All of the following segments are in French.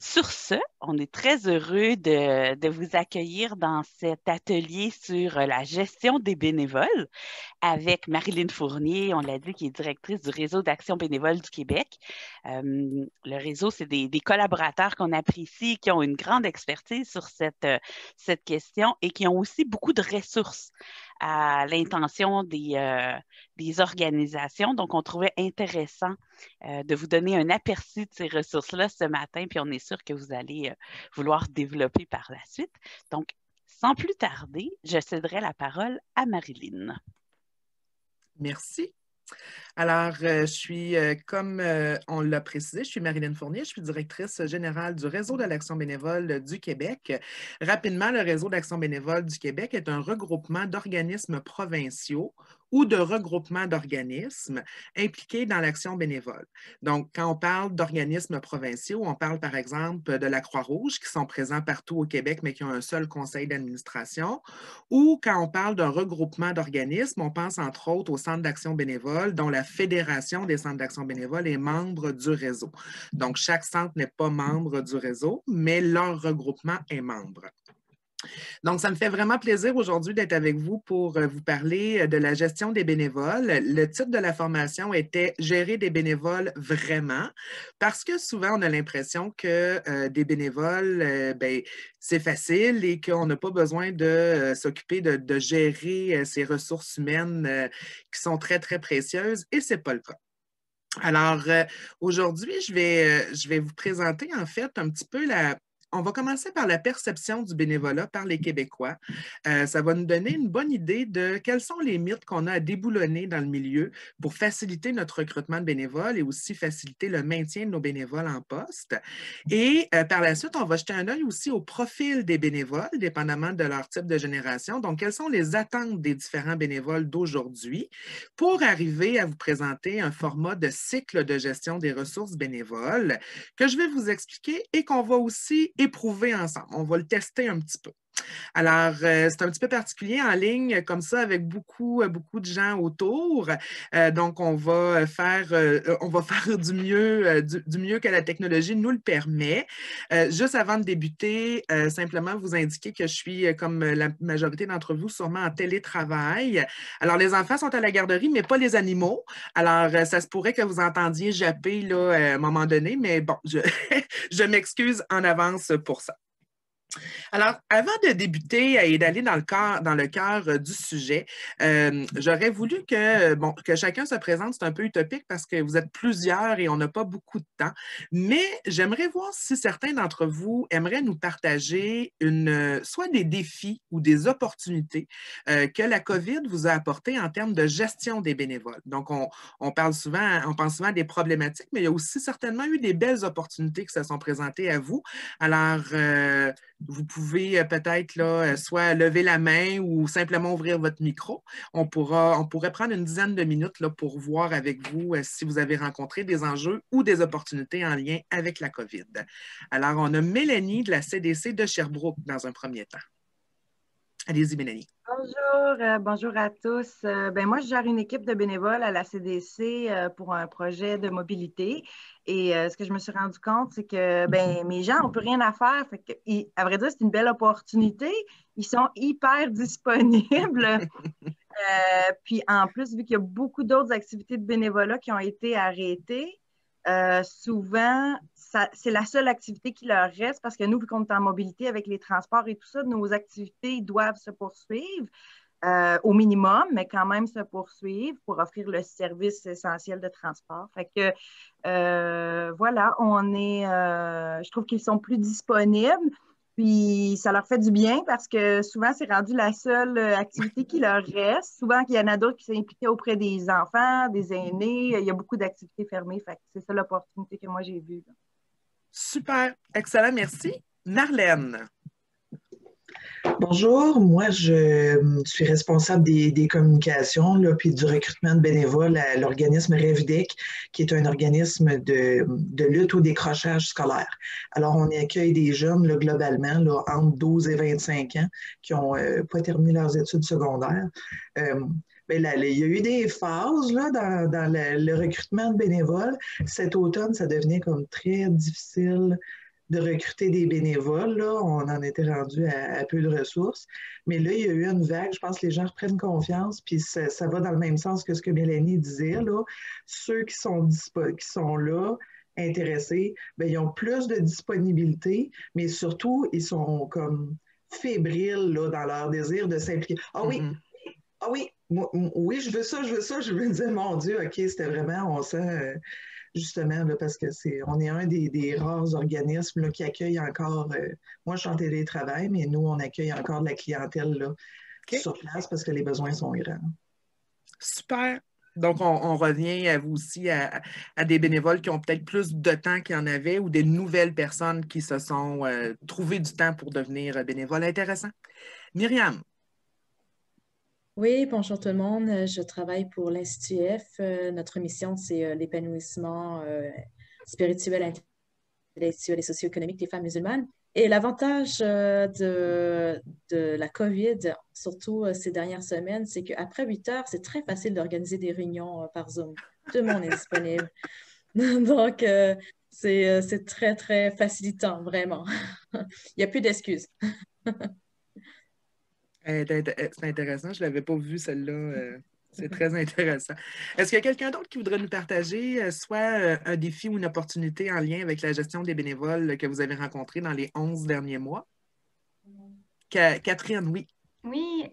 Sur ce, on est très heureux de vous accueillir dans cet atelier sur la gestion des bénévoles avec Marilyn Fournier, on l'a dit, qui est directrice du Réseau d'action bénévole du Québec. Le réseau, c'est des collaborateurs qu'on apprécie, qui ont une grande expertise sur cette question et qui ont aussi beaucoup de ressources à l'intention des organisations. Donc, on trouvait intéressant de vous donner un aperçu de ces ressources-là ce matin, puis on est sûr que vous allez vouloir développer par la suite. Donc, sans plus tarder, je céderai la parole à Marilyn. Merci. Alors, je suis, comme on l'a précisé, je suis Marilyn Fournier, je suis directrice générale du Réseau de l'action bénévole du Québec. Rapidement, le Réseau d'action bénévole du Québec est un regroupement d'organismes provinciaux ou de regroupements d'organismes impliqués dans l'action bénévole. Donc, quand on parle d'organismes provinciaux, on parle par exemple de la Croix-Rouge, qui sont présents partout au Québec, mais qui ont un seul conseil d'administration. Ou quand on parle d'un regroupement d'organismes, on pense entre autres au Centre d'action bénévole, dont la Fédération des centres d'action bénévole est membre du réseau. Donc, chaque centre n'est pas membre du réseau, mais leur regroupement est membre. Donc, ça me fait vraiment plaisir aujourd'hui d'être avec vous pour vous parler de la gestion des bénévoles. Le titre de la formation était « Gérer des bénévoles vraiment » parce que souvent, on a l'impression que des bénévoles, c'est facile et qu'on n'a pas besoin de s'occuper de gérer ces ressources humaines qui sont très, très précieuses et ce n'est pas le cas. Alors, aujourd'hui, je vais vous présenter en fait un petit peu on va commencer par la perception du bénévolat par les Québécois. Ça va nous donner une bonne idée de quels sont les mythes qu'on a à déboulonner dans le milieu pour faciliter notre recrutement de bénévoles et aussi faciliter le maintien de nos bénévoles en poste. Et par la suite, on va jeter un œil aussi au profil des bénévoles, dépendamment de leur type de génération. Donc, quelles sont les attentes des différents bénévoles d'aujourd'hui pour arriver à vous présenter un format de cycle de gestion des ressources bénévoles que je vais vous expliquer et qu'on va aussi éprouver ensemble. On va le tester un petit peu. Alors, c'est un petit peu particulier en ligne, comme ça, avec beaucoup de gens autour. Donc, on va faire du mieux que la technologie nous le permet. Juste avant de débuter, simplement vous indiquer que je suis, comme la majorité d'entre vous, sûrement en télétravail. Alors, les enfants sont à la garderie, mais pas les animaux. Alors, ça se pourrait que vous entendiez japper là, à un moment donné, mais bon, je m'excuse en avance pour ça. Alors, avant de débuter et d'aller dans le cœur du sujet, j'aurais voulu que chacun se présente. C'est un peu utopique parce que vous êtes plusieurs et on n'a pas beaucoup de temps. Mais j'aimerais voir si certains d'entre vous aimeraient nous partager soit des défis ou des opportunités que la COVID vous a apporté en termes de gestion des bénévoles. Donc, on pense souvent des problématiques, mais il y a aussi certainement eu des belles opportunités qui se sont présentées à vous. Alors, vous pouvez peut-être là, soit lever la main ou simplement ouvrir votre micro. On pourrait prendre une dizaine de minutes là, pour voir avec vous si vous avez rencontré des enjeux ou des opportunités en lien avec la COVID. Alors, on a Mélanie de la CDC de Sherbrooke dans un premier temps. Allez-y, Mélanie. Bonjour à tous. Moi, je gère une équipe de bénévoles à la CDC pour un projet de mobilité. Et ce que je me suis rendu compte, c'est que mes gens n'ont plus rien à faire. Fait que, à vrai dire, c'est une belle opportunité. Ils sont hyper disponibles. Puis en plus, vu qu'il y a beaucoup d'autres activités de bénévolat qui ont été arrêtées, souvent, c'est la seule activité qui leur reste parce que nous, vu qu'on est en mobilité avec les transports et tout ça, nos activités doivent se poursuivre au minimum, mais quand même se poursuivre pour offrir le service essentiel de transport. Fait que, voilà, je trouve qu'ils sont plus disponibles. Puis ça leur fait du bien parce que souvent, c'est rendu la seule activité qui leur reste. Souvent, il y en a d'autres qui sont impliqués auprès des enfants, des aînés. Il y a beaucoup d'activités fermées. Fait que c'est ça l'opportunité que moi, j'ai vue. Super, excellent, merci. Marlène. Bonjour, moi je suis responsable des communications là, puis du recrutement de bénévoles à l'organisme REVDEC, qui est un organisme de lutte au décrochage scolaire. Alors, on y accueille des jeunes là, globalement là, entre 12 et 25 ans qui n'ont pas terminé leurs études secondaires. Il y a eu des phases là, dans le recrutement de bénévoles. Cet automne, ça devenait comme très difficile de recruter des bénévoles. Là. On en était rendu à peu de ressources. Mais là, il y a eu une vague. Je pense que les gens reprennent confiance. Puis ça va dans le même sens que ce que Mélanie disait. Là. Ceux qui sont là, intéressés, bien, ils ont plus de disponibilité, mais surtout, ils sont comme fébriles là, dans leur désir de s'impliquer. Ah oui, ah oui, oui, je veux ça, je veux ça. Je me disais, mon Dieu, OK, c'était vraiment, on sent justement, là, parce que on est un des rares organismes là, qui accueille encore, moi je suis en télétravail, mais nous, on accueille encore de la clientèle là, sur place parce que les besoins sont grands. Super. Donc, on revient à vous aussi à des bénévoles qui ont peut-être plus de temps qu'il y en avait ou des nouvelles personnes qui se sont trouvées du temps pour devenir bénévoles. Intéressant. Myriam. Oui, bonjour tout le monde. Je travaille pour l'Institut F. Notre mission, c'est l'épanouissement spirituel, intellectuel et socio-économique des femmes musulmanes. Et l'avantage de la COVID, surtout ces dernières semaines, c'est qu'après 8 heures, c'est très facile d'organiser des réunions par Zoom. Tout le monde est disponible. Donc, c'est très, très facilitant, vraiment. Il n'y a plus d'excuses. C'est intéressant, je ne l'avais pas vu celle-là. C'est très intéressant. Est-ce qu'il y a quelqu'un d'autre qui voudrait nous partager soit un défi ou une opportunité en lien avec la gestion des bénévoles que vous avez rencontrés dans les 11 derniers mois? Catherine, oui. Oui,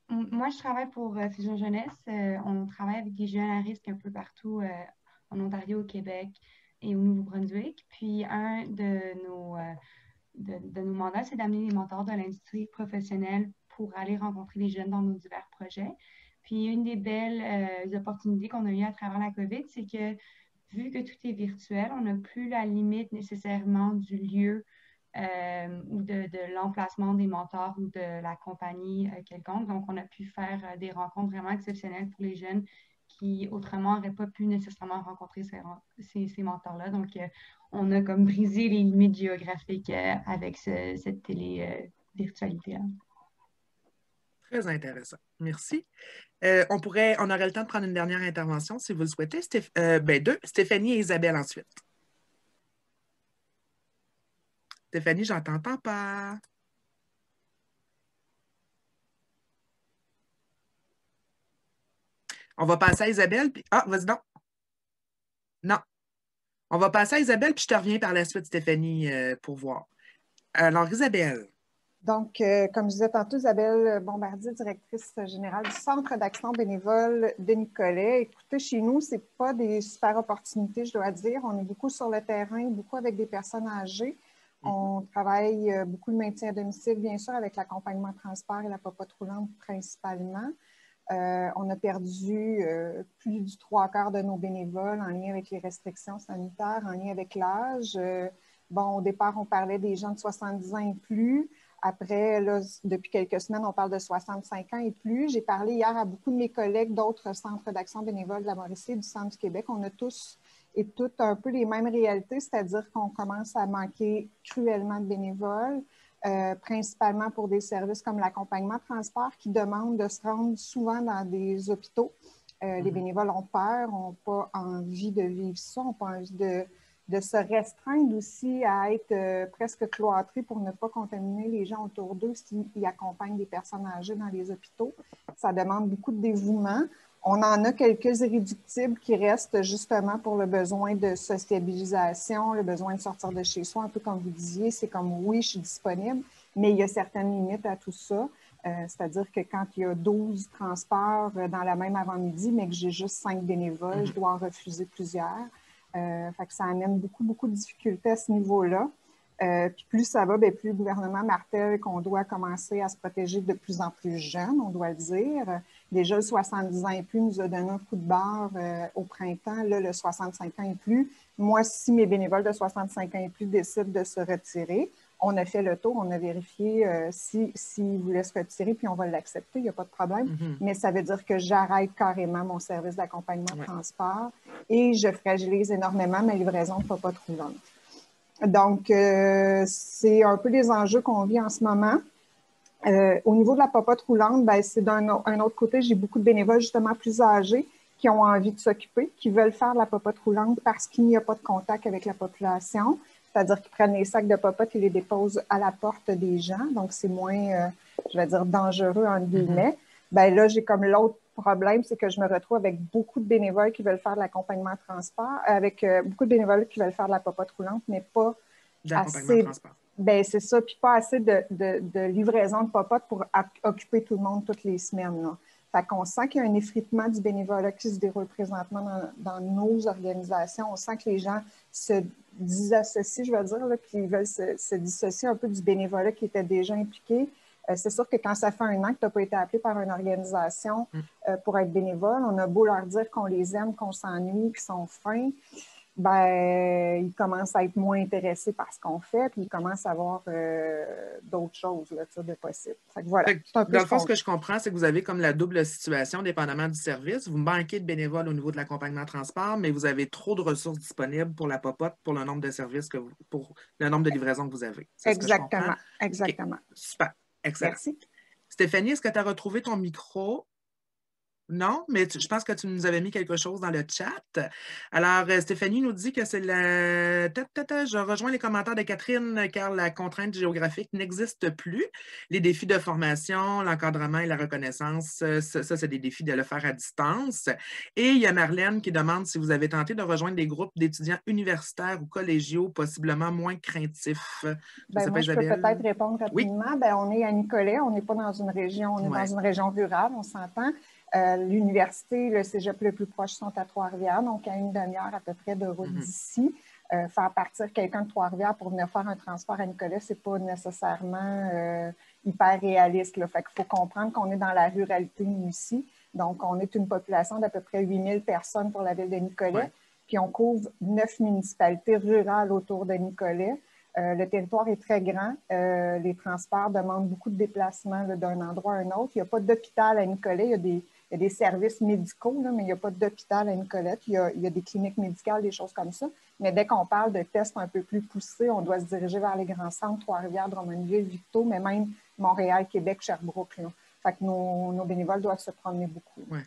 moi je travaille pour Fusion Jeunesse. On travaille avec des jeunes à risque un peu partout en Ontario, au Québec et au Nouveau-Brunswick. Puis un de nos mandats, c'est d'amener des mentors de l'industrie professionnelle pour aller rencontrer les jeunes dans nos divers projets. Puis une des belles opportunités qu'on a eues à travers la COVID, c'est que vu que tout est virtuel, on n'a plus la limite nécessairement du lieu ou de l'emplacement des mentors ou de la compagnie quelconque. Donc, on a pu faire des rencontres vraiment exceptionnelles pour les jeunes qui autrement n'auraient pas pu nécessairement rencontrer ces mentors-là. Donc, on a comme brisé les limites géographiques avec cette télé-virtualité-là. Très intéressant. Merci. On aurait le temps de prendre une dernière intervention si vous le souhaitez. Deux, Stéphanie et Isabelle ensuite. Stéphanie, je t'entends pas. On va passer à Isabelle. Puis... Ah, vas-y, non. Non. On va passer à Isabelle, puis je te reviens par la suite, Stéphanie, pour voir. Alors, Isabelle. Donc, comme je disais tantôt, Isabelle Bombardier, directrice générale du Centre d'action bénévole de Nicolet. Écoutez, chez nous, ce n'est pas des super opportunités, je dois dire. On est beaucoup sur le terrain, beaucoup avec des personnes âgées. On travaille beaucoup le maintien à domicile, bien sûr, avec l'accompagnement transport et la popote roulante principalement. On a perdu plus du 3/4 de nos bénévoles en lien avec les restrictions sanitaires, en lien avec l'âge. Au départ, on parlait des gens de 70 ans et plus. Après, là, depuis quelques semaines, on parle de 65 ans et plus. J'ai parlé hier à beaucoup de mes collègues d'autres centres d'action bénévole de la Mauricie et du Centre du Québec. On a tous et toutes un peu les mêmes réalités, c'est-à-dire qu'on commence à manquer cruellement de bénévoles, principalement pour des services comme l'accompagnement transport qui demandent de se rendre souvent dans des hôpitaux. Les bénévoles ont peur, n'ont pas envie de vivre ça, n'ont pas envie de se restreindre aussi à être presque cloîtrés pour ne pas contaminer les gens autour d'eux s'ils accompagnent des personnes âgées dans les hôpitaux. Ça demande beaucoup de dévouement. On en a quelques irréductibles qui restent justement pour le besoin de sociabilisation, le besoin de sortir de chez soi, un peu comme vous disiez, c'est comme oui, je suis disponible, mais il y a certaines limites à tout ça. C'est-à-dire que quand il y a 12 transports dans la même avant-midi, mais que j'ai juste 5 bénévoles, je dois en refuser plusieurs. Fait que ça amène beaucoup, beaucoup de difficultés à ce niveau-là. Puis plus ça va, bien, plus le gouvernement martèle qu'on doit commencer à se protéger de plus en plus jeunes, on doit le dire. Déjà, le 70 ans et plus nous a donné un coup de barre au printemps. Là, le 65 ans et plus. Moi, si mes bénévoles de 65 ans et plus décident de se retirer, on a fait le tour, on a vérifié s'ils voulaient se retirer, puis on va l'accepter, il n'y a pas de problème. Mais ça veut dire que j'arrête carrément mon service d'accompagnement transport et je fragilise énormément ma livraison de popote roulante. Donc, c'est un peu les enjeux qu'on vit en ce moment. Au niveau de la popote roulante, ben, c'est d'un autre côté, j'ai beaucoup de bénévoles justement plus âgés qui ont envie de s'occuper, qui veulent faire de la popote roulante parce qu'il n'y a pas de contact avec la population, c'est-à-dire qu'ils prennent les sacs de popote et les déposent à la porte des gens, donc c'est moins, je vais dire, dangereux, entre guillemets. Ben là, j'ai comme l'autre problème, c'est que je me retrouve avec beaucoup de bénévoles qui veulent faire de l'accompagnement transport, avec beaucoup de bénévoles qui veulent faire de la popote roulante, mais pas assez. Transport. Ben c'est ça, puis pas assez de livraison de popote pour occuper tout le monde toutes les semaines, là. Fait qu'on sent qu'il y a un effritement du bénévolat qui se déroule présentement dans nos organisations. On sent que les gens se disassocient, je veux dire, là, qu'ils veulent se dissocier un peu du bénévolat qui était déjà impliqué. C'est sûr que quand ça fait 1 an que tu n'as pas été appelé par une organisation pour être bénévole, on a beau leur dire qu'on les aime, qu'on s'ennuie, qu'ils sont fins, ben, ils commencent à être moins intéressés par ce qu'on fait, puis ils commencent à avoir d'autres choses là, de possible. Fait que voilà. Dans le fond, ce que je comprends, c'est que vous avez comme la double situation, dépendamment du service. Vous manquez de bénévoles au niveau de l'accompagnement transport, mais vous avez trop de ressources disponibles pour la popote, pour le nombre de services pour le nombre de livraisons que vous avez. Exactement. Exactement. Okay. Super. Excellent. Merci. Stéphanie, est-ce que tu as retrouvé ton micro? Non, mais je pense que tu nous avais mis quelque chose dans le chat. Alors, Stéphanie nous dit que c'est la... Je rejoins les commentaires de Catherine, car la contrainte géographique n'existe plus. Les défis de formation, l'encadrement et la reconnaissance, ça c'est des défis de le faire à distance. Et il y a Marlène qui demande si vous avez tenté de rejoindre des groupes d'étudiants universitaires ou collégiaux, possiblement moins craintifs. Moi, je peux peut-être répondre rapidement. Oui? Ben, on est à Nicolet, on n'est pas dans une région, on est dans une région rurale, on s'entend. L'université, le cégep le plus proche sont à Trois-Rivières, donc à une demi-heure à peu près de route d'ici. Faire partir quelqu'un de Trois-Rivières pour venir faire un transport à Nicolet, ce n'est pas nécessairement hyper réaliste. Là. Fait qu'il faut comprendre qu'on est dans la ruralité, nous, ici. Donc, on est une population d'à peu près 8000 personnes pour la ville de Nicolet, puis on couvre 9 municipalités rurales autour de Nicolet. Le territoire est très grand. Les transports demandent beaucoup de déplacements d'un endroit à un autre. Il n'y a pas d'hôpital à Nicolet. Il y a des services médicaux, là, mais il n'y a pas d'hôpital à Nicolet. Il y a des cliniques médicales, des choses comme ça. Mais dès qu'on parle de tests un peu plus poussés, on doit se diriger vers les grands centres, Trois-Rivières, Drummondville, Victo, mais même Montréal, Québec, Sherbrooke. Là. Fait que nos bénévoles doivent se promener beaucoup. Ouais.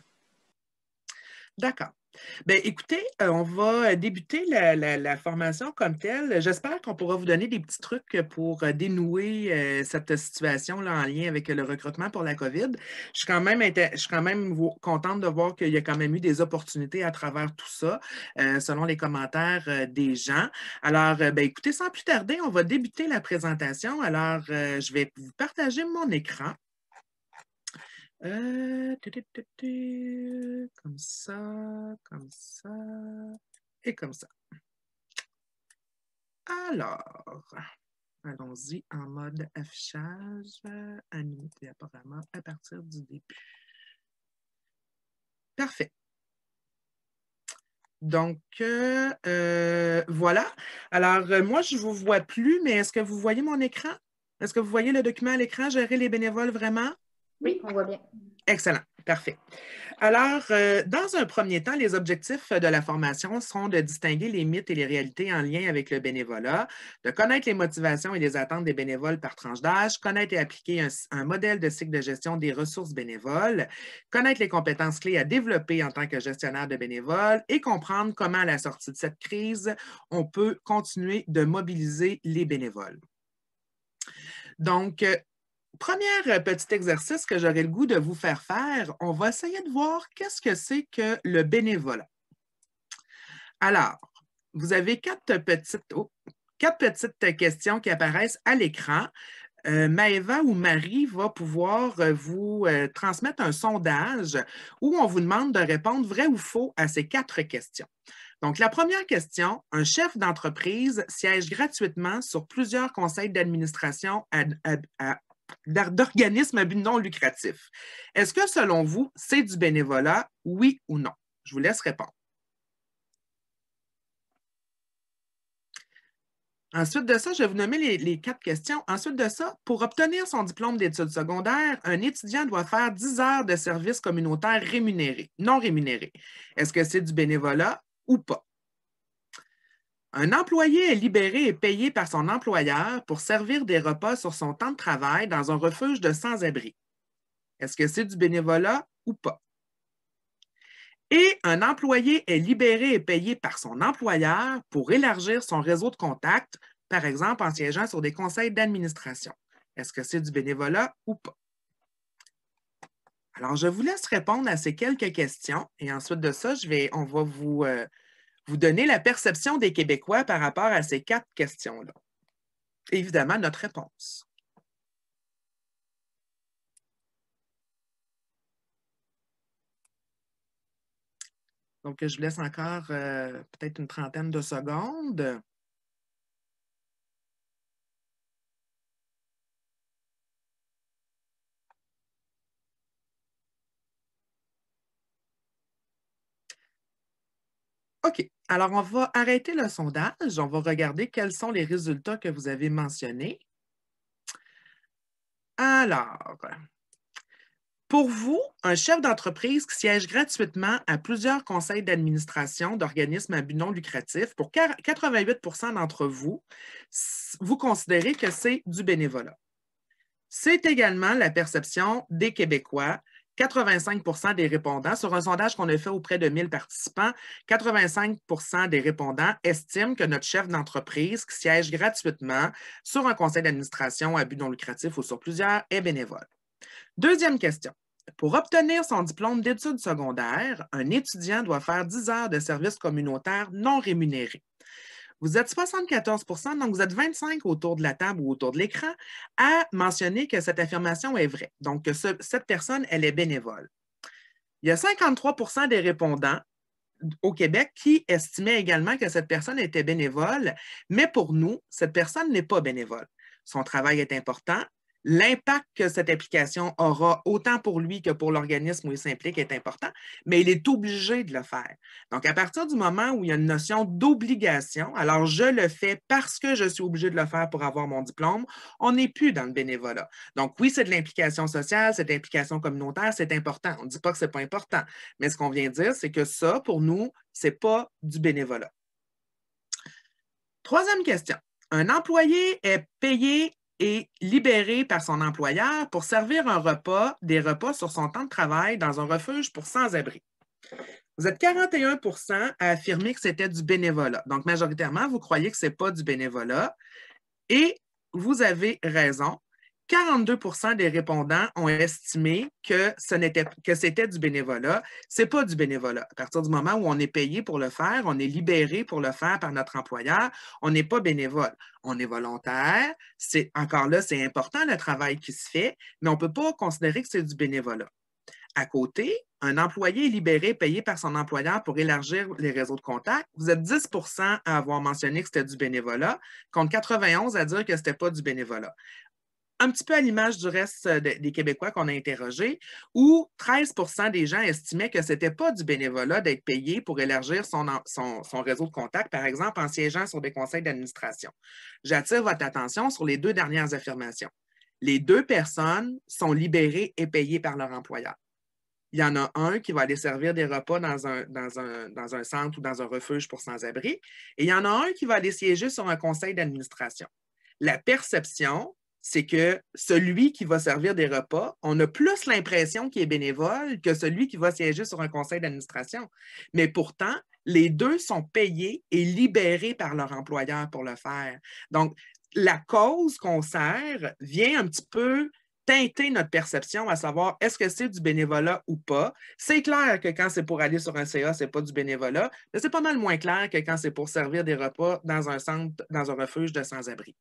D'accord. Bien, écoutez, on va débuter la formation comme telle. J'espère qu'on pourra vous donner des petits trucs pour dénouer cette situation-là en lien avec le recrutement pour la COVID. Je suis quand même contente de voir qu'il y a quand même eu des opportunités à travers tout ça, selon les commentaires des gens. Alors, bien, écoutez, sans plus tarder, on va débuter la présentation. Alors, je vais vous partager mon écran. Comme ça, et comme ça. Alors, allons-y en mode affichage, animé apparemment à partir du début. Parfait. Donc, voilà. Alors, moi, je ne vous vois plus, mais est-ce que vous voyez mon écran? Est-ce que vous voyez le document à l'écran, gérer les bénévoles vraiment? Oui, on voit bien. Excellent, parfait. Alors, dans un premier temps, les objectifs de la formation seront de distinguer les mythes et les réalités en lien avec le bénévolat, de connaître les motivations et les attentes des bénévoles par tranche d'âge, connaître et appliquer un modèle de cycle de gestion des ressources bénévoles, connaître les compétences clés à développer en tant que gestionnaire de bénévoles et comprendre comment, à la sortie de cette crise, on peut continuer de mobiliser les bénévoles. Donc, premier petit exercice que j'aurais le goût de vous faire faire, on va essayer de voir qu'est-ce que c'est que le bénévolat. Alors, vous avez quatre petites questions qui apparaissent à l'écran. Maëva ou Marie va pouvoir vous transmettre un sondage où on vous demande de répondre vrai ou faux à ces 4 questions. Donc, la première question, un chef d'entreprise siège gratuitement sur plusieurs conseils d'administration d'organismes à but non lucratif. Est-ce que, selon vous, c'est du bénévolat, oui ou non? Je vous laisse répondre. Ensuite de ça, je vais vous nommer les 4 questions. Ensuite de ça, pour obtenir son diplôme d'études secondaires, un étudiant doit faire 10 heures de service communautaire non rémunéré. Est-ce que c'est du bénévolat ou pas? Un employé est libéré et payé par son employeur pour servir des repas sur son temps de travail dans un refuge de sans-abri. Est-ce que c'est du bénévolat ou pas? Et un employé est libéré et payé par son employeur pour élargir son réseau de contacts, par exemple en siégeant sur des conseils d'administration. Est-ce que c'est du bénévolat ou pas? Alors, je vous laisse répondre à ces quelques questions et ensuite de ça, on va vous donner la perception des Québécois par rapport à ces 4 questions-là. Évidemment, notre réponse. Donc, je vous laisse encore peut-être une trentaine de secondes. OK. Alors, on va arrêter le sondage. On va regarder quels sont les résultats que vous avez mentionnés. Alors, pour vous, un chef d'entreprise qui siège gratuitement à plusieurs conseils d'administration d'organismes à but non lucratif, pour 88 d'entre vous, vous considérez que c'est du bénévolat. C'est également la perception des Québécois. 85 des répondants, sur un sondage qu'on a fait auprès de 1000 participants, 85 des répondants estiment que notre chef d'entreprise qui siège gratuitement sur un conseil d'administration à but non lucratif ou sur plusieurs est bénévole. Deuxième question. Pour obtenir son diplôme d'études secondaires, un étudiant doit faire 10 heures de service communautaire non rémunéré. Vous êtes 74 donc vous êtes 25 autour de la table ou autour de l'écran à mentionner que cette affirmation est vraie. Donc, que cette personne, elle est bénévole. Il y a 53 des répondants au Québec qui estimaient également que cette personne était bénévole, mais pour nous, cette personne n'est pas bénévole. Son travail est important. L'impact que cette application aura, autant pour lui que pour l'organisme où il s'implique, est important, mais il est obligé de le faire. Donc, à partir du moment où il y a une notion d'obligation, alors je le fais parce que je suis obligé de le faire pour avoir mon diplôme, on n'est plus dans le bénévolat. Donc, oui, c'est de l'implication sociale, c'est de l'implication communautaire, c'est important. On ne dit pas que ce n'est pas important, mais ce qu'on vient dire, c'est que ça, pour nous, ce n'est pas du bénévolat. Troisième question. Un employé est payé et libéré par son employeur pour servir des repas sur son temps de travail dans un refuge pour sans-abri. Vous êtes 41 à affirmer que c'était du bénévolat. Donc, majoritairement, vous croyez que ce n'est pas du bénévolat. Et vous avez raison. 42 des répondants ont estimé que c'était du bénévolat. Ce n'est pas du bénévolat. À partir du moment où on est payé pour le faire, on est libéré pour le faire par notre employeur, on n'est pas bénévole. On est volontaire. Encore là, c'est important le travail qui se fait, mais on ne peut pas considérer que c'est du bénévolat. À côté, un employé est libéré, payé par son employeur pour élargir les réseaux de contacts. Vous êtes 10 à avoir mentionné que c'était du bénévolat, contre 91 à dire que ce n'était pas du bénévolat. Un petit peu à l'image du reste des Québécois qu'on a interrogés, où 13 des gens estimaient que ce n'était pas du bénévolat d'être payé pour élargir son réseau de contacts, par exemple en siégeant sur des conseils d'administration. J'attire votre attention sur les 2 dernières affirmations. Les 2 personnes sont libérées et payées par leur employeur. Il y en a un qui va aller servir des repas dans un centre ou dans un refuge pour sans-abri, et il y en a un qui va aller siéger sur un conseil d'administration. La perception, c'est que celui qui va servir des repas, on a plus l'impression qu'il est bénévole que celui qui va siéger sur un conseil d'administration. Mais pourtant, les 2 sont payés et libérés par leur employeur pour le faire. Donc, la cause qu'on sert vient un petit peu teinter notre perception, à savoir est-ce que c'est du bénévolat ou pas. C'est clair que quand c'est pour aller sur un CA, ce n'est pas du bénévolat, mais c'est pas mal moins clair que quand c'est pour servir des repas dans un centre, dans un refuge de sans-abri.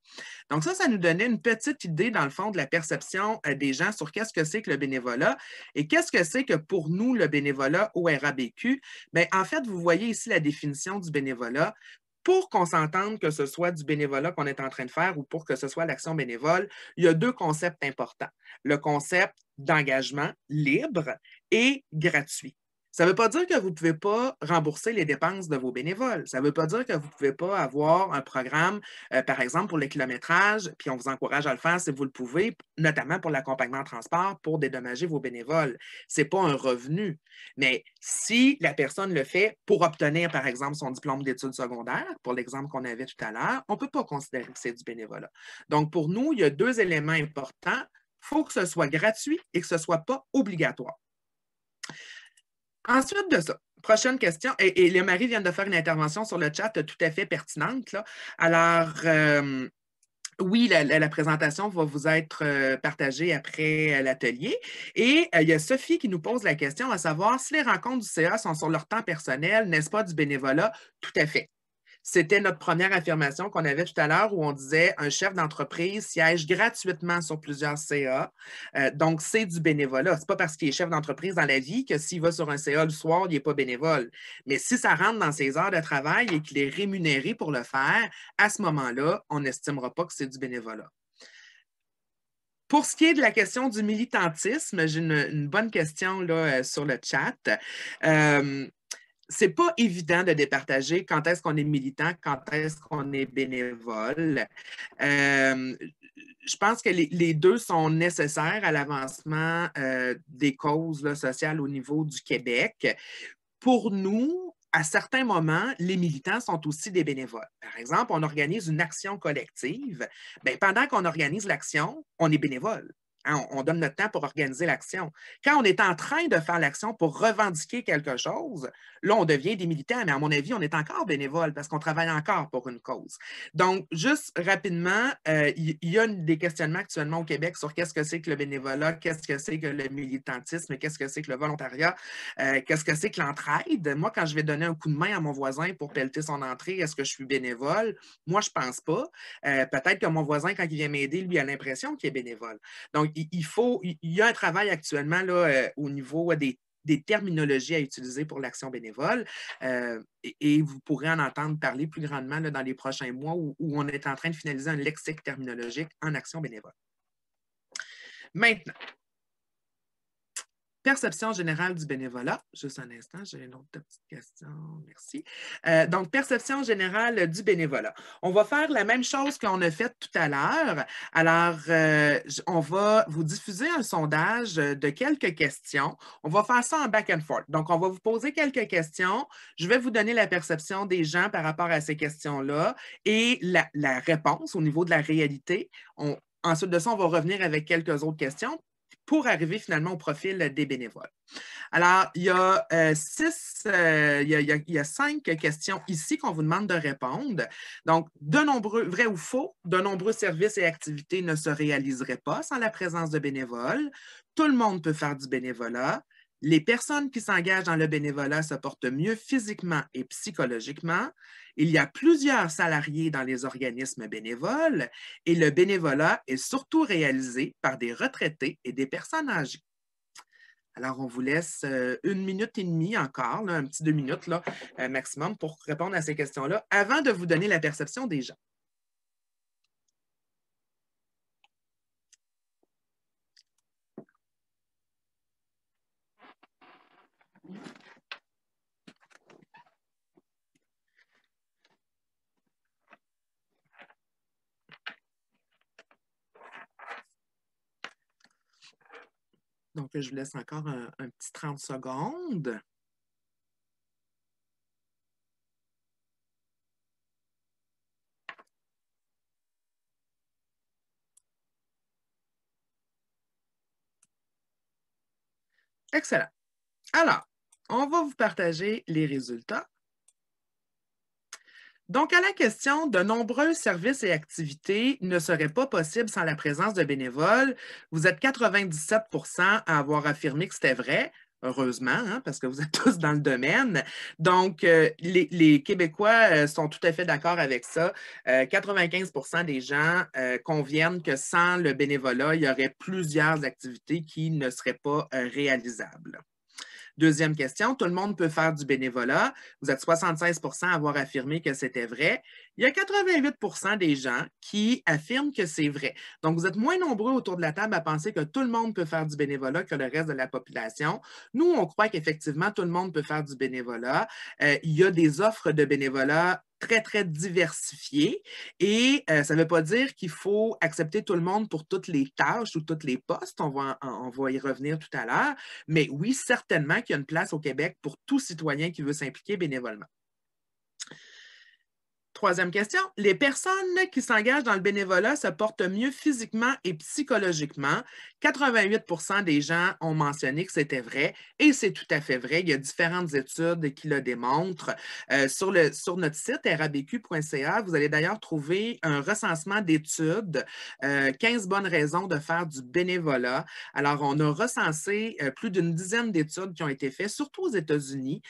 Donc ça nous donnait une petite idée, dans le fond, de la perception des gens sur qu'est-ce que c'est que le bénévolat et qu'est-ce que c'est que pour nous, le bénévolat au RABQ. Bien, en fait, vous voyez ici la définition du bénévolat. Pour qu'on s'entende que ce soit du bénévolat qu'on est en train de faire ou pour que ce soit l'action bénévole, il y a 2 concepts importants. Le concept d'engagement libre et gratuit. Ça ne veut pas dire que vous ne pouvez pas rembourser les dépenses de vos bénévoles. Ça ne veut pas dire que vous ne pouvez pas avoir un programme, par exemple, pour le kilométrage, puis on vous encourage à le faire si vous le pouvez, notamment pour l'accompagnement en transport, pour dédommager vos bénévoles. Ce n'est pas un revenu. Mais si la personne le fait pour obtenir, par exemple, son diplôme d'études secondaires, pour l'exemple qu'on avait tout à l'heure, on ne peut pas considérer que c'est du bénévolat. Donc, pour nous, il y a 2 éléments importants. Il faut que ce soit gratuit et que ce ne soit pas obligatoire. Ensuite de ça, prochaine question. Et le Marie vient de faire une intervention sur le chat tout à fait pertinente, là. Alors, oui, la présentation va vous être partagée après l'atelier. Et il y a Sophie qui nous pose la question à savoir si les rencontres du CA sont sur leur temps personnel, n'est-ce pas du bénévolat? Tout à fait. C'était notre première affirmation qu'on avait tout à l'heure où on disait un chef d'entreprise siège gratuitement sur plusieurs CA. Donc, c'est du bénévolat. Ce n'est pas parce qu'il est chef d'entreprise dans la vie que s'il va sur un CA le soir, il n'est pas bénévole. Mais si ça rentre dans ses heures de travail et qu'il est rémunéré pour le faire, à ce moment-là, on n'estimera pas que c'est du bénévolat. Pour ce qui est de la question du militantisme, j'ai une bonne question là, sur le chat. C'est pas évident de départager quand est-ce qu'on est militant, quand est-ce qu'on est bénévole. Je pense que les deux sont nécessaires à l'avancement des causes là, sociales au niveau du Québec. Pour nous, à certains moments, les militants sont aussi des bénévoles. Par exemple, on organise une action collective. Bien, pendant qu'on organise l'action, on est bénévole. Hein, on donne notre temps pour organiser l'action. Quand on est en train de faire l'action pour revendiquer quelque chose, là, on devient des militants, mais à mon avis, on est encore bénévole parce qu'on travaille encore pour une cause. Donc, juste rapidement, il y a des questionnements actuellement au Québec sur qu'est-ce que c'est que le bénévolat, qu'est-ce que c'est que le militantisme, qu'est-ce que c'est que le volontariat, qu'est-ce que c'est que l'entraide. Moi, quand je vais donner un coup de main à mon voisin pour pelleter son entrée, est-ce que je suis bénévole? Moi, je ne pense pas. Peut-être que mon voisin, quand il vient m'aider, lui, a l'impression qu'il est bénévole. Donc, il y a un travail actuellement là, au niveau des terminologies à utiliser pour l'action bénévole et vous pourrez en entendre parler plus grandement là, dans les prochains mois où on est en train de finaliser un lexique terminologique en action bénévole. Maintenant, perception générale du bénévolat. Juste un instant, j'ai une autre petite question. Merci. Donc, perception générale du bénévolat. On va faire la même chose qu'on a fait tout à l'heure. Alors, on va vous diffuser un sondage de quelques questions. On va faire ça en back and forth. Donc, on va vous poser quelques questions. Je vais vous donner la perception des gens par rapport à ces questions-là et la réponse au niveau de la réalité. Ensuite de ça, on va revenir avec quelques autres questions pour arriver finalement au profil des bénévoles. Alors, il y a 5 questions ici qu'on vous demande de répondre. Donc, vrai ou faux, de nombreux services et activités ne se réaliseraient pas sans la présence de bénévoles. Tout le monde peut faire du bénévolat. Les personnes qui s'engagent dans le bénévolat se portent mieux physiquement et psychologiquement. Il y a plusieurs salariés dans les organismes bénévoles et le bénévolat est surtout réalisé par des retraités et des personnes âgées. Alors, on vous laisse 1 minute et demie encore, là, un petit 2 minutes là, maximum pour répondre à ces questions-là avant de vous donner la perception des gens. Donc, je vous laisse encore un petit 30 secondes. Excellent. Alors, on va vous partager les résultats. Donc, à la question, de nombreux services et activités ne seraient pas possibles sans la présence de bénévoles, vous êtes 97 % à avoir affirmé que c'était vrai. Heureusement, hein, parce que vous êtes tous dans le domaine. Donc, les Québécois sont tout à fait d'accord avec ça. 95 % des gens conviennent que sans le bénévolat, il y aurait plusieurs activités qui ne seraient pas réalisables. Deuxième question, tout le monde peut faire du bénévolat. Vous êtes 76 % à avoir affirmé que c'était vrai. Il y a 88 % des gens qui affirment que c'est vrai. Donc, vous êtes moins nombreux autour de la table à penser que tout le monde peut faire du bénévolat que le reste de la population. Nous, on croit qu'effectivement, tout le monde peut faire du bénévolat. Il y a des offres de bénévolat très, très diversifiées et ça ne veut pas dire qu'il faut accepter tout le monde pour toutes les tâches ou tous les postes. On va y revenir tout à l'heure. Mais oui, certainement qu'il y a une place au Québec pour tout citoyen qui veut s'impliquer bénévolement. Troisième question. Les personnes qui s'engagent dans le bénévolat se portent mieux physiquement et psychologiquement. 88% des gens ont mentionné que c'était vrai et c'est tout à fait vrai. Il y a différentes études qui le démontrent. Sur notre site rabq.ca, vous allez d'ailleurs trouver un recensement d'études, 15 bonnes raisons de faire du bénévolat. Alors, on a recensé plus d'une dizaine d'études qui ont été faites, surtout aux États-Unis,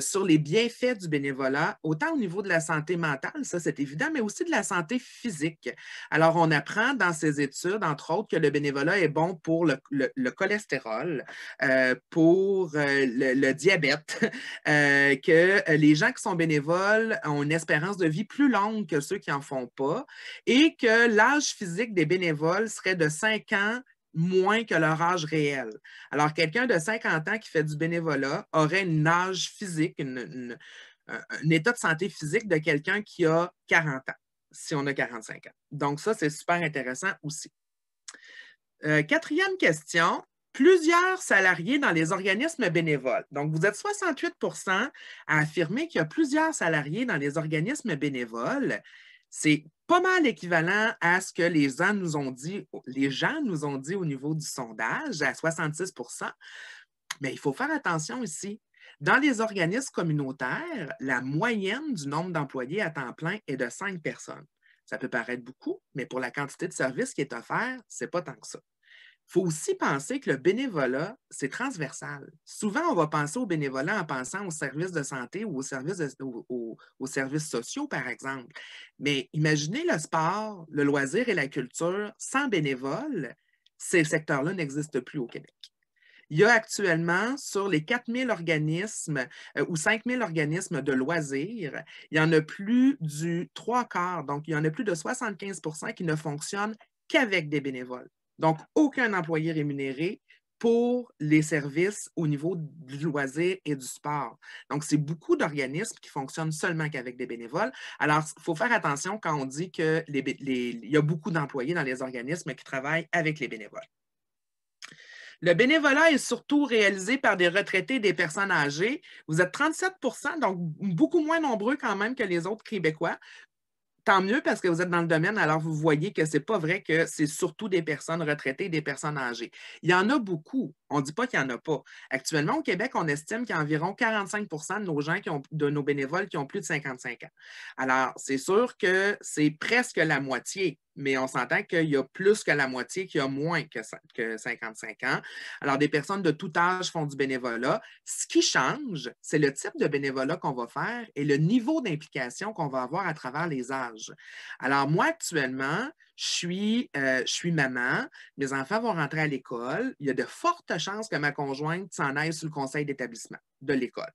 sur les bienfaits du bénévolat, autant au niveau de la santé mentale, ça c'est évident, mais aussi de la santé physique. Alors, on apprend dans ces études, entre autres, que le bénévolat est bon pour le cholestérol, pour le diabète, que les gens qui sont bénévoles ont une espérance de vie plus longue que ceux qui n'en font pas et que l'âge physique des bénévoles serait de 5 ans moins que leur âge réel. Alors, quelqu'un de 50 ans qui fait du bénévolat aurait un âge physique, un état de santé physique de quelqu'un qui a 40 ans, si on a 45 ans. Donc, ça, c'est super intéressant aussi. Quatrième question. Plusieurs salariés dans les organismes bénévoles. Donc, vous êtes 68% à affirmer qu'il y a plusieurs salariés dans les organismes bénévoles. C'est pas mal équivalent à ce que les gens nous ont dit au niveau du sondage, à 66%. Mais il faut faire attention ici. Dans les organismes communautaires, la moyenne du nombre d'employés à temps plein est de 5 personnes. Ça peut paraître beaucoup, mais pour la quantité de services qui est offert, ce n'est pas tant que ça. Il faut aussi penser que le bénévolat, c'est transversal. Souvent, on va penser au bénévolat en pensant aux services de santé ou aux services sociaux, par exemple. Mais imaginez le sport, le loisir et la culture sans bénévoles, ces secteurs-là n'existent plus au Québec. Il y a actuellement, sur les 4 000 organismes ou 5 000 organismes de loisirs, il y en a plus du 3/4, donc il y en a plus de 75% qui ne fonctionnent qu'avec des bénévoles. Donc, aucun employé rémunéré pour les services au niveau du loisir et du sport. Donc, c'est beaucoup d'organismes qui fonctionnent seulement qu'avec des bénévoles. Alors, il faut faire attention quand on dit qu'il y a beaucoup d'employés dans les organismes qui travaillent avec les bénévoles. Le bénévolat est surtout réalisé par des retraités et des personnes âgées. Vous êtes 37%, donc beaucoup moins nombreux quand même que les autres Québécois. Tant mieux parce que vous êtes dans le domaine, alors vous voyez que ce n'est pas vrai que c'est surtout des personnes retraitées et des personnes âgées. Il y en a beaucoup. On ne dit pas qu'il n'y en a pas. Actuellement, au Québec, on estime qu'il y a environ 45% de nos bénévoles qui ont plus de 55 ans. Alors, c'est sûr que c'est presque la moitié, mais on s'entend qu'il y a plus que la moitié qui a moins que 55 ans. Alors, des personnes de tout âge font du bénévolat. Ce qui change, c'est le type de bénévolat qu'on va faire et le niveau d'implication qu'on va avoir à travers les âges. Alors, moi, actuellement, je suis maman, mes enfants vont rentrer à l'école. Il y a de fortes chances que ma conjointe s'en aille sur le conseil d'établissement de l'école.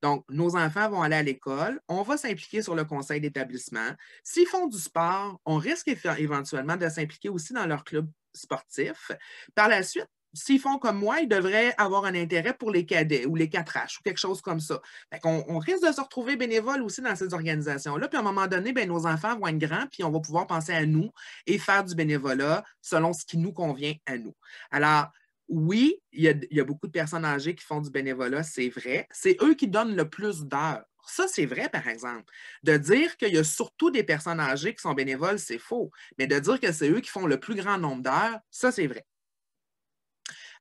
Donc, nos enfants vont aller à l'école, on va s'impliquer sur le conseil d'établissement. S'ils font du sport, on risque éventuellement de s'impliquer aussi dans leur club sportif. Par la suite, s'ils font comme moi, ils devraient avoir un intérêt pour les cadets ou les 4H ou quelque chose comme ça. On risque de se retrouver bénévoles aussi dans ces organisations-là. Puis à un moment donné, nos enfants vont être grands, puis on va pouvoir penser à nous et faire du bénévolat selon ce qui nous convient à nous. Alors, oui, il y a beaucoup de personnes âgées qui font du bénévolat, c'est vrai. C'est eux qui donnent le plus d'heures. Ça, c'est vrai, par exemple. De dire qu'il y a surtout des personnes âgées qui sont bénévoles, c'est faux. Mais de dire que c'est eux qui font le plus grand nombre d'heures, ça, c'est vrai.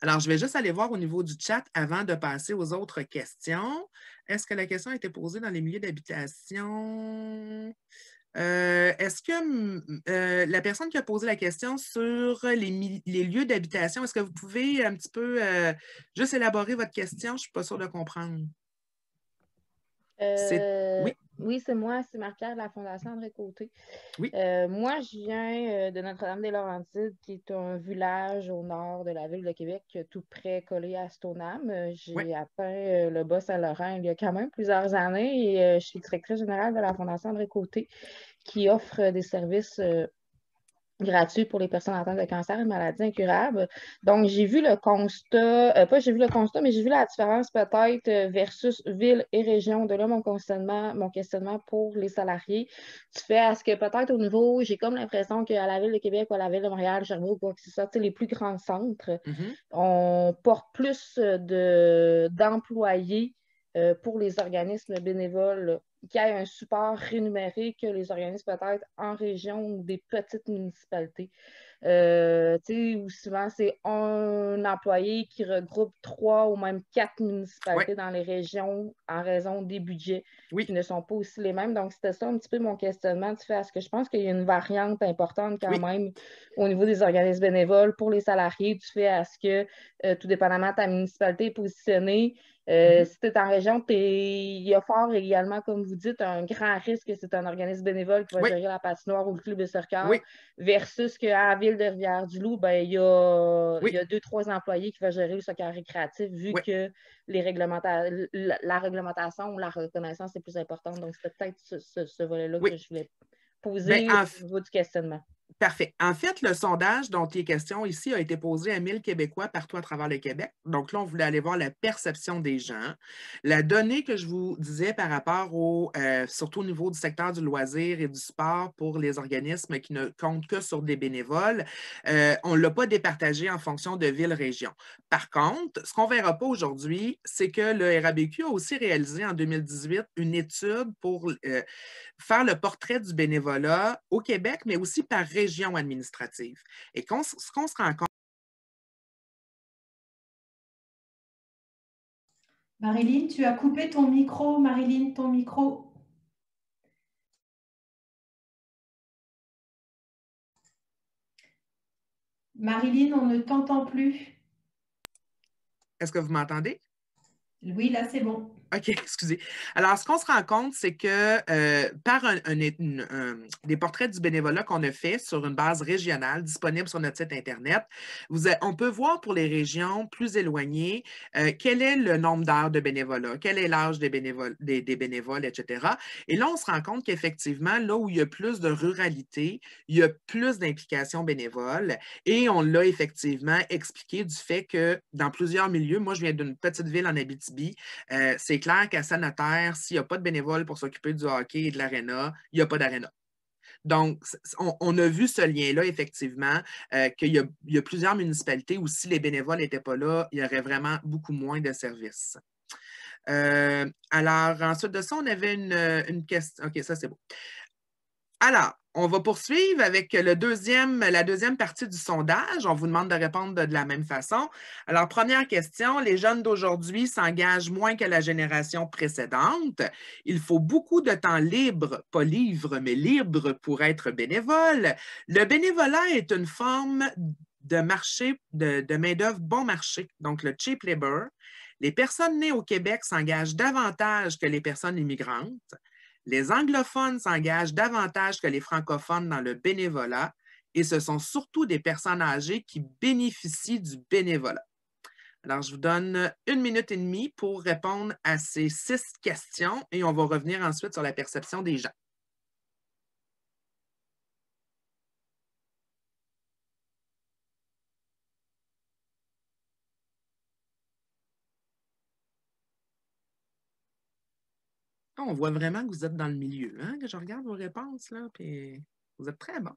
Alors, je vais juste aller voir au niveau du chat avant de passer aux autres questions. Est-ce que la question a été posée dans les milieux d'habitation? Est-ce que la personne qui a posé la question sur les lieux d'habitation, est-ce que vous pouvez un petit peu juste élaborer votre question? Je ne suis pas sûre de comprendre. Oui. Oui, c'est moi, c'est Marie-Pierre de la Fondation André Côté. Oui. Moi, je viens de Notre-Dame-des-Laurentides, qui est un village au nord de la ville de Québec, tout près collé à Stoneham. J'ai atteint le Bas-Saint-Laurent il y a quand même plusieurs années et je suis directrice générale de la Fondation André Côté, qui offre des services gratuit pour les personnes atteintes de cancer et maladies incurables. Donc, j'ai vu le constat, mais j'ai vu la différence peut-être versus ville et région. De là, mon questionnement pour les salariés. Tu fais à ce que peut-être au niveau, j'ai comme l'impression qu'à la Ville de Québec ou à la Ville de Montréal, Sherbrooke, quoi que ce soit, les plus grands centres, on porte plus d'employés pour les organismes bénévoles qu'il y ait un support rémunéré que les organismes peut-être en région ou des petites municipalités. Où souvent c'est un employé qui regroupe 3 ou même 4 municipalités dans les régions en raison des budgets qui ne sont pas aussi les mêmes. Donc, c'était ça un petit peu mon questionnement. Parce que je pense qu'il y a une variante importante quand même au niveau des organismes bénévoles pour les salariés, du fait à ce que, tout dépendamment de ta municipalité est positionnée, si tu es en région, il y a fort également, comme vous dites, un grand risque que c'est un organisme bénévole qui va gérer la patinoire ou le club de soccer, versus qu'à la ville de Rivière-du-Loup, il y a 2-3 employés qui vont gérer le soccer récréatif, vu que la réglementation ou la reconnaissance est plus importante. Donc, c'était peut-être ce volet-là que je voulais poser au niveau du questionnement. Parfait. En fait, le sondage dont il est question ici a été posé à 1000 Québécois partout à travers le Québec. Donc là, on voulait aller voir la perception des gens. La donnée que je vous disais par rapport surtout au niveau du secteur du loisir et du sport pour les organismes qui ne comptent que sur des bénévoles, on ne l'a pas départagé en fonction de ville-région. Par contre, ce qu'on ne verra pas aujourd'hui, c'est que le RABQ a aussi réalisé en 2018 une étude pour faire le portrait du bénévolat au Québec, mais aussi par région administrative. Et ce qu'on se rend compte... Marilyn, tu as coupé ton micro. Marilyn, ton micro. Marilyn, on ne t'entend plus. Est-ce que vous m'entendez? Oui, là, c'est bon. OK, excusez. Alors, ce qu'on se rend compte, c'est que par des portraits du bénévolat qu'on a fait sur une base régionale disponible sur notre site Internet, on peut voir pour les régions plus éloignées quel est le nombre d'heures de bénévolat, quel est l'âge des bénévoles, etc. Et là, on se rend compte qu'effectivement, là où il y a plus de ruralité, il y a plus d'implications bénévoles. Et on l'a effectivement expliqué du fait que dans plusieurs milieux, moi, je viens d'une petite ville en Abitibi, c'est clair qu'à Sanitaire, s'il n'y a pas de bénévoles pour s'occuper du hockey et de l'aréna, il n'y a pas d'aréna. Donc, on a vu ce lien-là, effectivement, qu'il y a plusieurs municipalités où si les bénévoles n'étaient pas là, il y aurait vraiment beaucoup moins de services. Alors, ensuite de ça, on avait une question. OK, ça, c'est beau. Alors, on va poursuivre avec la deuxième partie du sondage. On vous demande de répondre de la même façon. Alors, première question, les jeunes d'aujourd'hui s'engagent moins que la génération précédente. Il faut beaucoup de temps libre, pas libre, mais libre pour être bénévole. Le bénévolat est une forme de marché, de main-d'œuvre bon marché, donc le cheap labor. Les personnes nées au Québec s'engagent davantage que les personnes immigrantes. Les anglophones s'engagent davantage que les francophones dans le bénévolat et ce sont surtout des personnes âgées qui bénéficient du bénévolat. Alors, je vous donne 1 minute et demie pour répondre à ces 6 questions et on va revenir ensuite sur la perception des gens. On voit vraiment que vous êtes dans le milieu, hein? Que je regarde vos réponses, là, puis vous êtes très bons.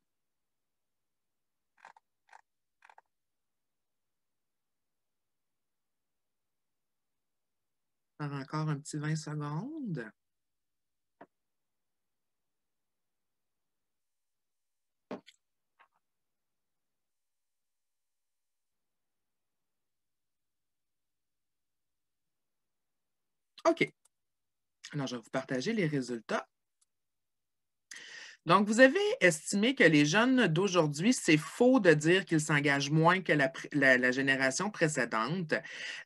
Encore un petit 20 secondes. OK. Alors, je vais vous partager les résultats. Donc, vous avez estimé que les jeunes d'aujourd'hui, c'est faux de dire qu'ils s'engagent moins que la génération précédente.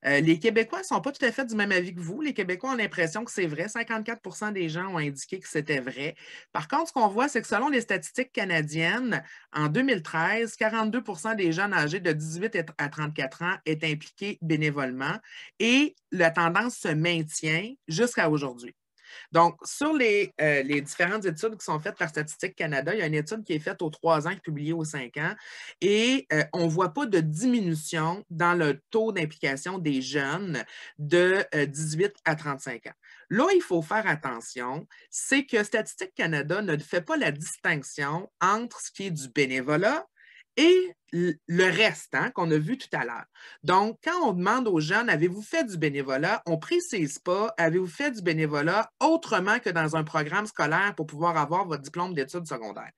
Les Québécois ne sont pas tout à fait du même avis que vous. Les Québécois ont l'impression que c'est vrai. 54% des gens ont indiqué que c'était vrai. Par contre, ce qu'on voit, c'est que selon les statistiques canadiennes, en 2013, 42% des jeunes âgés de 18 à 34 ans étaient impliqués bénévolement et la tendance se maintient jusqu'à aujourd'hui. Donc, sur les différentes études qui sont faites par Statistique Canada, il y a une étude qui est faite aux 3 ans et publiée aux 5 ans et on ne voit pas de diminution dans le taux d'implication des jeunes de 18 à 35 ans. Là, il faut faire attention, c'est que Statistique Canada ne fait pas la distinction entre ce qui est du bénévolat et le reste qu'on a vu tout à l'heure. Donc, quand on demande aux jeunes, avez-vous fait du bénévolat? On ne précise pas, avez-vous fait du bénévolat autrement que dans un programme scolaire pour pouvoir avoir votre diplôme d'études secondaires?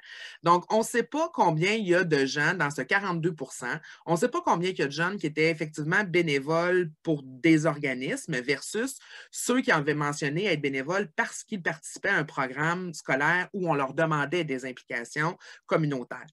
Donc, on ne sait pas combien il y a de gens dans ce 42 %. On ne sait pas combien il y a de jeunes qui étaient effectivement bénévoles pour des organismes versus ceux qui avaient mentionné être bénévoles parce qu'ils participaient à un programme scolaire où on leur demandait des implications communautaires.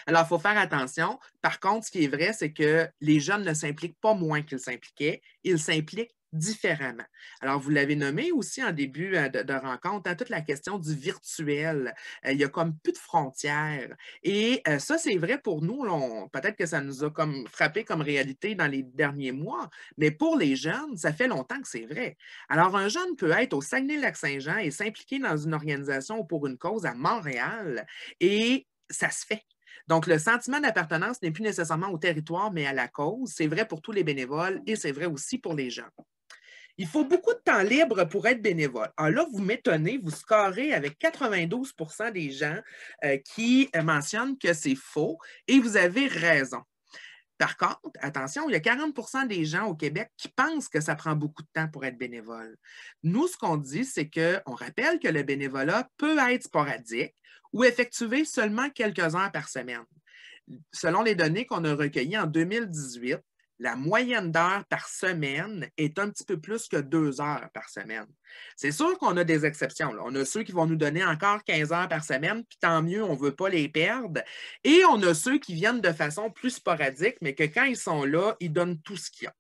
Alors, il faut faire attention. Par contre, ce qui est vrai, c'est que les jeunes ne s'impliquent pas moins qu'ils s'impliquaient, ils s'impliquent différemment. Alors, vous l'avez nommé aussi en début de rencontre, toute la question du virtuel. Il y a comme plus de frontières. Et ça, c'est vrai pour nous. Peut-être que ça nous a comme frappé comme réalité dans les derniers mois, mais pour les jeunes, ça fait longtemps que c'est vrai. Alors, un jeune peut être au Saguenay-Lac-Saint-Jean et s'impliquer dans une organisation ou pour une cause à Montréal et ça se fait. Donc, le sentiment d'appartenance n'est plus nécessairement au territoire, mais à la cause. C'est vrai pour tous les bénévoles et c'est vrai aussi pour les gens. Il faut beaucoup de temps libre pour être bénévole. Alors là, vous m'étonnez, vous scorez avec 92 % des gens qui mentionnent que c'est faux et vous avez raison. Par contre, attention, il y a 40 % des gens au Québec qui pensent que ça prend beaucoup de temps pour être bénévole. Nous, ce qu'on dit, c'est qu'on rappelle que le bénévolat peut être sporadique ou effectué seulement quelques heures par semaine. Selon les données qu'on a recueillies en 2018, la moyenne d'heures par semaine est un petit peu plus que 2 heures par semaine. C'est sûr qu'on a des exceptions. Là. On a ceux qui vont nous donner encore 15 heures par semaine, puis tant mieux, on ne veut pas les perdre. Et on a ceux qui viennent de façon plus sporadique, mais que quand ils sont là, ils donnent tout ce qu'ils ont.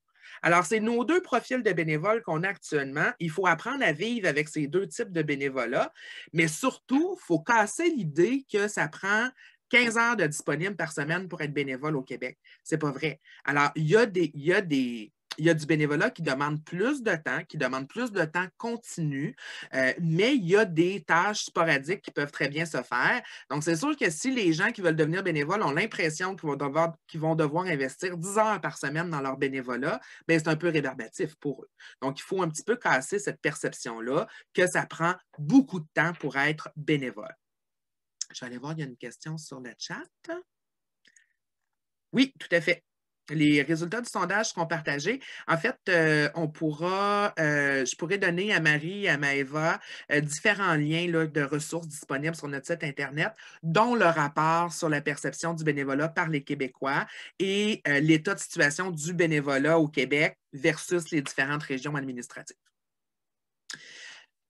Alors, c'est nos deux profils de bénévoles qu'on a actuellement. Il faut apprendre à vivre avec ces deux types de bénévolat, mais surtout, il faut casser l'idée que ça prend 15 heures de disponible par semaine pour être bénévole au Québec. Ce n'est pas vrai. Alors, il y a du bénévolat qui demande plus de temps, continu, mais il y a des tâches sporadiques qui peuvent très bien se faire. Donc, c'est sûr que si les gens qui veulent devenir bénévoles ont l'impression qu'ils vont devoir investir 10 heures par semaine dans leur bénévolat, bien, c'est un peu rébarbatif pour eux. Donc, il faut un petit peu casser cette perception-là que ça prend beaucoup de temps pour être bénévole. Je vais aller voir, il y a une question sur le chat. Oui, tout à fait. Les résultats du sondage seront partagés. En fait, je pourrais donner à Marie et à Maëva différents liens là, de ressources disponibles sur notre site Internet, dont le rapport sur la perception du bénévolat par les Québécois et l'état de situation du bénévolat au Québec versus les différentes régions administratives.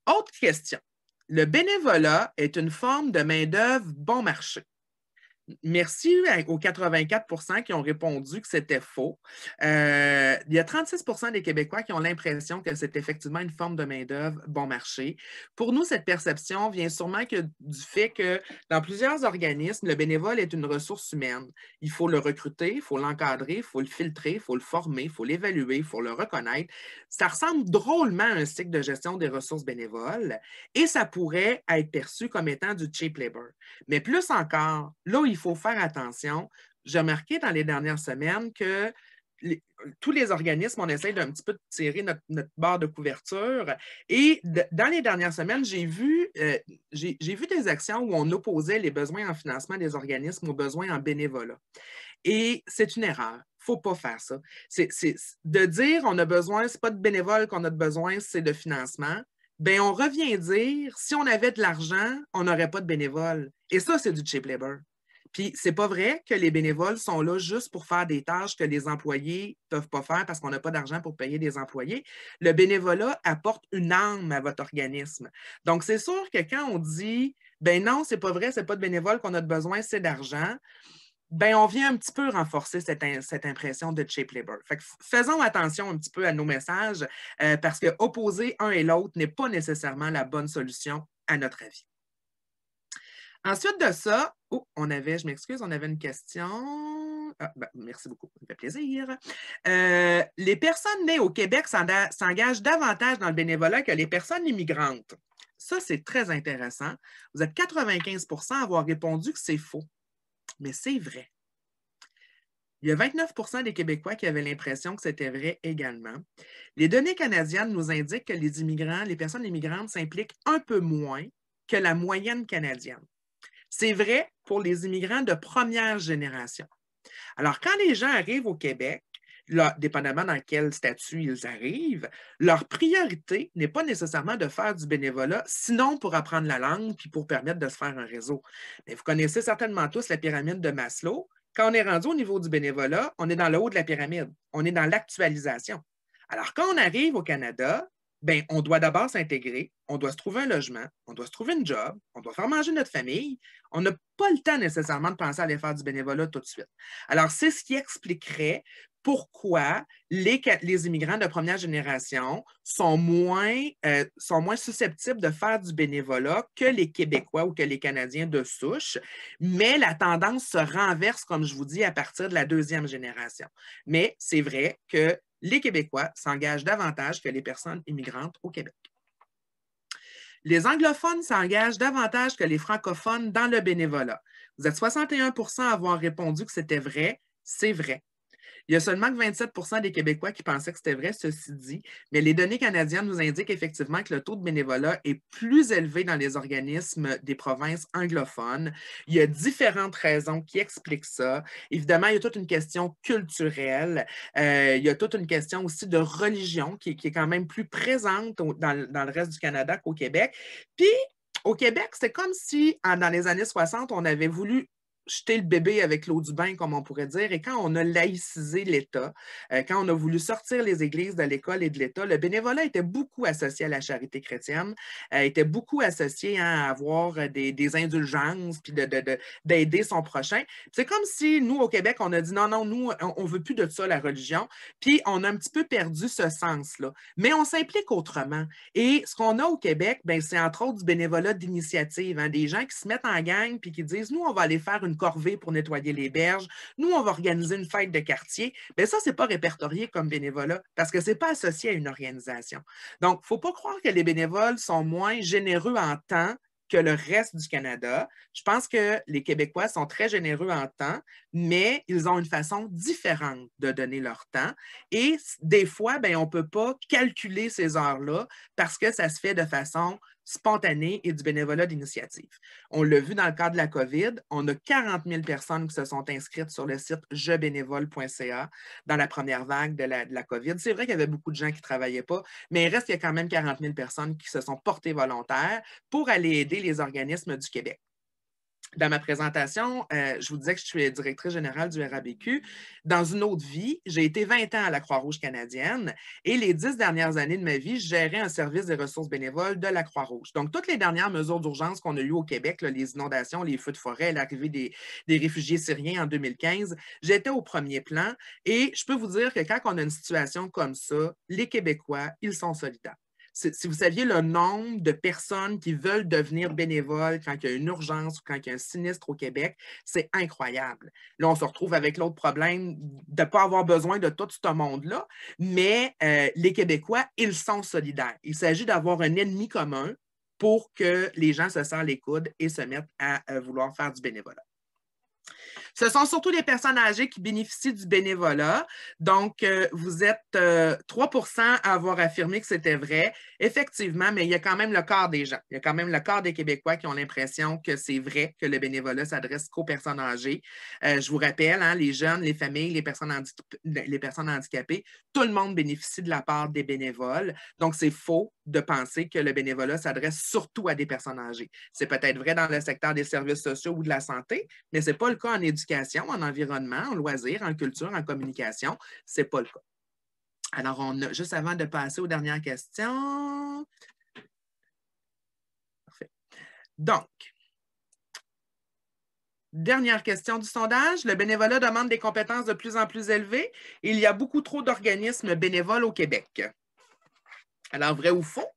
Autre question. Le bénévolat est une forme de main-d'œuvre bon marché. Merci aux 84 % qui ont répondu que c'était faux. Il y a 36 % des Québécois qui ont l'impression que c'est effectivement une forme de main-d'œuvre bon marché. Pour nous, cette perception vient sûrement du fait que dans plusieurs organismes, le bénévole est une ressource humaine. Il faut le recruter, il faut l'encadrer, il faut le filtrer, il faut le former, il faut l'évaluer, il faut le reconnaître. Ça ressemble drôlement à un cycle de gestion des ressources bénévoles et ça pourrait être perçu comme étant du cheap labor. Mais plus encore, là où il faut faire attention. J'ai remarqué dans les dernières semaines que tous les organismes, on essaie d'un petit peu de tirer notre barre de couverture. Et dans les dernières semaines, j'ai vu des actions où on opposait les besoins en financement des organismes aux besoins en bénévolat. Et c'est une erreur. Il ne faut pas faire ça. C'est de dire on a besoin, ce n'est pas de bénévoles qu'on a besoin, c'est de financement. Bien, on revient dire si on avait de l'argent, on n'aurait pas de bénévoles. Et ça, c'est du cheap labor. Puis, c'est pas vrai que les bénévoles sont là juste pour faire des tâches que les employés ne peuvent pas faire parce qu'on n'a pas d'argent pour payer des employés. Le bénévolat apporte une âme à votre organisme. Donc, c'est sûr que quand on dit « ben non, c'est pas vrai, c'est pas de bénévoles qu'on a besoin, c'est d'argent », ben on vient un petit peu renforcer cette impression de cheap labor. Fait que faisons attention un petit peu à nos messages parce que opposer un et l'autre n'est pas nécessairement la bonne solution à notre avis. Ensuite de ça, on avait une question. Ah, ben, merci beaucoup, ça me fait plaisir. Les personnes nées au Québec s'engagent davantage dans le bénévolat que les personnes immigrantes. Ça, c'est très intéressant. Vous êtes 95 % à avoir répondu que c'est faux. Mais c'est vrai. Il y a 29 % des Québécois qui avaient l'impression que c'était vrai également. Les données canadiennes nous indiquent que les personnes immigrantes s'impliquent un peu moins que la moyenne canadienne. C'est vrai pour les immigrants de première génération. Alors, quand les gens arrivent au Québec, là, dépendamment dans quel statut ils arrivent, leur priorité n'est pas nécessairement de faire du bénévolat, sinon pour apprendre la langue puis pour permettre de se faire un réseau. Mais vous connaissez certainement tous la pyramide de Maslow. Quand on est rendu au niveau du bénévolat, on est dans le haut de la pyramide. On est dans l'actualisation. Alors, quand on arrive au Canada, ben, on doit d'abord s'intégrer, on doit se trouver un logement, on doit se trouver une job, on doit faire manger notre famille. On n'a pas le temps nécessairement de penser à aller faire du bénévolat tout de suite. Alors, c'est ce qui expliquerait pourquoi les immigrants de première génération sont moins susceptibles de faire du bénévolat que les Québécois ou que les Canadiens de souche, mais la tendance se renverse, comme je vous dis, à partir de la deuxième génération. Mais c'est vrai que les Québécois s'engagent davantage que les personnes immigrantes au Québec. Les anglophones s'engagent davantage que les francophones dans le bénévolat. Vous êtes 61% à avoir répondu que c'était vrai. C'est vrai. Il y a seulement que 27% des Québécois qui pensaient que c'était vrai, ceci dit, mais les données canadiennes nous indiquent effectivement que le taux de bénévolat est plus élevé dans les organismes des provinces anglophones. Il y a différentes raisons qui expliquent ça. Évidemment, il y a toute une question culturelle. Il y a toute une question aussi de religion qui est quand même plus présente dans le reste du Canada qu'au Québec. Puis, au Québec, c'est comme si, dans les années 60, on avait voulu jeter le bébé avec l'eau du bain, comme on pourrait dire. Et quand on a laïcisé l'État, quand on a voulu sortir les églises de l'école et de l'État, le bénévolat était beaucoup associé à la charité chrétienne, était beaucoup associé à avoir des indulgences, puis d'aider son prochain. C'est comme si, nous, au Québec, on a dit non, nous, on ne veut plus de ça, la religion, puis on a un petit peu perdu ce sens-là. Mais on s'implique autrement. Et ce qu'on a au Québec, ben, c'est entre autres du bénévolat d'initiative, hein, des gens qui se mettent en gang puis qui disent, nous, on va aller faire une corvée pour nettoyer les berges. Nous, on va organiser une fête de quartier. Bien, ça, ce n'est pas répertorié comme bénévolat parce que ce n'est pas associé à une organisation. Donc, il ne faut pas croire que les bénévoles sont moins généreux en temps que le reste du Canada. Je pense que les Québécois sont très généreux en temps, mais ils ont une façon différente de donner leur temps. Et des fois, bien, on ne peut pas calculer ces heures-là parce que ça se fait de façon spontanée et du bénévolat d'initiative. On l'a vu dans le cadre de la COVID, on a 40 000 personnes qui se sont inscrites sur le site jebénévole.ca dans la première vague de la COVID. C'est vrai qu'il y avait beaucoup de gens qui ne travaillaient pas, mais il reste qu'il y a quand même 40 000 personnes qui se sont portées volontaires pour aller aider les organismes du Québec. Dans ma présentation, je vous disais que je suis directrice générale du RABQ. Dans une autre vie, j'ai été 20 ans à la Croix-Rouge canadienne et les 10 dernières années de ma vie, je gérais un service des ressources bénévoles de la Croix-Rouge. Donc, toutes les dernières mesures d'urgence qu'on a eues au Québec, là, les inondations, les feux de forêt, l'arrivée des réfugiés syriens en 2015, j'étais au premier plan et je peux vous dire que quand on a une situation comme ça, les Québécois, ils sont solidaires. Si vous saviez le nombre de personnes qui veulent devenir bénévoles quand il y a une urgence ou quand il y a un sinistre au Québec, c'est incroyable. Là, on se retrouve avec l'autre problème de ne pas avoir besoin de tout ce monde-là, mais les Québécois, ils sont solidaires. Il s'agit d'avoir un ennemi commun pour que les gens se serrent les coudes et se mettent à vouloir faire du bénévolat. Ce sont surtout les personnes âgées qui bénéficient du bénévolat. Donc, vous êtes 3% à avoir affirmé que c'était vrai. Effectivement, mais il y a quand même le quart des gens. Il y a quand même le quart des Québécois qui ont l'impression que c'est vrai que le bénévolat s'adresse qu'aux personnes âgées. Je vous rappelle, hein, les jeunes, les familles, les personnes handicapées, tout le monde bénéficie de la part des bénévoles. Donc, c'est faux de penser que le bénévolat s'adresse surtout à des personnes âgées. C'est peut-être vrai dans le secteur des services sociaux ou de la santé, mais ce n'est pas le cas en éducation, en environnement, en loisirs, en culture, en communication. Ce n'est pas le cas. Alors, juste avant de passer aux dernières questions. Parfait. Donc, dernière question du sondage. Le bénévolat demande des compétences de plus en plus élevées. Il y a beaucoup trop d'organismes bénévoles au Québec. Alors, vrai ou faux?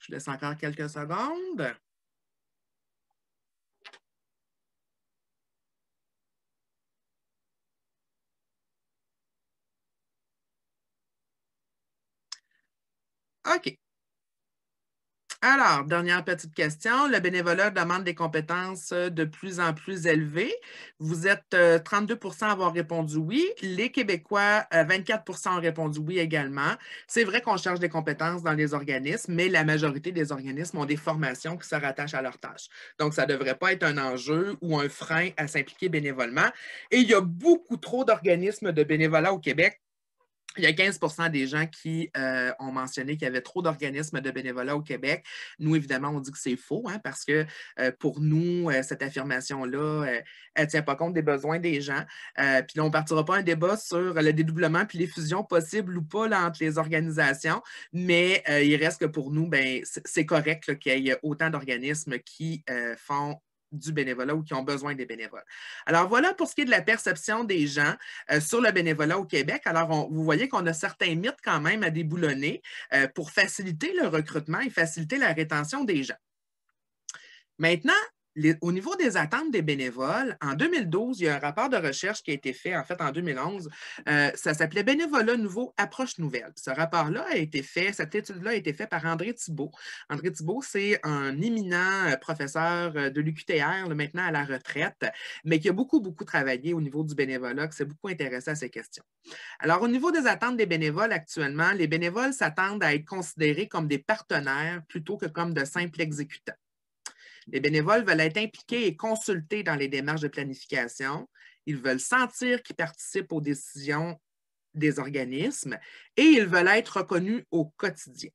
Je laisse encore quelques secondes. OK. Alors, dernière petite question. Le bénévolat demande des compétences de plus en plus élevées. Vous êtes 32% à avoir répondu oui. Les Québécois, 24% ont répondu oui également. C'est vrai qu'on cherche des compétences dans les organismes, mais la majorité des organismes ont des formations qui se rattachent à leurs tâches. Donc, ça ne devrait pas être un enjeu ou un frein à s'impliquer bénévolement. Et il y a beaucoup trop d'organismes de bénévolat au Québec. Il y a 15% des gens qui ont mentionné qu'il y avait trop d'organismes de bénévolat au Québec. Nous, évidemment, on dit que c'est faux, hein, parce que pour nous, cette affirmation-là, elle ne tient pas compte des besoins des gens. Puis là, on ne partira pas un débat sur le dédoublement puis les fusions possibles ou pas là, entre les organisations, mais il reste que pour nous, ben, c'est correct qu'il y ait autant d'organismes qui font du bénévolat ou qui ont besoin des bénévoles. Alors voilà pour ce qui est de la perception des gens sur le bénévolat au Québec. Alors, vous voyez qu'on a certains mythes quand même à déboulonner pour faciliter le recrutement et faciliter la rétention des gens. Maintenant, au niveau des attentes des bénévoles, en 2012, il y a un rapport de recherche qui a été fait, en fait, en 2011. Ça s'appelait Bénévolat nouveau, approche nouvelle. Ce rapport-là a été fait, cette étude-là a été faite par André Thibault. André Thibault, c'est un éminent professeur de l'UQTR, maintenant à la retraite, mais qui a beaucoup, beaucoup travaillé au niveau du bénévolat, qui s'est beaucoup intéressé à ces questions. Alors, au niveau des attentes des bénévoles actuellement, les bénévoles s'attendent à être considérés comme des partenaires plutôt que comme de simples exécutants. Les bénévoles veulent être impliqués et consultés dans les démarches de planification. Ils veulent sentir qu'ils participent aux décisions des organismes et ils veulent être reconnus au quotidien.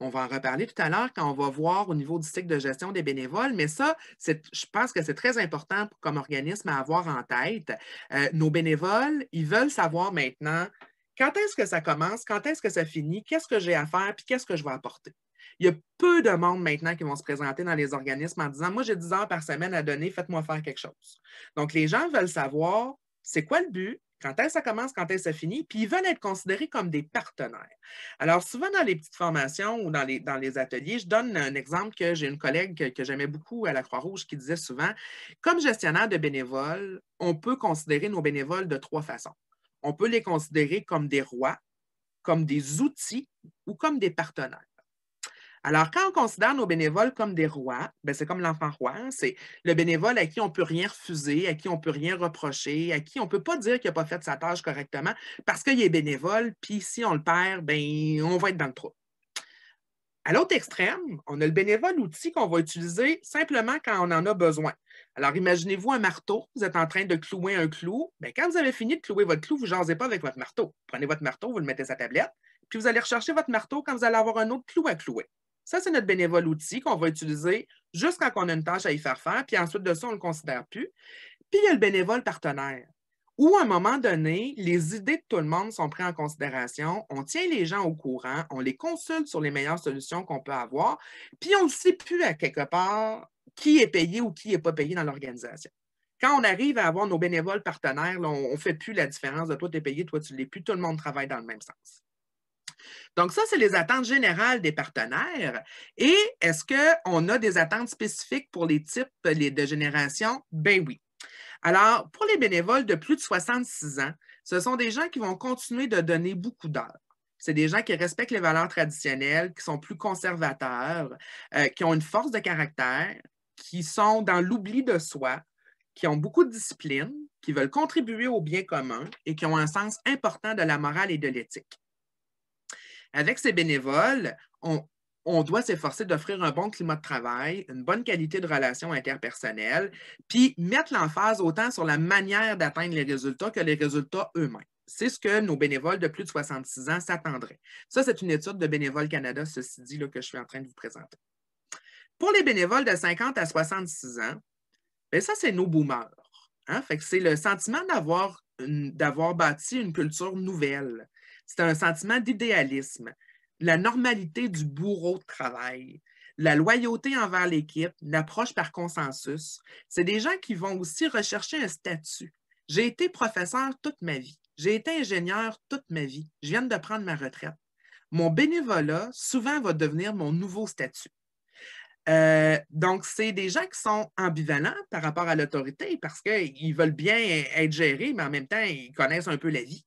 On va en reparler tout à l'heure quand on va voir au niveau du cycle de gestion des bénévoles, mais ça, je pense que c'est très important comme organisme à avoir en tête. Nos bénévoles, ils veulent savoir maintenant quand est-ce que ça commence, quand est-ce que ça finit, qu'est-ce que j'ai à faire, puis qu'est-ce que je vais apporter. Il y a peu de monde maintenant qui vont se présenter dans les organismes en disant « Moi, j'ai 10 heures par semaine à donner, faites-moi faire quelque chose. » Donc, les gens veulent savoir c'est quoi le but, quand est-ce que ça commence, quand est-ce que ça finit, puis ils veulent être considérés comme des partenaires. Alors, souvent dans les petites formations ou dans les ateliers, je donne un exemple que j'ai une collègue que j'aimais beaucoup à la Croix-Rouge qui disait souvent « Comme gestionnaire de bénévoles, on peut considérer nos bénévoles de 3 façons. On peut les considérer comme des rois, comme des outils ou comme des partenaires. » Alors, quand on considère nos bénévoles comme des rois, c'est comme l'enfant roi, hein, c'est le bénévole à qui on ne peut rien refuser, à qui on ne peut rien reprocher, à qui on ne peut pas dire qu'il n'a pas fait sa tâche correctement parce qu'il est bénévole, puis si on le perd, on va être dans le trou. À l'autre extrême, on a le bénévole outil qu'on va utiliser simplement quand on en a besoin. Alors, imaginez-vous un marteau, vous êtes en train de clouer un clou. Quand vous avez fini de clouer votre clou, vous ne jasez pas avec votre marteau. Prenez votre marteau, vous le mettez sur la tablette, puis vous allez rechercher votre marteau quand vous allez avoir un autre clou à clouer. Ça, c'est notre bénévole outil qu'on va utiliser juste quand on a une tâche à y faire faire, puis ensuite de ça, on ne le considère plus. Puis, il y a le bénévole partenaire, où à un moment donné, les idées de tout le monde sont prises en considération, on tient les gens au courant, on les consulte sur les meilleures solutions qu'on peut avoir, puis on ne sait plus à quelque part qui est payé ou qui n'est pas payé dans l'organisation. Quand on arrive à avoir nos bénévoles partenaires, là, on ne fait plus la différence de toi, tu es payé, toi, tu ne l'es plus, tout le monde travaille dans le même sens. Donc, ça, c'est les attentes générales des partenaires. Et est-ce qu'on a des attentes spécifiques pour les types de génération? Ben oui. Alors, pour les bénévoles de plus de 66 ans, ce sont des gens qui vont continuer de donner beaucoup d'heures. C'est des gens qui respectent les valeurs traditionnelles, qui sont plus conservateurs, qui ont une force de caractère, qui sont dans l'oubli de soi, qui ont beaucoup de discipline, qui veulent contribuer au bien commun et qui ont un sens important de la morale et de l'éthique. Avec ces bénévoles, on doit s'efforcer d'offrir un bon climat de travail, une bonne qualité de relations interpersonnelles, puis mettre l'emphase autant sur la manière d'atteindre les résultats que les résultats eux-mêmes. C'est ce que nos bénévoles de plus de 66 ans s'attendraient. Ça, c'est une étude de Bénévoles Canada, ceci dit, là, que je suis en train de vous présenter. Pour les bénévoles de 50 à 66 ans, ça, c'est nos boomers. Hein? Fait que c'est le sentiment d'avoir bâti une culture nouvelle. C'est un sentiment d'idéalisme, la normalité du bourreau de travail, la loyauté envers l'équipe, l'approche par consensus. C'est des gens qui vont aussi rechercher un statut. J'ai été professeur toute ma vie. J'ai été ingénieur toute ma vie. Je viens de prendre ma retraite. Mon bénévolat, souvent, va devenir mon nouveau statut. Donc, c'est des gens qui sont ambivalents par rapport à l'autorité parce qu'ils veulent bien être gérés, mais en même temps, ils connaissent un peu la vie.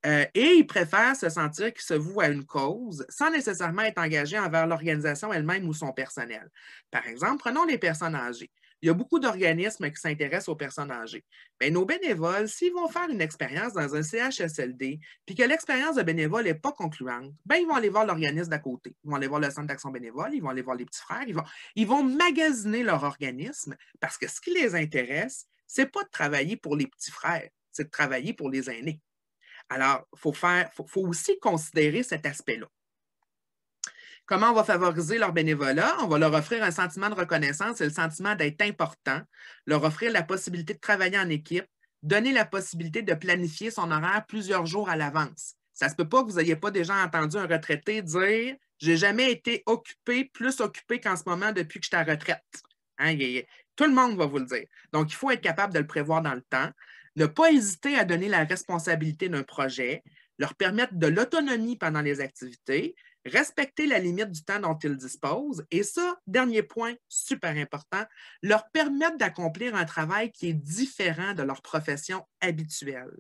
Et ils préfèrent se sentir qu'ils se vouent à une cause sans nécessairement être engagés envers l'organisation elle-même ou son personnel. Par exemple, prenons les personnes âgées. Il y a beaucoup d'organismes qui s'intéressent aux personnes âgées. Bien, nos bénévoles, s'ils vont faire une expérience dans un CHSLD, puis que l'expérience de bénévole n'est pas concluante, bien, ils vont aller voir l'organisme d'à côté. Ils vont aller voir le centre d'action bénévole, ils vont aller voir les petits frères, ils vont magasiner leur organisme parce que ce qui les intéresse, ce n'est pas de travailler pour les petits frères, c'est de travailler pour les aînés. Alors, il faut aussi considérer cet aspect-là. Comment on va favoriser leur bénévolat? On va leur offrir un sentiment de reconnaissance et le sentiment d'être important, leur offrir la possibilité de travailler en équipe, donner la possibilité de planifier son horaire plusieurs jours à l'avance. Ça ne se peut pas que vous n'ayez pas déjà entendu un retraité dire « J'ai jamais été plus occupé qu'en ce moment depuis que je suis à retraite. » Hein, tout le monde va vous le dire. Donc, il faut être capable de le prévoir dans le temps, ne pas hésiter à donner la responsabilité d'un projet, leur permettre de l'autonomie pendant les activités, respecter la limite du temps dont ils disposent et ça, dernier point super important, leur permettre d'accomplir un travail qui est différent de leur profession habituelle.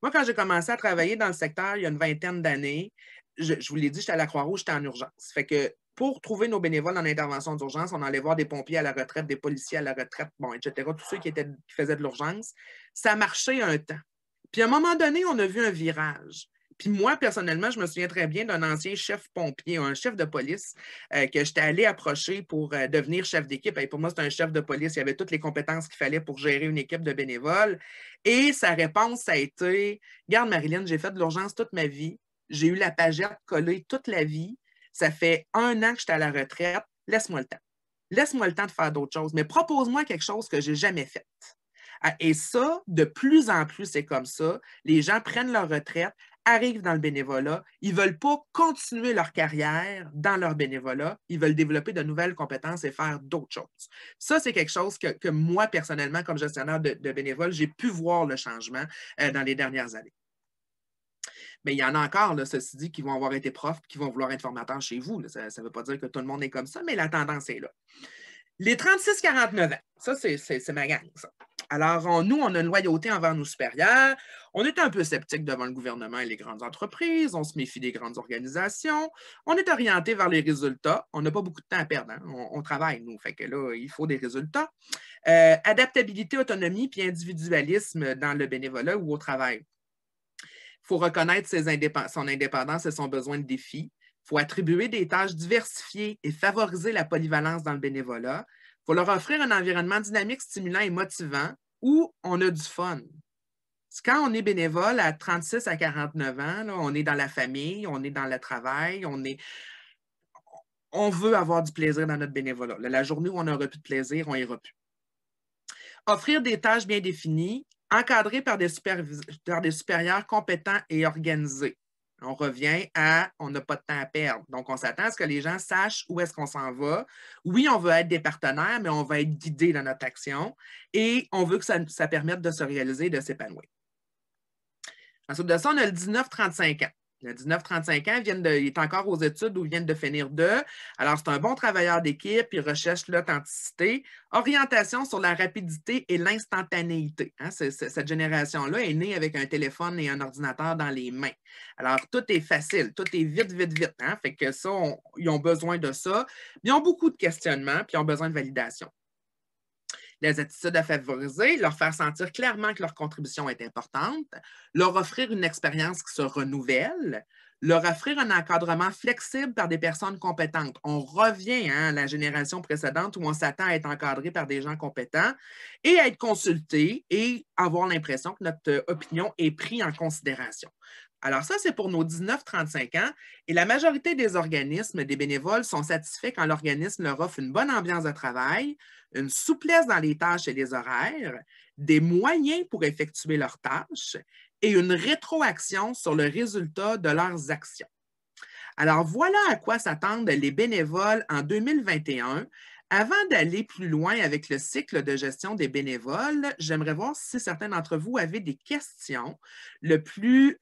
Moi, quand j'ai commencé à travailler dans le secteur il y a une vingtaine d'années, je vous l'ai dit, j'étais à la Croix-Rouge, j'étais en urgence. Fait que pour trouver nos bénévoles en intervention d'urgence, on allait voir des pompiers à la retraite, des policiers à la retraite, bon, etc., tous ceux qui faisaient de l'urgence. Ça marchait un temps. Puis à un moment donné, on a vu un virage. Puis moi, personnellement, je me souviens très bien d'un ancien chef pompier, un chef de police que j'étais allé approcher pour devenir chef d'équipe. Et pour moi, c'était un chef de police. Il avait toutes les compétences qu'il fallait pour gérer une équipe de bénévoles. Et sa réponse, ça a été « Regarde, Marilyn, j'ai fait de l'urgence toute ma vie. J'ai eu la pagette collée toute la vie. Ça fait 1 an que j'étais à la retraite. Laisse-moi le temps. Laisse-moi le temps de faire d'autres choses. Mais propose-moi quelque chose que je n'ai jamais fait. » Et ça, de plus en plus, c'est comme ça. Les gens prennent leur retraite, arrivent dans le bénévolat. Ils ne veulent pas continuer leur carrière dans leur bénévolat. Ils veulent développer de nouvelles compétences et faire d'autres choses. Ça, c'est quelque chose que moi, personnellement, comme gestionnaire de bénévoles, j'ai pu voir le changement dans les dernières années. Mais il y en a encore, là, ceci dit, qui vont avoir été profs, qui vont vouloir être formateurs chez vous. Là. Ça ne veut pas dire que tout le monde est comme ça, mais la tendance est là. Les 36-49 ans, ça, c'est ma gang, ça. Alors, nous, on a une loyauté envers nos supérieurs. On est un peu sceptique devant le gouvernement et les grandes entreprises. On se méfie des grandes organisations. On est orienté vers les résultats. On n'a pas beaucoup de temps à perdre. Hein? On travaille, nous. Fait que là, il faut des résultats. Adaptabilité, autonomie puis individualisme dans le bénévolat ou au travail. Il faut reconnaître son indépendance et son besoin de défi. Il faut attribuer des tâches diversifiées et favoriser la polyvalence dans le bénévolat. Il faut leur offrir un environnement dynamique, stimulant et motivant où on a du fun. Quand on est bénévole à 36 à 49 ans, là, on est dans la famille, on est dans le travail, on veut avoir du plaisir dans notre bénévolat. La journée où on n'aura plus de plaisir, on n'ira plus. Offrir des tâches bien définies, encadrées par des supérieurs compétents et organisés. On revient à « on n'a pas de temps à perdre ». Donc, on s'attend à ce que les gens sachent où est-ce qu'on s'en va. Oui, on veut être des partenaires, mais on va être guidés dans notre action et on veut que ça permette de se réaliser et de s'épanouir. Ensuite de ça, on a le 19-35 ans. Le 19-35 ans, il est encore aux études ou vient de finir deux. Alors, c'est un bon travailleur d'équipe, il recherche l'authenticité. Orientation sur la rapidité et l'instantanéité. Hein? Cette génération-là est née avec un téléphone et un ordinateur dans les mains. Alors, tout est facile, tout est vite, vite, vite. Hein? Fait que ça, ils ont besoin de ça. Ils ont beaucoup de questionnements, puis ils ont besoin de validation. Les attitudes à favoriser, leur faire sentir clairement que leur contribution est importante, leur offrir une expérience qui se renouvelle, leur offrir un encadrement flexible par des personnes compétentes. On revient à la génération précédente où on s'attend à être encadré par des gens compétents et à être consulté et avoir l'impression que notre opinion est prise en considération. Alors ça, c'est pour nos 19-35 ans et la majorité des organismes, des bénévoles, sont satisfaits quand l'organisme leur offre une bonne ambiance de travail, une souplesse dans les tâches et les horaires, des moyens pour effectuer leurs tâches et une rétroaction sur le résultat de leurs actions. Alors voilà à quoi s'attendent les bénévoles en 2021 Avant d'aller plus loin avec le cycle de gestion des bénévoles, j'aimerais voir si certains d'entre vous avaient des questions. Le plus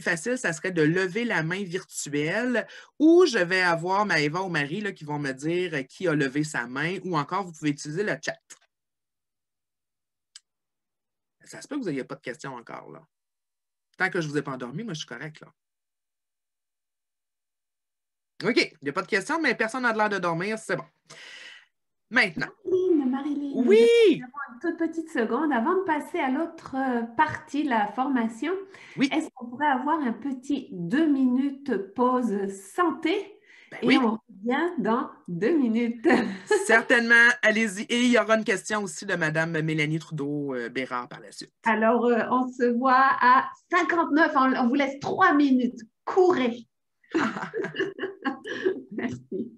facile, ça serait de lever la main virtuelle ou je vais avoir Maëva ou Marie là, qui vont me dire qui a levé sa main ou encore vous pouvez utiliser le chat. Ça se peut que vous n'ayez pas de questions encore. Là. Tant que je ne vous ai pas endormi, moi je suis correct. Là. OK, il n'y a pas de questions, mais personne n'a l'air de dormir, c'est bon. Maintenant. Marilyn, oui! Une toute petite seconde avant de passer à l'autre partie, la formation. Oui. Est-ce qu'on pourrait avoir un petit 2 minutes pause santé? Ben et oui. on revient dans 2 minutes. Certainement, allez-y. Et il y aura une question aussi de Mme Mélanie Trudeau-Bérard par la suite. Alors, on se voit à 59. On vous laisse 3 minutes. Courez! Merci.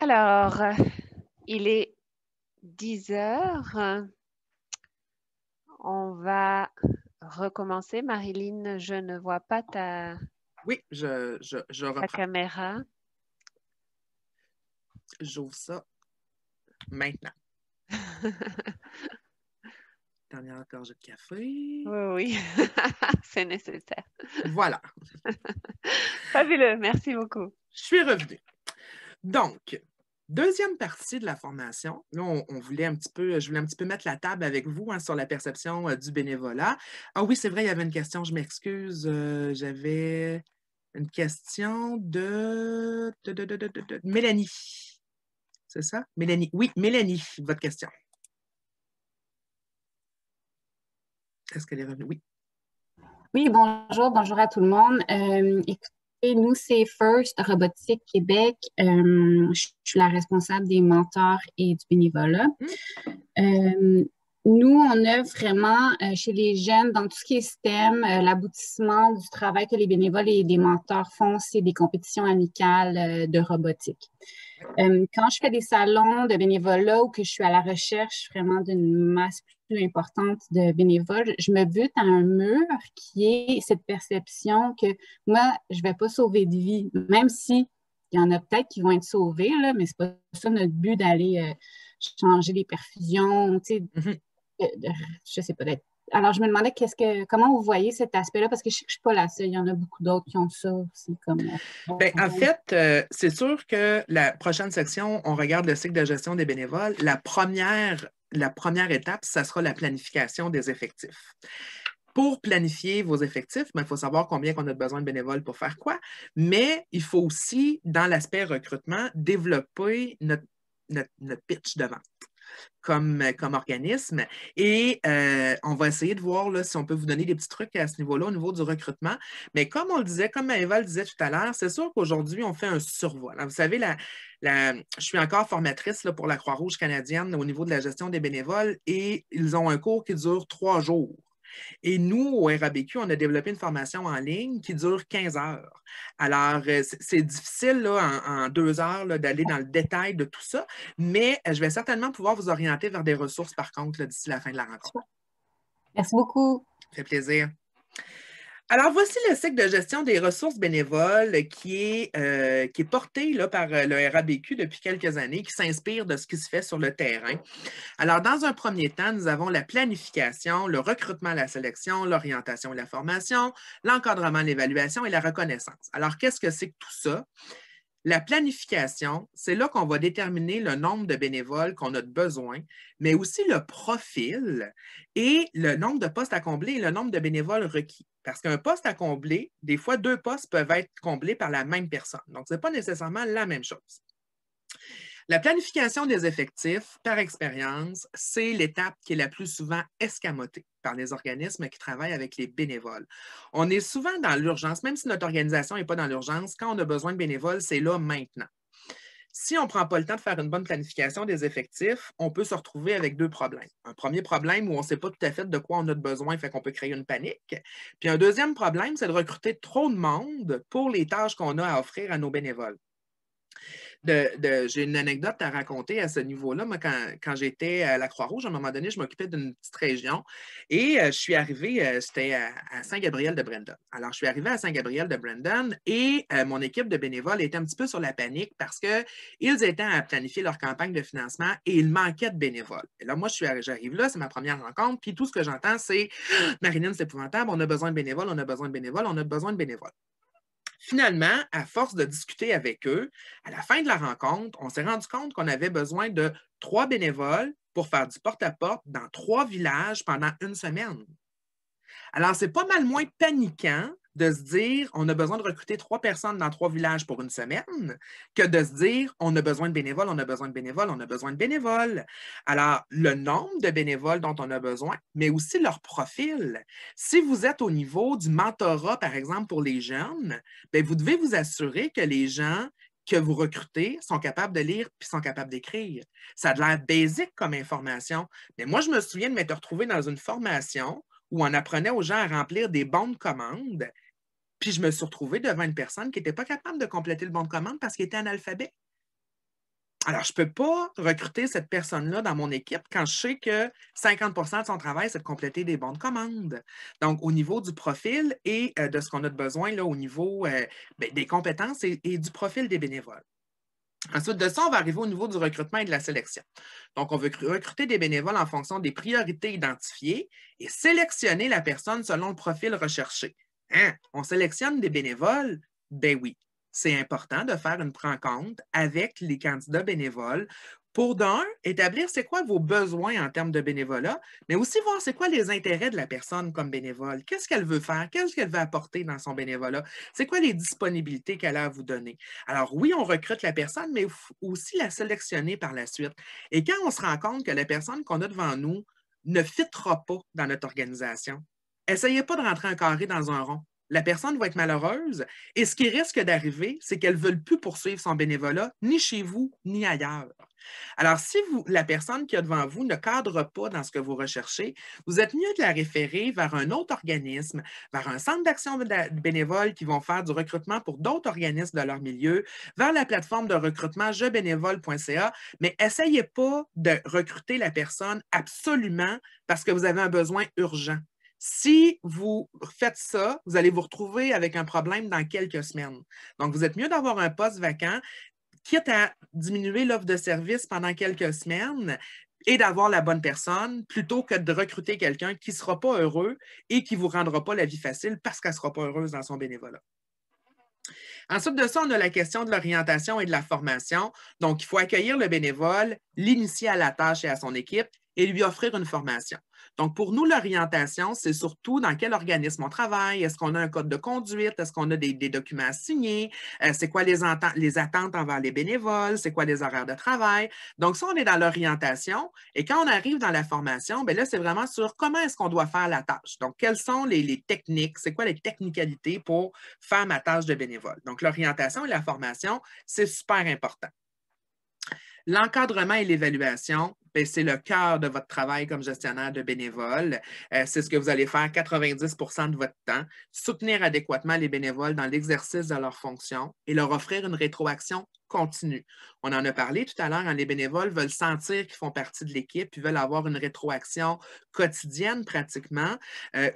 Alors, il est 10 heures. On va recommencer. Marilyn, je ne vois pas ta, oui, je ta reprends. caméra. J'ouvre ça maintenant. Dernière gorgée de café. Oui, oui, c'est nécessaire. Voilà. Fabuleux, merci beaucoup. Je suis revenue. Donc, Deuxième partie de la formation, là, je voulais un petit peu mettre la table avec vous sur la perception du bénévolat. Ah oui, c'est vrai, il y avait une question, je m'excuse, j'avais une question de Mélanie. C'est ça? Mélanie. Oui, Mélanie, votre question. Est-ce qu'elle est revenue? Oui. Oui, bonjour à tout le monde. Écoutez, nous, c'est First Robotique Québec. Je suis la responsable des mentors et du bénévolat. Nous, on a vraiment chez les jeunes, dans tout ce qui est STEM, l'aboutissement du travail que les bénévoles et les mentors font, c'est des compétitions amicales de robotique. Quand je fais des salons de bénévolat ou que je suis à la recherche vraiment d'une masse plus importante de bénévoles, je me bute à un mur qui est cette perception que moi, je ne vais pas sauver de vie, même si il y en a peut-être qui vont être sauvés, là, mais ce n'est pas ça notre but d'aller changer les perfusions, tu sais, je ne sais pas. Alors, je me demandais comment vous voyez cet aspect-là, parce que je sais que je ne suis pas la seule, il y en a beaucoup d'autres qui ont ça aussi. En fait, c'est sûr que la prochaine section, on regarde le cycle de gestion des bénévoles. La première étape, ça sera la planification des effectifs. Pour planifier vos effectifs, il faut savoir combien on a besoin de bénévoles pour faire quoi, mais il faut aussi, dans l'aspect recrutement, développer notre pitch de vente comme organisme. Et on va essayer de voir là, si on peut vous donner des petits trucs à ce niveau-là, au niveau du recrutement. Mais comme on le disait, comme Maëva le disait tout à l'heure, c'est sûr qu'aujourd'hui, on fait un survol. Vous savez, je suis encore formatrice là, pour la Croix-Rouge canadienne au niveau de la gestion des bénévoles et ils ont un cours qui dure 3 jours. Et nous, au RABQ, on a développé une formation en ligne qui dure 15 heures. Alors, c'est difficile là, en 2 heures là, d'aller dans le détail de tout ça, mais je vais certainement pouvoir vous orienter vers des ressources, par contre, d'ici la fin de la rencontre. Merci beaucoup. Ça fait plaisir. Alors, voici le cycle de gestion des ressources bénévoles qui est porté là, par le RABQ depuis quelques années, qui s'inspire de ce qui se fait sur le terrain. Alors, dans un premier temps, nous avons la planification, le recrutement, la sélection, l'orientation et la formation, l'encadrement, l'évaluation et la reconnaissance. Alors, qu'est-ce que c'est que tout ça? La planification, c'est là qu'on va déterminer le nombre de bénévoles qu'on a besoin, mais aussi le profil et le nombre de postes à combler et le nombre de bénévoles requis. Parce qu'un poste à combler, des fois, 2 postes peuvent être comblés par la même personne. Donc, ce n'est pas nécessairement la même chose. La planification des effectifs, par expérience, c'est l'étape qui est la plus souvent escamotée par les organismes qui travaillent avec les bénévoles. On est souvent dans l'urgence, même si notre organisation n'est pas dans l'urgence, quand on a besoin de bénévoles, c'est là maintenant. Si on ne prend pas le temps de faire une bonne planification des effectifs, on peut se retrouver avec 2 problèmes. Un premier problème où on ne sait pas tout à fait de quoi on a besoin, fait qu'on peut créer une panique. Puis un deuxième problème, c'est de recruter trop de monde pour les tâches qu'on a à offrir à nos bénévoles. J'ai une anecdote à raconter à ce niveau-là. Moi, quand j'étais à la Croix-Rouge, à un moment donné, je m'occupais d'une petite région et je suis arrivée, c'était à Saint-Gabriel-de-Brandon. Alors, je suis arrivée à Saint-Gabriel-de-Brandon et mon équipe de bénévoles était un petit peu sur la panique parce qu'ils étaient à planifier leur campagne de financement et il manquait de bénévoles. Et là, moi, j'arrive là, c'est ma première rencontre, puis tout ce que j'entends, c'est « Marilyn, c'est épouvantable, on a besoin de bénévoles, on a besoin de bénévoles, on a besoin de bénévoles. » Finalement, à force de discuter avec eux, à la fin de la rencontre, on s'est rendu compte qu'on avait besoin de 3 bénévoles pour faire du porte-à-porte dans 3 villages pendant 1 semaine. Alors, c'est pas mal moins paniquant de se dire on a besoin de recruter 3 personnes dans 3 villages pour 1 semaine que de se dire on a besoin de bénévoles, on a besoin de bénévoles, on a besoin de bénévoles. Alors, le nombre de bénévoles dont on a besoin, mais aussi leur profil. Si vous êtes au niveau du mentorat, par exemple, pour les jeunes, bien, vous devez vous assurer que les gens que vous recrutez sont capables de lire puis sont capables d'écrire. Ça a l'air basique comme information, mais moi, je me souviens de m'être retrouvée dans une formation où on apprenait aux gens à remplir des bons de commande. Puis je me suis retrouvée devant une personne qui n'était pas capable de compléter le bon de commande parce qu'il était analphabète. Alors, je ne peux pas recruter cette personne-là dans mon équipe quand je sais que 50% de son travail, c'est de compléter des bons de commande. Donc, au niveau du profil et de ce qu'on a de besoin là, au niveau des compétences et du profil des bénévoles. Ensuite de ça, on va arriver au niveau du recrutement et de la sélection. Donc, on veut recruter des bénévoles en fonction des priorités identifiées et sélectionner la personne selon le profil recherché. Hein? On sélectionne des bénévoles? Ben oui. c'est important de faire une rencontre avec les candidats bénévoles pour, d'un, établir c'est quoi vos besoins en termes de bénévolat, mais aussi voir c'est quoi les intérêts de la personne comme bénévole. Qu'est-ce qu'elle veut faire? Qu'est-ce qu'elle veut apporter dans son bénévolat? C'est quoi les disponibilités qu'elle a à vous donner? Alors oui, on recrute la personne, mais il faut aussi la sélectionner par la suite. Et quand on se rend compte que la personne qu'on a devant nous ne fitera pas dans notre organisation, essayez pas de rentrer un carré dans un rond. La personne va être malheureuse et ce qui risque d'arriver, c'est qu'elle ne veut plus poursuivre son bénévolat, ni chez vous, ni ailleurs. Alors, si la personne qui est devant vous ne cadre pas dans ce que vous recherchez, vous êtes mieux de la référer vers un autre organisme, vers un centre d'action bénévole qui vont faire du recrutement pour d'autres organismes de leur milieu, vers la plateforme de recrutement jebénévole.ca, mais essayez pas de recruter la personne absolument parce que vous avez un besoin urgent. Si vous faites ça, vous allez vous retrouver avec un problème dans quelques semaines. Donc, vous êtes mieux d'avoir un poste vacant, quitte à diminuer l'offre de service pendant quelques semaines et d'avoir la bonne personne, plutôt que de recruter quelqu'un qui ne sera pas heureux et qui ne vous rendra pas la vie facile parce qu'elle ne sera pas heureuse dans son bénévolat. Ensuite de ça, on a la question de l'orientation et de la formation. Donc, il faut accueillir le bénévole, l'initier à la tâche et à son équipe et lui offrir une formation. Donc, pour nous, l'orientation, c'est surtout dans quel organisme on travaille, est-ce qu'on a un code de conduite, est-ce qu'on a des documents à signer, c'est quoi les attentes envers les bénévoles, c'est quoi les horaires de travail. Donc, ça, on est dans l'orientation. Et quand on arrive dans la formation, bien là, c'est vraiment sur comment est-ce qu'on doit faire la tâche. Donc, quelles sont les techniques, c'est quoi les technicalités pour faire ma tâche de bénévole. Donc, l'orientation et la formation, c'est super important. L'encadrement et l'évaluation, c'est le cœur de votre travail comme gestionnaire de bénévoles. C'est ce que vous allez faire 90 % de votre temps. Soutenir adéquatement les bénévoles dans l'exercice de leurs fonctions et leur offrir une rétroaction continue. On en a parlé tout à l'heure, les bénévoles veulent sentir qu'ils font partie de l'équipe, ils veulent avoir une rétroaction quotidienne pratiquement.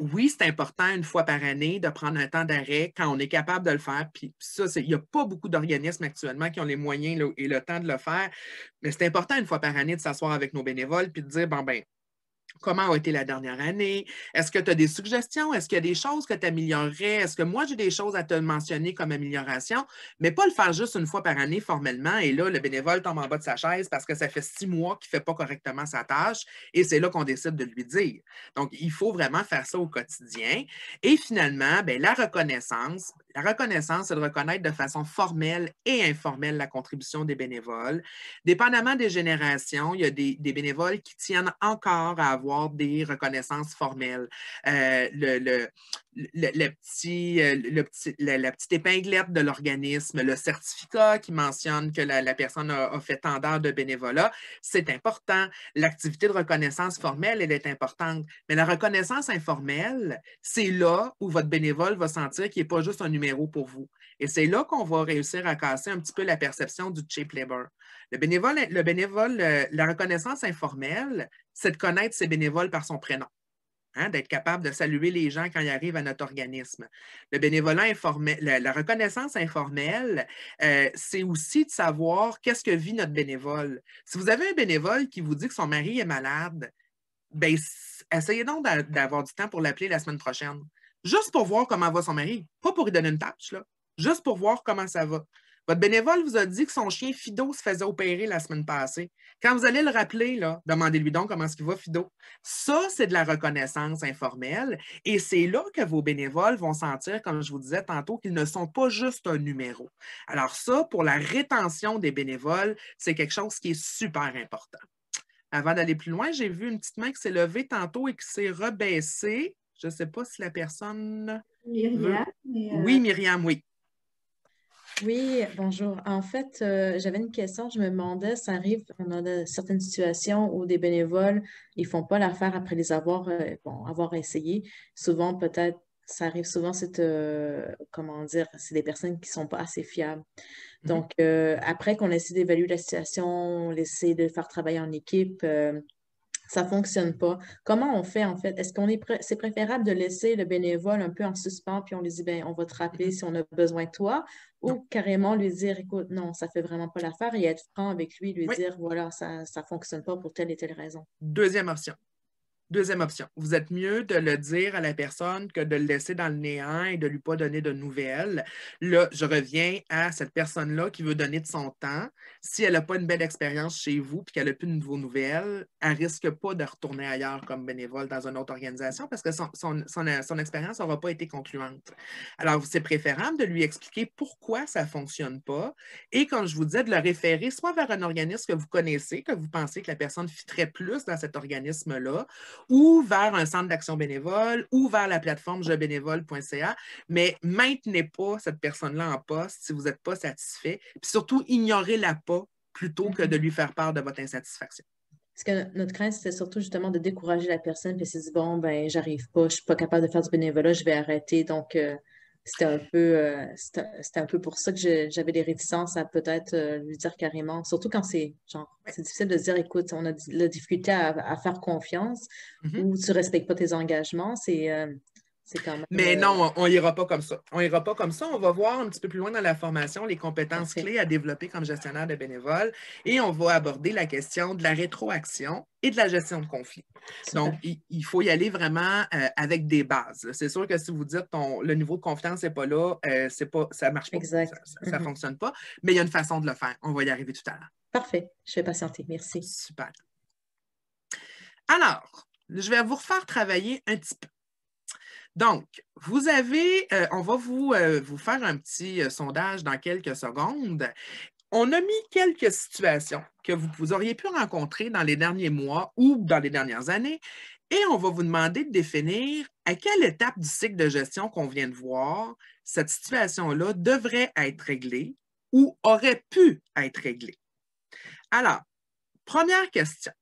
Oui, c'est important une fois par année de prendre un temps d'arrêt quand on est capable de le faire. Puis ça, il n'y a pas beaucoup d'organismes actuellement qui ont les moyens et le temps de le faire, mais c'est important une fois par année de s'asseoir avec nos bénévoles puis de dire, bon, ben, comment a été la dernière année? Est-ce que tu as des suggestions? Est-ce qu'il y a des choses que tu améliorerais? Est-ce que moi, j'ai des choses à te mentionner comme amélioration? Mais pas le faire juste une fois par année formellement. Et là, le bénévole tombe en bas de sa chaise parce que ça fait 6 mois qu'il ne fait pas correctement sa tâche. Et c'est là qu'on décide de lui dire. Donc, il faut vraiment faire ça au quotidien. Et finalement, bien, la reconnaissance. La reconnaissance, c'est de reconnaître de façon formelle et informelle la contribution des bénévoles. Dépendamment des générations, il y a des bénévoles qui tiennent encore à avoir des reconnaissances formelles. La petite épinglette de l'organisme, le certificat qui mentionne que la personne a fait tant d'heures de bénévolat, c'est important. L'activité de reconnaissance formelle, elle est importante. Mais la reconnaissance informelle, c'est là où votre bénévole va sentir qu'il n'est pas juste un numéro pour vous. Et c'est là qu'on va réussir à casser un petit peu la perception du cheap labor. La reconnaissance informelle, c'est de connaître ses bénévoles par son prénom. Hein, d'être capable de saluer les gens quand ils arrivent à notre organisme. Le bénévolat informel, la reconnaissance informelle, c'est aussi de savoir qu'est-ce que vit notre bénévole. Si vous avez un bénévole qui vous dit que son mari est malade, ben, essayez donc d'avoir du temps pour l'appeler la semaine prochaine. Juste pour voir comment va son mari. Pas pour lui donner une tâche, là. Juste pour voir comment ça va. Votre bénévole vous a dit que son chien Fido se faisait opérer la semaine passée. Quand vous allez le rappeler, là, demandez-lui donc comment est-ce qu'il va, Fido. Ça, c'est de la reconnaissance informelle et c'est là que vos bénévoles vont sentir, comme je vous disais tantôt, qu'ils ne sont pas juste un numéro. Alors ça, pour la rétention des bénévoles, c'est quelque chose qui est super important. Avant d'aller plus loin, j'ai vu une petite main qui s'est levée tantôt et qui s'est rebaissée. Je ne sais pas si la personne... Myriam. Oui, Myriam, oui. Oui, bonjour. En fait, j'avais une question. Je me demandais, ça arrive, on a certaines situations où des bénévoles, ils ne font pas l'affaire après les avoir, avoir essayé. Souvent, peut-être, ça arrive souvent, c'est, comment dire, c'est des personnes qui ne sont pas assez fiables. Donc, après qu'on essaie d'évaluer la situation, on essaie de faire travailler en équipe, ça ne fonctionne pas. Comment on fait, en fait? Est-ce qu'on c'est préférable de laisser le bénévole un peu en suspens, puis on lui dit, ben, on va te rappeler si on a besoin de toi, ou carrément lui dire, écoute, non, ça ne fait vraiment pas l'affaire, et être franc avec lui, lui dire, voilà, ça ne fonctionne pas pour telle et telle raison. Deuxième option. Deuxième option, vous êtes mieux de le dire à la personne que de le laisser dans le néant et de ne lui pas donner de nouvelles. Là, je reviens à cette personne-là qui veut donner de son temps. Si elle n'a pas une belle expérience chez vous et qu'elle n'a plus de vos nouvelles, elle ne risque pas de retourner ailleurs comme bénévole dans une autre organisation parce que son expérience n'aura pas été concluante. Alors, c'est préférable de lui expliquer pourquoi ça ne fonctionne pas et, comme je vous disais, de le référer soit vers un organisme que vous connaissez, que vous pensez que la personne fitterait plus dans cet organisme-là, ou vers un centre d'action bénévole, ou vers la plateforme jebénévole.ca, mais maintenez pas cette personne-là en poste si vous n'êtes pas satisfait. Puis surtout, ignorez-la pas plutôt que de lui faire part de votre insatisfaction. Parce que notre crainte, c'était surtout justement de décourager la personne, puis elle s'est dit, bon, ben, j'arrive pas, je suis pas capable de faire du bénévolat, je vais arrêter. Donc, c'était un peu pour ça que j'avais des réticences à peut-être lui dire carrément, surtout quand c'est difficile de se dire, écoute, on a de la difficulté à faire confiance ou tu respectes pas tes engagements, c'est quand même... Mais non, on n'ira pas comme ça. On n'ira pas comme ça. On va voir un petit peu plus loin dans la formation les compétences clés à développer comme gestionnaire de bénévoles et on va aborder la question de la rétroaction et de la gestion de conflits. Donc, il faut y aller vraiment avec des bases. C'est sûr que si vous dites le niveau de confiance n'est pas là, ça ne marche pas. Exact. Ça ne fonctionne pas, mais il y a une façon de le faire. On va y arriver tout à l'heure. Parfait. Je vais patienter. Merci. Super. Alors, je vais vous refaire travailler un petit peu. Donc, vous avez, on va vous faire un petit sondage dans quelques secondes. On a mis quelques situations que vous auriez pu rencontrer dans les derniers mois ou dans les dernières années et on va vous demander de définir à quelle étape du cycle de gestion qu'on vient de voir cette situation-là devrait être réglée ou aurait pu être réglée. Alors, première question.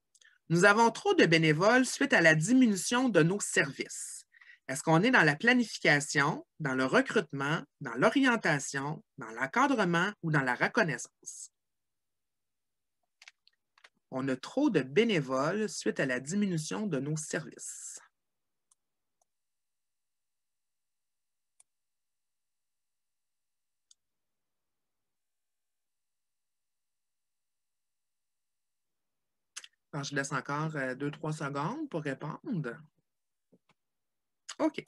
Nous avons trop de bénévoles suite à la diminution de nos services. Est-ce qu'on est dans la planification, dans le recrutement, dans l'orientation, dans l'encadrement ou dans la reconnaissance? On a trop de bénévoles suite à la diminution de nos services. Alors, je laisse encore 2-3 secondes pour répondre. OK.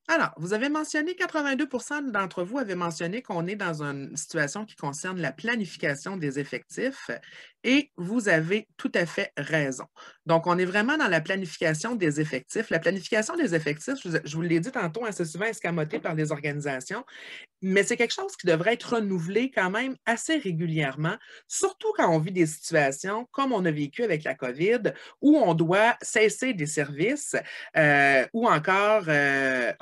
Alors, vous avez mentionné, 82% d'entre vous avez mentionné qu'on est dans une situation qui concerne la planification des effectifs et vous avez tout à fait raison. Donc, on est vraiment dans la planification des effectifs. La planification des effectifs, je vous l'ai dit tantôt, c'est souvent escamoté par les organisations, mais c'est quelque chose qui devrait être renouvelé quand même assez régulièrement, surtout quand on vit des situations comme on a vécu avec la COVID, où on doit cesser des services ou encore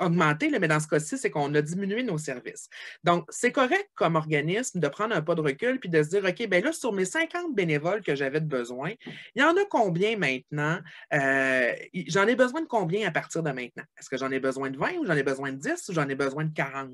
augmenter, mais dans ce cas-ci, c'est qu'on a diminué nos services. Donc, c'est correct comme organisme de prendre un pas de recul puis de se dire, OK, bien là, sur mes 50 bénévoles que j'avais de besoin, il y en a combien maintenant? J'en ai besoin de combien à partir de maintenant? Est-ce que j'en ai besoin de 20 ou j'en ai besoin de 10 ou j'en ai besoin de 40?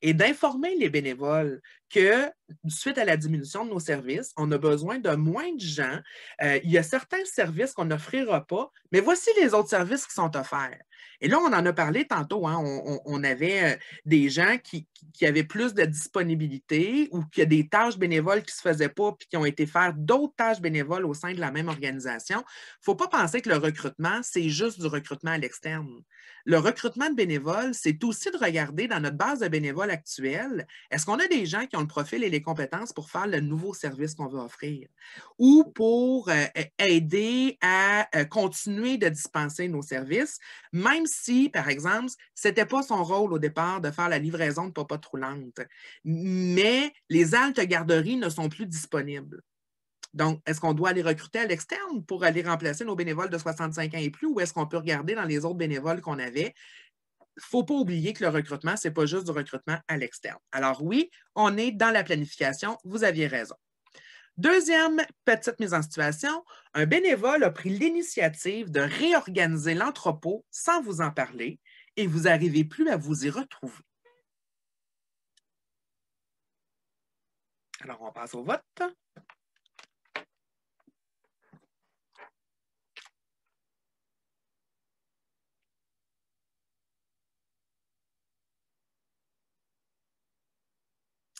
Et d'informer les bénévoles que, suite à la diminution de nos services, on a besoin de moins de gens. Il y a certains services qu'on n'offrira pas, mais voici les autres services qui sont offerts. Et là, on en a parlé tantôt, hein, on avait des gens qui avaient plus de disponibilité ou qui a des tâches bénévoles qui ne se faisaient pas puis qui ont été faire d'autres tâches bénévoles au sein de la même organisation. Il ne faut pas penser que le recrutement, c'est juste du recrutement à l'externe. Le recrutement de bénévoles, c'est aussi de regarder dans notre base de bénévoles actuelle, est-ce qu'on a des gens qui ont le profil et les compétences pour faire le nouveau service qu'on veut offrir ou pour aider à continuer de dispenser nos services, même si, par exemple, ce n'était pas son rôle au départ de faire la livraison de popotes roulantes, mais les haltes garderies ne sont plus disponibles. Donc, est-ce qu'on doit aller recruter à l'externe pour aller remplacer nos bénévoles de 65 ans et plus ou est-ce qu'on peut regarder dans les autres bénévoles qu'on avait? Il ne faut pas oublier que le recrutement, ce n'est pas juste du recrutement à l'externe. Alors oui, on est dans la planification, vous aviez raison. Deuxième petite mise en situation, un bénévole a pris l'initiative de réorganiser l'entrepôt sans vous en parler et vous n'arrivez plus à vous y retrouver. Alors, on passe au vote.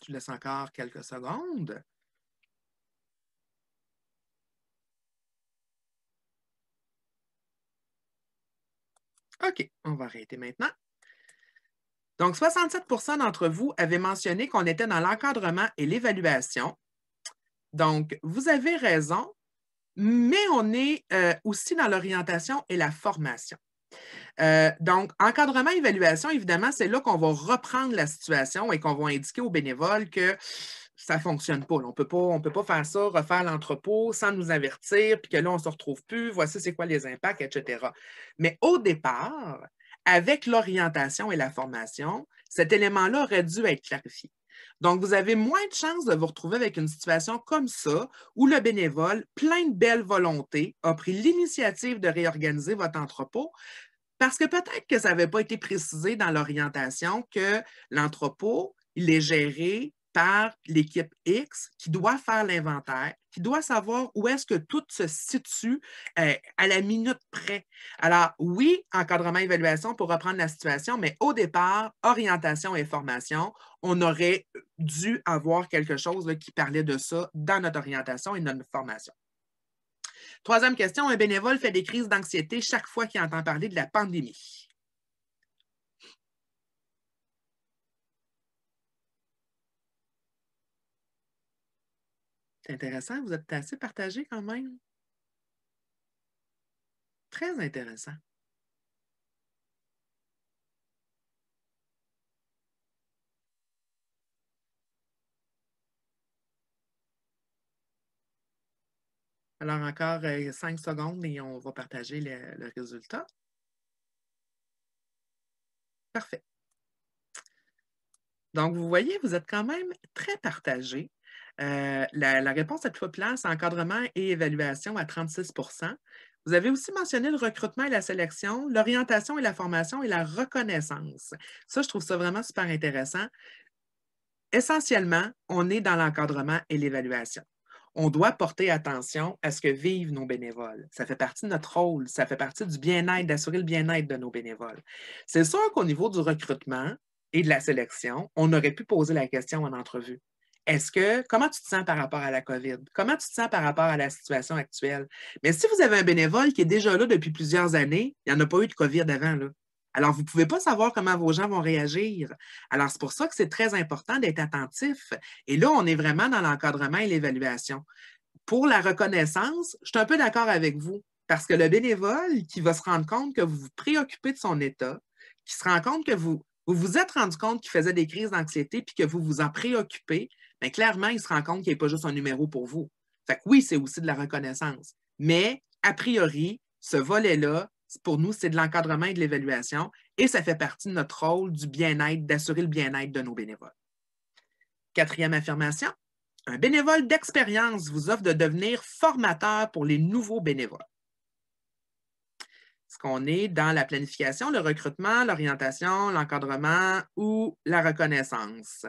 Je laisse encore quelques secondes. OK, on va arrêter maintenant. Donc, 67 d'entre vous avaient mentionné qu'on était dans l'encadrement et l'évaluation. Donc, vous avez raison, mais on est aussi dans l'orientation et la formation. Donc, encadrement, évaluation, évidemment, c'est là qu'on va reprendre la situation et qu'on va indiquer aux bénévoles que ça ne fonctionne pas. On ne peut pas faire ça, refaire l'entrepôt sans nous avertir, puis que là, on ne se retrouve plus, voici c'est quoi les impacts, etc. Mais au départ, avec l'orientation et la formation, cet élément-là aurait dû être clarifié. Donc, vous avez moins de chances de vous retrouver avec une situation comme ça, où le bénévole, plein de belles volontés, a pris l'initiative de réorganiser votre entrepôt, parce que peut-être que ça n'avait pas été précisé dans l'orientation que l'entrepôt, il est géré par l'équipe X qui doit faire l'inventaire, qui doit savoir où est-ce que tout se situe à la minute près. Alors, oui, encadrement, évaluation pour reprendre la situation, mais au départ, orientation et formation, on aurait dû avoir quelque chose là, qui parlait de ça dans notre orientation et notre formation. Troisième question, un bénévole fait des crises d'anxiété chaque fois qu'il entend parler de la pandémie. C'est intéressant, vous êtes assez partagés quand même. Très intéressant. Alors, encore 5 secondes et on va partager le résultat. Parfait. Donc, vous voyez, vous êtes quand même très partagés. La réponse la plus populaire, c'est encadrement et évaluation à 36 %. Vous avez aussi mentionné le recrutement et la sélection, l'orientation et la formation et la reconnaissance. Ça, je trouve ça vraiment super intéressant. Essentiellement, on est dans l'encadrement et l'évaluation. On doit porter attention à ce que vivent nos bénévoles. Ça fait partie de notre rôle, ça fait partie du bien-être, d'assurer le bien-être de nos bénévoles. C'est sûr qu'au niveau du recrutement et de la sélection, on aurait pu poser la question en entrevue. Comment tu te sens par rapport à la COVID? Comment tu te sens par rapport à la situation actuelle? Mais si vous avez un bénévole qui est déjà là depuis plusieurs années, il n'y en a pas eu de COVID avant, là. Alors, vous ne pouvez pas savoir comment vos gens vont réagir. Alors, c'est pour ça que c'est très important d'être attentif. Et là, on est vraiment dans l'encadrement et l'évaluation. Pour la reconnaissance, je suis un peu d'accord avec vous, parce que le bénévole qui va se rendre compte que vous vous préoccupez de son état, qui se rend compte que vous vous êtes rendu compte qu'il faisait des crises d'anxiété puis que vous vous en préoccupez, bien, clairement, il se rend compte qu'il n'est pas juste un numéro pour vous. Fait que oui, c'est aussi de la reconnaissance. Mais, a priori, ce volet-là, pour nous, c'est de l'encadrement et de l'évaluation et ça fait partie de notre rôle du bien-être, d'assurer le bien-être de nos bénévoles. Quatrième affirmation, un bénévole d'expérience vous offre de devenir formateur pour les nouveaux bénévoles. Est-ce qu'on est dans la planification, le recrutement, l'orientation, l'encadrement ou la reconnaissance?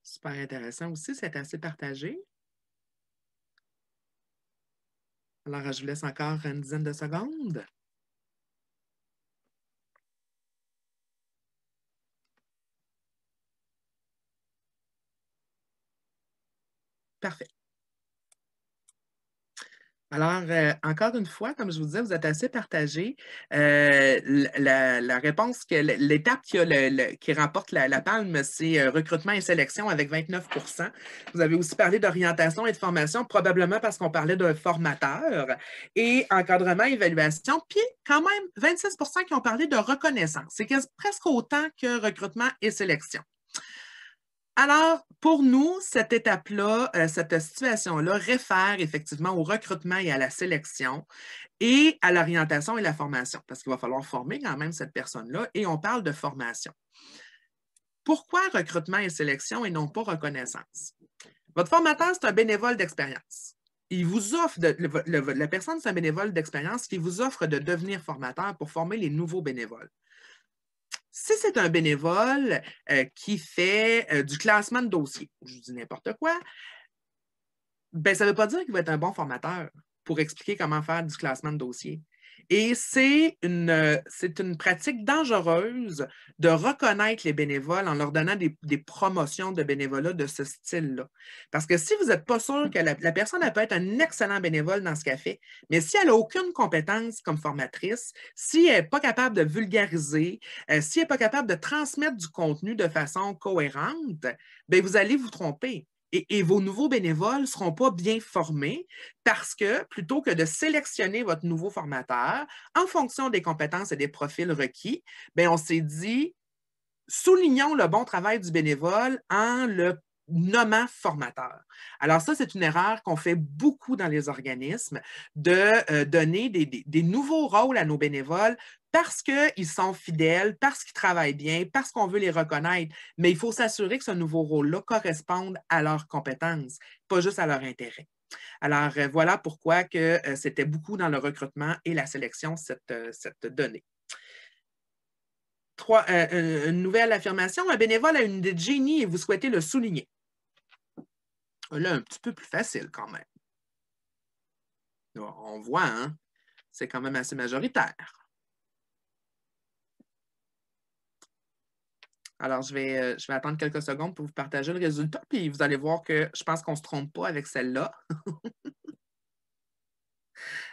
Super intéressant aussi, c'est assez partagé. Alors, je vous laisse encore une dizaine de secondes. Parfait. Alors, encore une fois, comme je vous disais, vous êtes assez partagés. La réponse, l'étape qui remporte la palme, c'est recrutement et sélection avec 29 %. Vous avez aussi parlé d'orientation et de formation, probablement parce qu'on parlait d'un formateur. Et encadrement, évaluation, puis quand même 26 % qui ont parlé de reconnaissance. C'est presque autant que recrutement et sélection. Alors, pour nous, cette étape-là, cette situation-là réfère effectivement au recrutement et à la sélection et à l'orientation et la formation, parce qu'il va falloir former quand même cette personne-là et on parle de formation. Pourquoi recrutement et sélection et non pas reconnaissance? Votre formateur, c'est un bénévole d'expérience. Il vous offre, la personne, c'est un bénévole d'expérience qui vous offre de devenir formateur pour former les nouveaux bénévoles. Si c'est un bénévole qui fait du classement de dossier, je vous dis n'importe quoi, ben, ça ne veut pas dire qu'il va être un bon formateur pour expliquer comment faire du classement de dossier. Et c'est une pratique dangereuse de reconnaître les bénévoles en leur donnant des promotions de bénévolat de ce style-là. Parce que si vous n'êtes pas sûr que la personne elle peut être un excellent bénévole dans ce qu'elle fait, mais si elle n'a aucune compétence comme formatrice, si elle n'est pas capable de vulgariser, si elle n'est pas capable de transmettre du contenu de façon cohérente, bien, vous allez vous tromper. Et vos nouveaux bénévoles ne seront pas bien formés parce que plutôt que de sélectionner votre nouveau formateur en fonction des compétences et des profils requis, bien, on s'est dit, soulignons le bon travail du bénévole en le nommant formateur. Alors ça, c'est une erreur qu'on fait beaucoup dans les organismes, de donner des nouveaux rôles à nos bénévoles parce qu'ils sont fidèles, parce qu'ils travaillent bien, parce qu'on veut les reconnaître. Mais il faut s'assurer que ce nouveau rôle-là corresponde à leurs compétences, pas juste à leur intérêt. Alors, voilà pourquoi que c'était beaucoup dans le recrutement et la sélection, cette donnée. Une nouvelle affirmation. Un bénévole a une idée de génie et vous souhaitez le souligner. Là, un petit peu plus facile quand même. On voit, hein? C'est quand même assez majoritaire. Alors, je vais attendre quelques secondes pour vous partager le résultat, puis vous allez voir que je pense qu'on ne se trompe pas avec celle-là.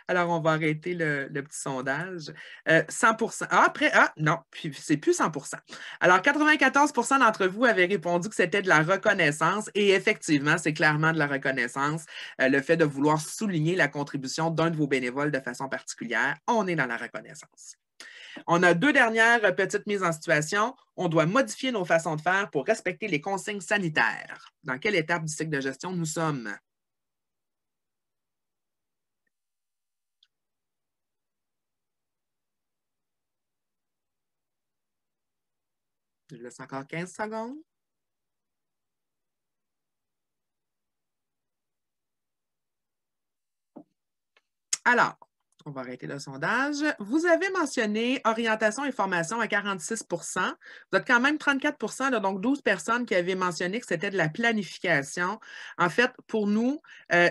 Alors, on va arrêter le petit sondage. 100%. Non, c'est plus 100%. Alors, 94% d'entre vous avaient répondu que c'était de la reconnaissance et effectivement, c'est clairement de la reconnaissance. Le fait de vouloir souligner la contribution d'un de vos bénévoles de façon particulière, on est dans la reconnaissance. On a deux dernières petites mises en situation. On doit modifier nos façons de faire pour respecter les consignes sanitaires. Dans quelle étape du cycle de gestion nous sommes? Je laisse encore 15 secondes. Alors, on va arrêter le sondage. Vous avez mentionné orientation et formation à 46 %. Vous êtes quand même 34 %, là, donc 12 personnes qui avaient mentionné que c'était de la planification. En fait, pour nous,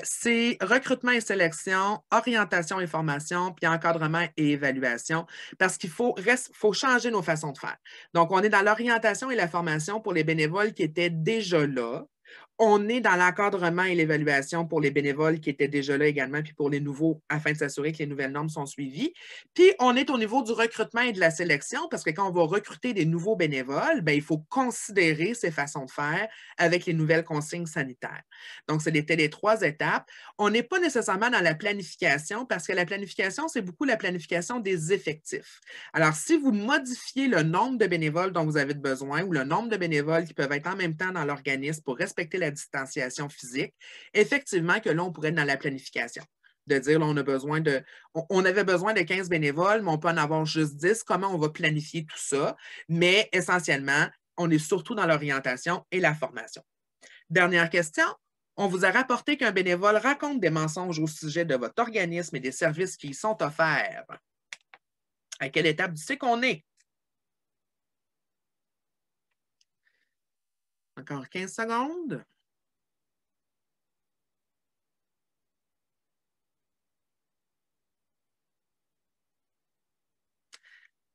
c'est recrutement et sélection, orientation et formation, puis encadrement et évaluation, parce qu'il faut changer nos façons de faire. Donc, on est dans l'orientation et la formation pour les bénévoles qui étaient déjà là. On est dans l'encadrement et l'évaluation pour les bénévoles qui étaient déjà là également, puis pour les nouveaux, afin de s'assurer que les nouvelles normes sont suivies. Puis, on est au niveau du recrutement et de la sélection, parce que quand on va recruter des nouveaux bénévoles, bien, il faut considérer ces façons de faire avec les nouvelles consignes sanitaires. Donc, c'était les 3 étapes. On n'est pas nécessairement dans la planification, parce que la planification, c'est beaucoup la planification des effectifs. Alors, si vous modifiez le nombre de bénévoles dont vous avez besoin ou le nombre de bénévoles qui peuvent être en même temps dans l'organisme pour respecter la distanciation physique, effectivement que là, on pourrait être dans la planification. De dire, là, on avait besoin de 15 bénévoles, mais on peut en avoir juste 10. Comment on va planifier tout ça? Mais essentiellement, on est surtout dans l'orientation et la formation. Dernière question. On vous a rapporté qu'un bénévole raconte des mensonges au sujet de votre organisme et des services qui y sont offerts. À quelle étape du cycle on est? Encore 15 secondes.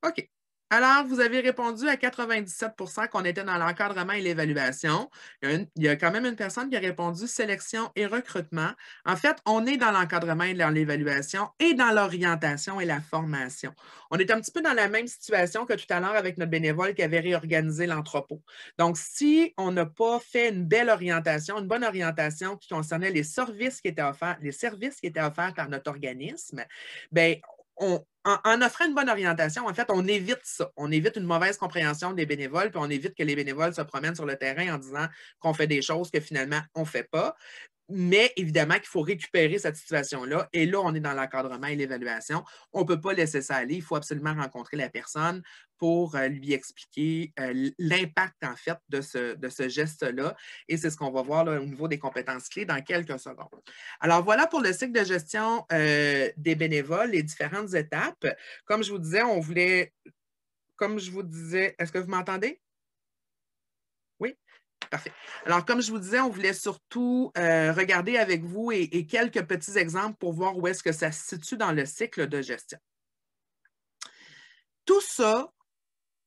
OK. Alors, vous avez répondu à 97 % qu'on était dans l'encadrement et l'évaluation. Il y a quand même une personne qui a répondu sélection et recrutement. En fait, on est dans l'encadrement et dans l'évaluation et dans l'orientation et la formation. On est un petit peu dans la même situation que tout à l'heure avec notre bénévole qui avait réorganisé l'entrepôt. Donc, si on n'a pas fait une belle orientation, une bonne orientation qui concernait les services qui étaient offerts par notre organisme, bien, en offrant une bonne orientation, en fait, on évite ça. On évite une mauvaise compréhension des bénévoles, puis on évite que les bénévoles se promènent sur le terrain en disant qu'on fait des choses que finalement, on ne fait pas. Mais évidemment qu'il faut récupérer cette situation-là. Et là, on est dans l'encadrement et l'évaluation. On ne peut pas laisser ça aller. Il faut absolument rencontrer la personne pour lui expliquer l'impact, en fait, de ce geste-là. Et c'est ce qu'on va voir là, au niveau des compétences clés dans quelques secondes. Alors, voilà pour le cycle de gestion des bénévoles, les différentes étapes. Comme je vous disais, est-ce que vous m'entendez? Oui? Parfait. Alors, comme je vous disais, on voulait surtout regarder avec vous et quelques petits exemples pour voir où est-ce que ça se situe dans le cycle de gestion. Tout ça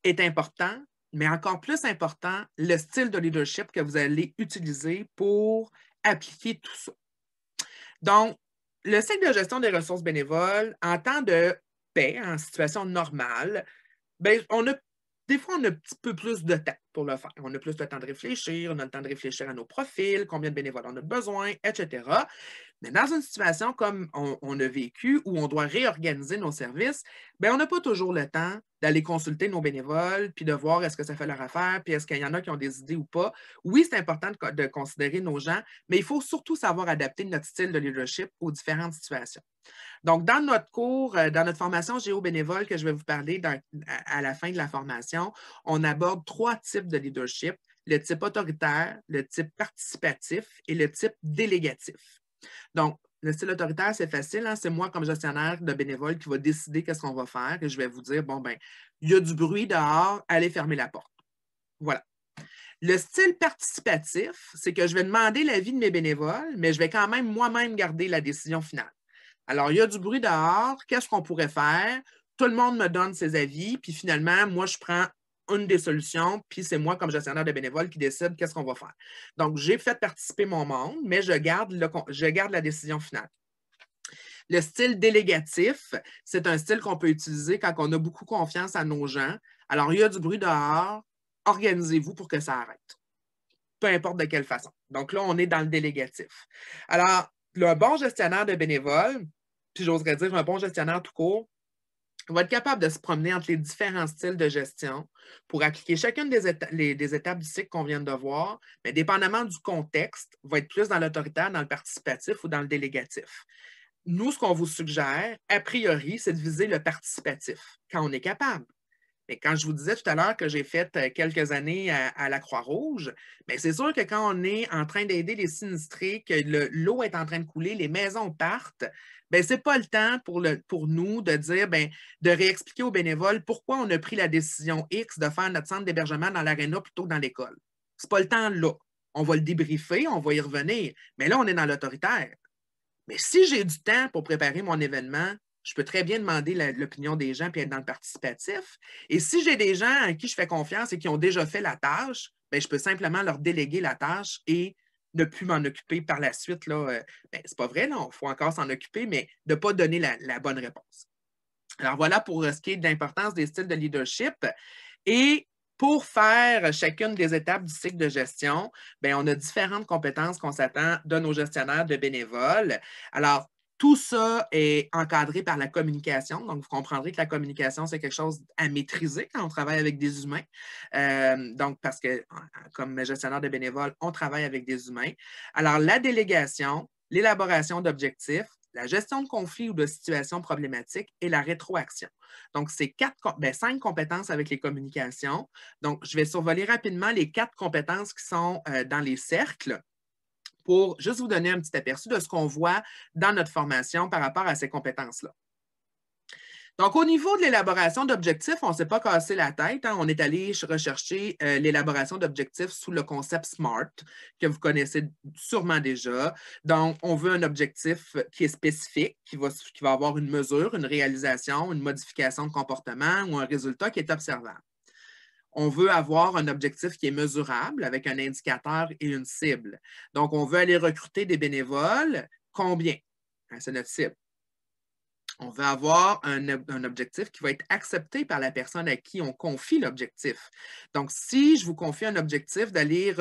est important, mais encore plus important, le style de leadership que vous allez utiliser pour appliquer tout ça. Donc, le cycle de gestion des ressources bénévoles, en temps de paix, en situation normale, bien, des fois, on a un petit peu plus de temps pour le faire. On a plus de temps de réfléchir, on a le temps de réfléchir à nos profils, combien de bénévoles on a besoin, etc. Mais dans une situation comme on a vécu, où on doit réorganiser nos services, bien, on n'a pas toujours le temps d'aller consulter nos bénévoles, puis de voir est-ce que ça fait leur affaire, puis est-ce qu'il y en a qui ont des idées ou pas. Oui, c'est important de considérer nos gens, mais il faut surtout savoir adapter notre style de leadership aux différentes situations. Donc, dans notre cours, dans notre formation géo-bénévole que je vais vous parler à la fin de la formation, on aborde 3 types de leadership, le type autoritaire, le type participatif et le type délégatif. Donc, le style autoritaire, c'est facile, hein? C'est moi comme gestionnaire de bénévoles qui va décider qu'est-ce qu'on va faire, que je vais vous dire, bon, ben, il y a du bruit dehors, allez fermer la porte. Voilà. Le style participatif, c'est que je vais demander l'avis de mes bénévoles, mais je vais quand même moi-même garder la décision finale. Alors, il y a du bruit dehors, qu'est-ce qu'on pourrait faire? Tout le monde me donne ses avis, puis finalement, moi, je prends une des solutions, puis c'est moi, comme gestionnaire de bénévoles, qui décide qu'est-ce qu'on va faire. Donc, j'ai fait participer mon monde, mais je garde la décision finale. Le style délégatif, c'est un style qu'on peut utiliser quand on a beaucoup confiance à nos gens. Alors, il y a du bruit dehors, organisez-vous pour que ça arrête. Peu importe de quelle façon. Donc là, on est dans le délégatif. Alors, un bon gestionnaire de bénévoles, puis j'oserais dire un bon gestionnaire tout court, va être capable de se promener entre les différents styles de gestion pour appliquer chacune des étapes du cycle qu'on vient de voir, mais dépendamment du contexte, va être plus dans l'autoritaire, dans le participatif ou dans le délégatif. Nous, ce qu'on vous suggère, a priori, c'est de viser le participatif, quand on est capable. Mais quand je vous disais tout à l'heure que j'ai fait quelques années à la Croix-Rouge, c'est sûr que quand on est en train d'aider les sinistrés, que l'eau est en train de couler, les maisons partent, ce n'est pas le temps pour nous de dire, de réexpliquer aux bénévoles pourquoi on a pris la décision X de faire notre centre d'hébergement dans l'aréna plutôt que dans l'école. Ce n'est pas le temps là. On va le débriefer, on va y revenir. Mais là, on est dans l'autoritaire. Mais si j'ai du temps pour préparer mon événement, je peux très bien demander l'opinion des gens et être dans le participatif. Et si j'ai des gens à qui je fais confiance et qui ont déjà fait la tâche, je peux simplement leur déléguer la tâche et ne plus m'en occuper par la suite. C'est pas vrai, il faut encore s'en occuper, mais de ne pas donner la bonne réponse. Alors voilà pour ce qui est de l'importance des styles de leadership. Et pour faire chacune des étapes du cycle de gestion, on a différentes compétences qu'on s'attend de nos gestionnaires de bénévoles. Alors, tout ça est encadré par la communication. Donc, vous comprendrez que la communication, c'est quelque chose à maîtriser quand on travaille avec des humains. Donc, parce que comme gestionnaire de bénévoles, on travaille avec des humains. Alors, la délégation, l'élaboration d'objectifs, la gestion de conflits ou de situations problématiques et la rétroaction. Donc, c'est 5 compétences avec les communications. Donc, je vais survoler rapidement les 4 compétences qui sont dans les cercles pour juste vous donner un petit aperçu de ce qu'on voit dans notre formation par rapport à ces compétences-là. Donc, au niveau de l'élaboration d'objectifs, on ne s'est pas cassé la tête. On est allé rechercher l'élaboration d'objectifs sous le concept SMART, que vous connaissez sûrement déjà. Donc, on veut un objectif qui est spécifique, qui va avoir une mesure, une réalisation, une modification de comportement ou un résultat qui est observable. On veut avoir un objectif qui est mesurable avec un indicateur et une cible. Donc, on veut aller recruter des bénévoles. Combien? C'est notre cible. On veut avoir un objectif qui va être accepté par la personne à qui on confie l'objectif. Donc, si je vous confie un objectif d'aller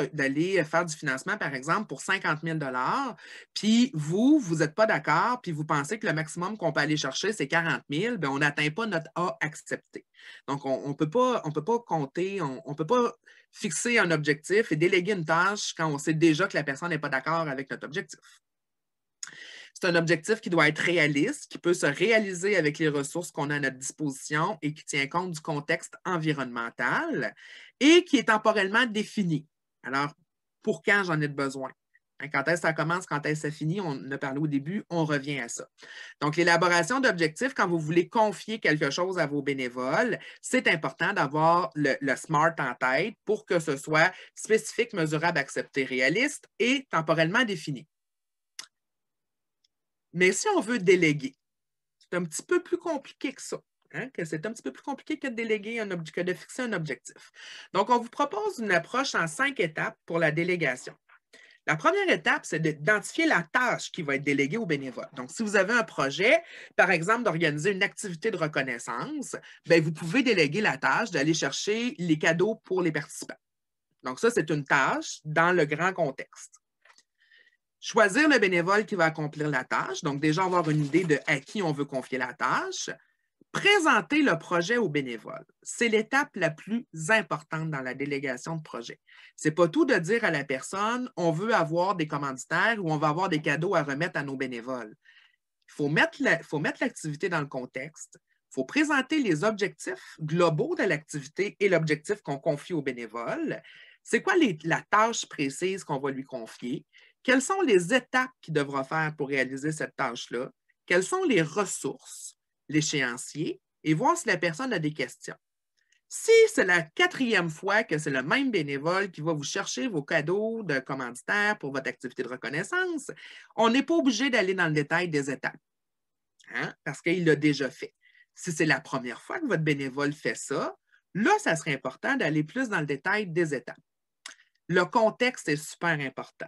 faire du financement, par exemple, pour 50 000 $, puis vous n'êtes pas d'accord, puis vous pensez que le maximum qu'on peut aller chercher, c'est 40 000 $, on n'atteint pas notre A accepté. Donc, on ne peut pas compter, on ne peut pas fixer un objectif et déléguer une tâche quand on sait déjà que la personne n'est pas d'accord avec notre objectif. C'est un objectif qui doit être réaliste, qui peut se réaliser avec les ressources qu'on a à notre disposition et qui tient compte du contexte environnemental et qui est temporellement défini. Alors, pour quand j'en ai besoin? Quand est-ce que ça commence, quand est-ce que ça finit? On a parlé au début, on revient à ça. Donc, l'élaboration d'objectifs, quand vous voulez confier quelque chose à vos bénévoles, c'est important d'avoir le SMART en tête pour que ce soit spécifique, mesurable, accepté, réaliste et temporellement défini. Mais si on veut déléguer, c'est un petit peu plus compliqué que ça. Hein, que c'est un petit peu plus compliqué que de déléguer que de fixer un objectif. Donc, on vous propose une approche en 5 étapes pour la délégation. La première étape, c'est d'identifier la tâche qui va être déléguée aux bénévoles. Donc, si vous avez un projet, par exemple, d'organiser une activité de reconnaissance, bien, vous pouvez déléguer la tâche d'aller chercher les cadeaux pour les participants. Donc, ça, c'est une tâche dans le grand contexte. Choisir le bénévole qui va accomplir la tâche. Donc, déjà avoir une idée de à qui on veut confier la tâche. Présenter le projet aux bénévoles. C'est l'étape la plus importante dans la délégation de projet. Ce n'est pas tout de dire à la personne, on veut avoir des commanditaires ou on va avoir des cadeaux à remettre à nos bénévoles. Il faut mettre l'activité dans le contexte. Il faut présenter les objectifs globaux de l'activité et l'objectif qu'on confie aux bénévoles. C'est quoi la tâche précise qu'on va lui confier? Quelles sont les étapes qu'il devra faire pour réaliser cette tâche-là? Quelles sont les ressources? L'échéancier et voir si la personne a des questions. Si c'est la 4e fois que c'est le même bénévole qui va vous chercher vos cadeaux de commanditaire pour votre activité de reconnaissance, on n'est pas obligé d'aller dans le détail des étapes, hein, parce qu'il l'a déjà fait. Si c'est la première fois que votre bénévole fait ça, là, ça serait important d'aller plus dans le détail des étapes. Le contexte est super important.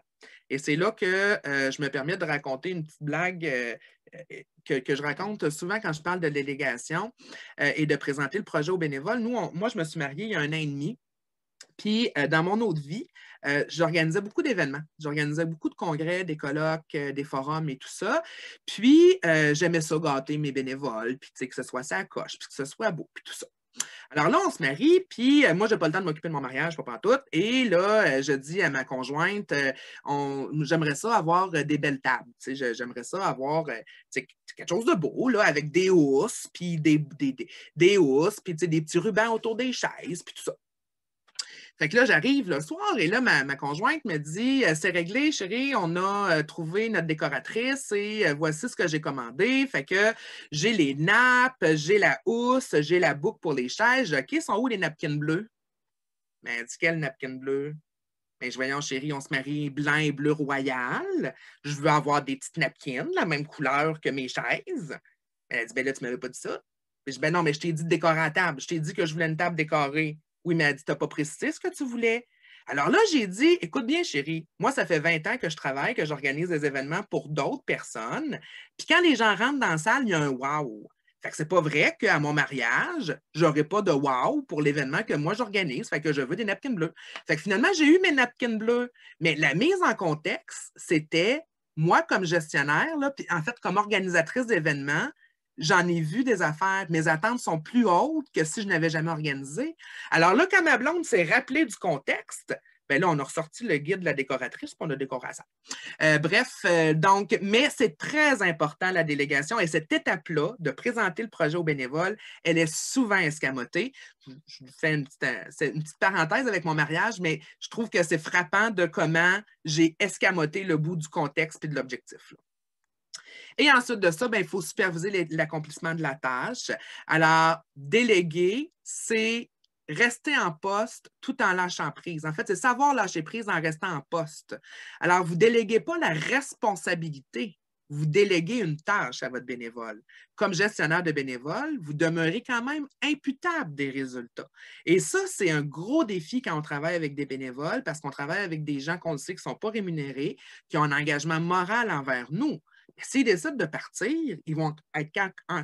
Et c'est là que je me permets de raconter une petite blague que je raconte souvent quand je parle de délégation et de présenter le projet aux bénévoles. Moi, je me suis mariée il y a 1 an et demi. Puis, dans mon autre vie, j'organisais beaucoup d'événements. J'organisais beaucoup de congrès, des colloques, des forums et tout ça. Puis, j'aimais ça gâter mes bénévoles, puis que ce soit ça à coche, puis que ce soit beau, puis tout ça. Alors là, on se marie, puis moi, je n'ai pas le temps de m'occuper de mon mariage, pas pantoute. Et là, je dis à ma conjointe, j'aimerais ça avoir des belles tables. J'aimerais ça avoir quelque chose de beau, là, avec des housses, puis des housses, puis des petits rubans autour des chaises, puis tout ça. Fait que là, j'arrive le soir et là, ma conjointe me dit « C'est réglé, chérie, on a trouvé notre décoratrice et voici ce que j'ai commandé. » Fait que j'ai les nappes, j'ai la housse, j'ai la boucle pour les chaises. OK, sont où les napkins bleus? Ben, elle dit « Quel napkin bleu? » Ben, je voyons, chérie, on se marie blanc et bleu royal. Je veux avoir des petites napkins, la même couleur que mes chaises. Ben, elle dit « Ben là, tu ne m'avais pas dit ça. » Je dis « Ben non, mais je t'ai dit de décorer la table. Je t'ai dit que je voulais une table décorée. » Oui, mais elle dit, tu n'as pas précisé ce que tu voulais. Alors là, j'ai dit, écoute bien, chérie, moi, ça fait 20 ans que je travaille, que j'organise des événements pour d'autres personnes. Puis quand les gens rentrent dans la salle, il y a un wow. Fait que c'est pas vrai qu'à mon mariage, j'aurais pas de wow pour l'événement que moi j'organise. Fait que je veux des napkins bleus. Fait que finalement, j'ai eu mes napkins bleus. Mais la mise en contexte, c'était moi comme gestionnaire, là, puis en fait, comme organisatrice d'événements, j'en ai vu des affaires. Mes attentes sont plus hautes que si je n'avais jamais organisé. Alors là, quand ma blonde s'est rappelée du contexte, bien là, on a ressorti le guide de la décoratrice puis on a décoré ça. Donc, mais c'est très important, la délégation. Et cette étape-là, de présenter le projet aux bénévoles, elle est souvent escamotée. Je vous fais une petite parenthèse avec mon mariage, mais je trouve que c'est frappant de comment j'ai escamoté le bout du contexte et de l'objectif. Et ensuite de ça, bien, il faut superviser l'accomplissement de la tâche. Alors, déléguer, c'est rester en poste tout en lâchant prise. En fait, c'est savoir lâcher prise en restant en poste. Alors, vous ne déléguez pas la responsabilité, vous déléguez une tâche à votre bénévole. Comme gestionnaire de bénévole, vous demeurez quand même imputable des résultats. Et ça, c'est un gros défi quand on travaille avec des bénévoles parce qu'on travaille avec des gens qu'on sait qui ne sont pas rémunérés, qui ont un engagement moral envers nous. S'ils décident de partir, ils vont être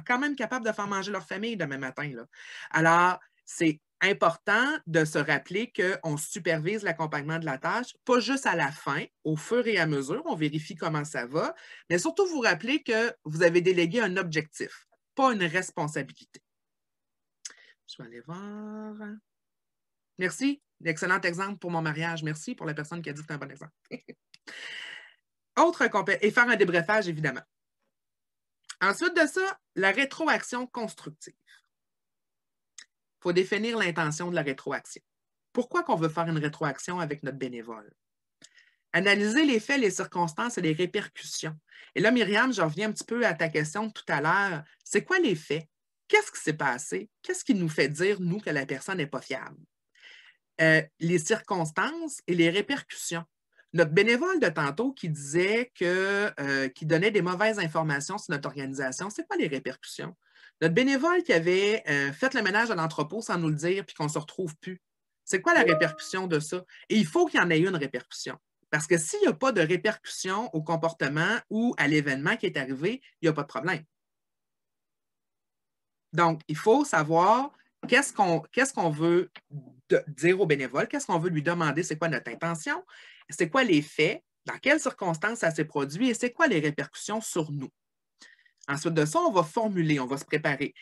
quand même capables de faire manger leur famille demain matin, là. Alors, c'est important de se rappeler qu'on supervise l'accompagnement de la tâche, pas juste à la fin, au fur et à mesure, on vérifie comment ça va, mais surtout vous rappeler que vous avez délégué un objectif, pas une responsabilité. Je vais aller voir. Merci. Excellent exemple pour mon mariage. Merci pour la personne qui a dit que c'est un bon exemple. Et faire un débriefage, évidemment. Ensuite de ça, la rétroaction constructive. Il faut définir l'intention de la rétroaction. Pourquoi qu'on veut faire une rétroaction avec notre bénévole? Analyser les faits, les circonstances et les répercussions. Et là, Myriam, je reviens un petit peu à ta question de tout à l'heure. C'est quoi les faits? Qu'est-ce qui s'est passé? Qu'est-ce qui nous fait dire, nous, que la personne n'est pas fiable? Les circonstances et les répercussions. Notre bénévole de tantôt qui disait qu'il donnait des mauvaises informations sur notre organisation, c'est quoi les répercussions? Notre bénévole qui avait fait le ménage à l'entrepôt sans nous le dire puis qu'on ne se retrouve plus. C'est quoi la répercussion de ça? Et il faut qu'il y en ait une répercussion. Parce que s'il n'y a pas de répercussion au comportement ou à l'événement qui est arrivé, il n'y a pas de problème. Donc, il faut savoir qu'est-ce qu'on veut dire au bénévole, qu'est-ce qu'on veut lui demander, c'est quoi notre intention, c'est quoi les faits, dans quelles circonstances ça s'est produit et c'est quoi les répercussions sur nous. Ensuite de ça, on va formuler, on va se préparer.